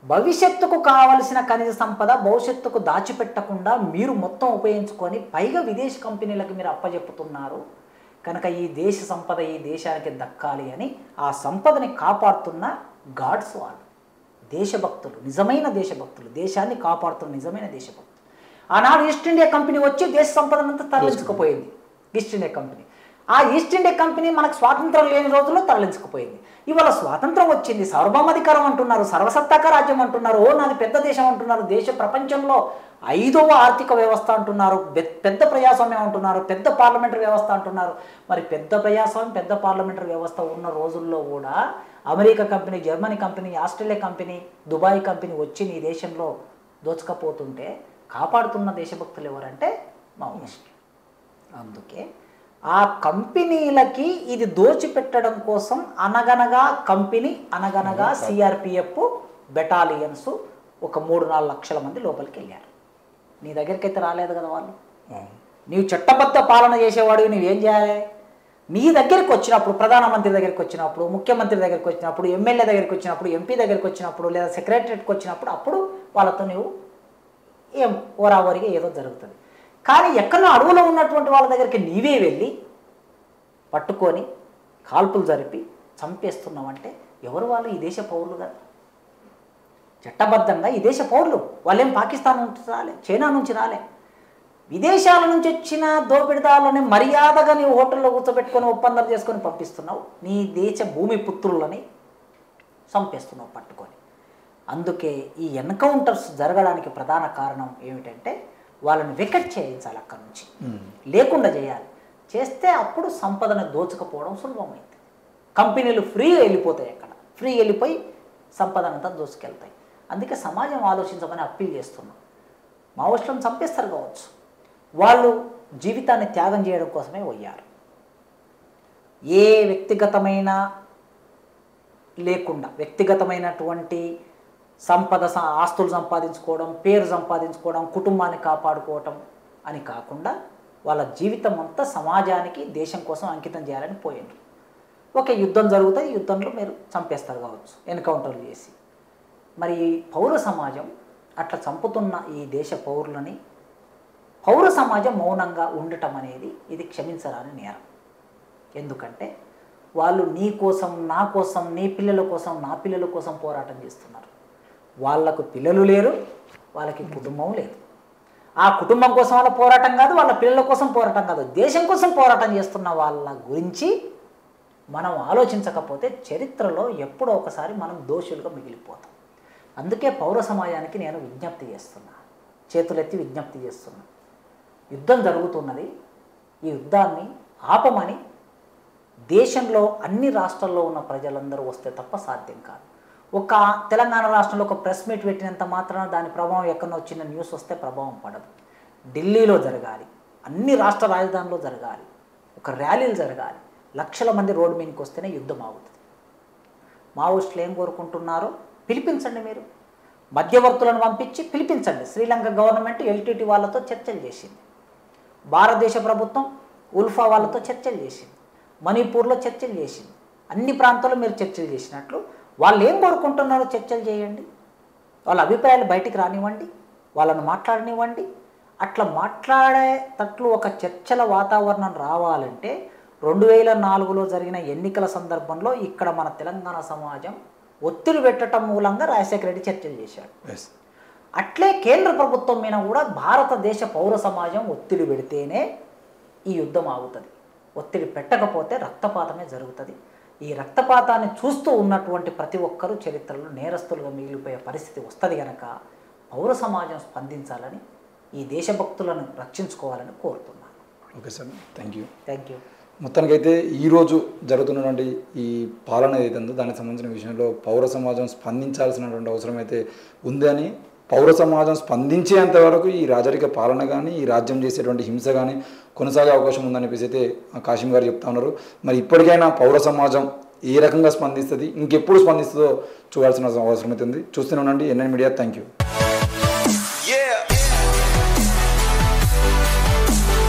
భవిష్యత్తుకు కావలసిన ఖనిజ సంపద భవిష్యత్తుకు దాచిపెట్టకుండా మీరు మొత్తం ఉపయోగించుకొని పైగా విదేశీ కంపెనీలకు మీరు అప్పచెప్పుతున్నారు కనుక ఈ దేశ సంపద ఈ దేశానికి దక్కాలి అని ఆ సంపదని కాపాడుతున్న గాడ్స్ వాళ్ళు, దేశభక్తులు, నిజమైన దేశభక్తులు, దేశాన్ని కాపాడుతున్న నిజమైన దేశభక్తులు. ఆనాడు ఈస్ట్ ఇండియా కంపెనీ వచ్చి దేశ సంపదనంతా తరలించుకుపోయింది. ఈస్ట్ ఇండియా కంపెనీ, ఆ ఈస్ట్ ఇండియా కంపెనీ మనకు స్వాతంత్రం లేని రోజుల్లో తరలించుకుపోయింది. ఇవాళ స్వాతంత్రం వచ్చింది, సార్వభౌమాధికారం అంటున్నారు, సర్వసత్తాక రాజ్యం అంటున్నారు, ఓ నాది పెద్ద దేశం అంటున్నారు, దేశ ప్రపంచంలో 5వ ఆర్థిక వ్యవస్థ అంటున్నారు, పెద్ద ప్రజాస్వామ్యం అంటున్నారు, పెద్ద పార్లమెంటరీ వ్యవస్థ అంటున్నారు. మరి పెద్ద ప్రజాస్వామ్యం, పెద్ద పార్లమెంటరీ వ్యవస్థ ఉన్న రోజుల్లో కూడా America company, Germany company, Australia company, Dubai company వచ్చి నీ దేశంలో దోచుకపోతుంటే కాపాడుతున్న దేశభక్తులు ఎవరంటే మావోయిస్టులు. అందుకే ఆ కంపెనీలకి ఇది దోచిపెట్టడం కోసం అనగనగా కంపెనీ, అనగనగా సిఆర్పిఎఫ్ బెటాలియన్స్ ఒక 3-4 లక్షల మంది లోపలికి వెళ్ళారు. నీ దగ్గరికి అయితే రాలేదు కదా వాళ్ళు. నీవు చట్టబద్ధ పాలన చేసేవాడు, నువ్వేం చేయాలి? నీ దగ్గరికి వచ్చినప్పుడు, ప్రధానమంత్రి దగ్గరికి వచ్చినప్పుడు, ముఖ్యమంత్రి దగ్గరికి వచ్చినప్పుడు, ఎమ్మెల్యే దగ్గరికి వచ్చినప్పుడు, ఎంపీ దగ్గరికి వచ్చినప్పుడు, లేదా సెక్రటరియట్కి వచ్చినప్పుడు, అప్పుడు వాళ్ళతో నువ్వు ఓరావరిగా ఏదో జరుగుతుంది. కానీ ఎక్కడో అడవులో ఉన్నటువంటి వాళ్ళ దగ్గరికి నీవే వెళ్ళి పట్టుకొని కాల్పులు జరిపి చంపేస్తున్నావంటే ఎవరు వాళ్ళు? ఈ దేశ పౌరులు కదా, చట్టబద్ధంగా ఈ దేశ పౌరులు. వాళ్ళేం పాకిస్తాన్ నుంచి రాలే, చైనా నుంచి రాలే, విదేశాల నుంచి వచ్చిన దోపిడిదారులని మర్యాదగా నీవు హోటల్లో కూర్చోబెట్టుకొని ఒప్పందాలు చేసుకొని పంపిస్తున్నావు. నీ దేశ భూమి పుత్రులని చంపేస్తున్నావు పట్టుకొని. అందుకే ఈ ఎన్కౌంటర్స్ జరగడానికి ప్రధాన కారణం ఏమిటంటే వాళ్ళని వికెట్ చేయించాలి, అక్కడి నుంచి లేకుండా చేయాలి. చేస్తే అప్పుడు సంపదను దోచుకపోవడం సులభమైంది. కంపెనీలు ఫ్రీగా వెళ్ళిపోతాయి, అక్కడ ఫ్రీ వెళ్ళిపోయి సంపదనంతా దోచుకెళ్తాయి. అందుకే సమాజం ఆలోచించమని అప్పీల్ చేస్తున్నాం. మావోయిస్టులను చంపేస్తారు కావచ్చు, వాళ్ళు జీవితాన్ని త్యాగం చేయడం కోసమే పోయారు. ఏ వ్యక్తిగతమైన లేకుండా వ్యక్తిగతమైనటువంటి ఆస్తులు సంపాదించుకోవడం, పేరు సంపాదించుకోవడం, కుటుంబాన్ని కాపాడుకోవటం అని కాకుండా వాళ్ళ జీవితం అంతా సమాజానికి, దేశం కోసం అంకితం చేయాలని పోయిండ్రు. ఓకే, యుద్ధం జరుగుతుంది, యుద్ధంలో మీరు చంపేస్తారు కావచ్చు ఎన్కౌంటర్లు చేసి. మరి పౌర సమాజం అట్లా చంపుతున్న ఈ దేశ పౌరులని పౌర సమాజం మౌనంగా ఉండటం అనేది ఇది క్షమించరాని నేరం. ఎందుకంటే వాళ్ళు నీ కోసం, నా కోసం, నీ పిల్లల కోసం, నా పిల్లల కోసం పోరాటం చేస్తున్నారు. వాళ్ళకు పిల్లలు లేరు, వాళ్ళకి కుటుంబం లేదు. ఆ కుటుంబం కోసం వాళ్ళ పోరాటం కాదు, వాళ్ళ పిల్లల కోసం పోరాటం కాదు, దేశం కోసం పోరాటం చేస్తున్న వాళ్ళ గురించి మనం ఆలోచించకపోతే చరిత్రలో ఎప్పుడో ఒకసారి మనం దోషులుగా మిగిలిపోతాం. అందుకే పౌర సమాజానికి నేను విజ్ఞప్తి చేస్తున్నా, చేతులెత్తి విజ్ఞప్తి చేస్తున్నా. యుద్ధం జరుగుతున్నది, ఈ యుద్ధాన్ని ఆపమని దేశంలో అన్ని రాష్ట్రాల్లో ఉన్న ప్రజలందరూ వస్తే తప్ప సాధ్యం కాదు. ఒక తెలంగాణ రాష్ట్రంలో ఒక ప్రెస్ మీట్ పెట్టినంత మాత్రాన దాని ప్రభావం ఎక్కడో చిన్న న్యూస్ వస్తే ప్రభావం పడదు. ఢిల్లీలో జరగాలి, అన్ని రాష్ట్ర రాజధానిలో జరగాలి, ఒక ర్యాలీలు జరగాలి, లక్షల మంది రోడ్డు మీదకి వస్తేనే యుద్ధం ఆగుతుంది. మావోయిస్టులు ఏం కోరుకుంటున్నారో పిలిపించండి, మీరు మధ్యవర్తులను పంపించి పిలిపించండి. శ్రీలంక గవర్నమెంట్ ఎల్టీటీ వాళ్ళతో చర్చలు చేసింది, భారతదేశ ప్రభుత్వం ఉల్ఫా వాళ్ళతో చర్చలు చేసింది, మణిపూర్లో చర్చలు చేసింది, అన్ని ప్రాంతాల్లో మీరు చర్చలు చేసినట్లు వాళ్ళు ఏం కోరుకుంటున్నారో చర్చలు చేయండి, వాళ్ళ అభిప్రాయాలు బయటికి రానివ్వండి, వాళ్ళను మాట్లాడనివ్వండి. అట్లా మాట్లాడేటట్లు ఒక చర్చల వాతావరణం రావాలంటే 2004లో జరిగిన ఎన్నికల సందర్భంలో ఇక్కడ మన తెలంగాణ సమాజం ఒత్తిడి పెట్టడం మూలంగా రాజశేఖర రెడ్డి చర్చలు చేశాడు. అట్లే కేంద్ర ప్రభుత్వం మీద కూడా భారతదేశ పౌర సమాజం ఒత్తిడి పెడితేనే ఈ యుద్ధం ఆగుతుంది. ఒత్తిడి పెట్టకపోతే రక్తపాతమే జరుగుతుంది. ఈ రక్తపాతాన్ని చూస్తూ ఉన్నటువంటి ప్రతి ఒక్కరూ చరిత్రలో నేరస్తులుగా మిగిలిపోయే పరిస్థితి వస్తుంది కనుక పౌర సమాజం స్పందించాలని, ఈ దేశభక్తులను రక్షించుకోవాలని కోరుతున్నాను. Okay sir, thank you. You. మొత్తానికైతే ఈరోజు జరుగుతున్నటువంటి ఈ పాలన ఏదైతే ఉందో దానికి సంబంధించిన విషయంలో పౌర సమాజం స్పందించాల్సినటువంటి అవసరం అయితే ఉంది అని, పౌర సమాజం స్పందించేంత వరకు ఈ రాజరిక పాలన కానీ, ఈ రాజ్యం చేసేటువంటి హింస కానీ కొనసాగే అవకాశం ఉందనిపిసి అయితే కాశీం గారు చెప్తా ఉన్నారు. మరి ఇప్పటికైనా పౌర సమాజం ఏ రకంగా స్పందిస్తుంది, ఇంకెప్పుడు స్పందిస్తుందో చూడాల్సిన అవసరం అయితే ఉంది. చూస్తూనే ఉండండి NN మీడియా. Thank you.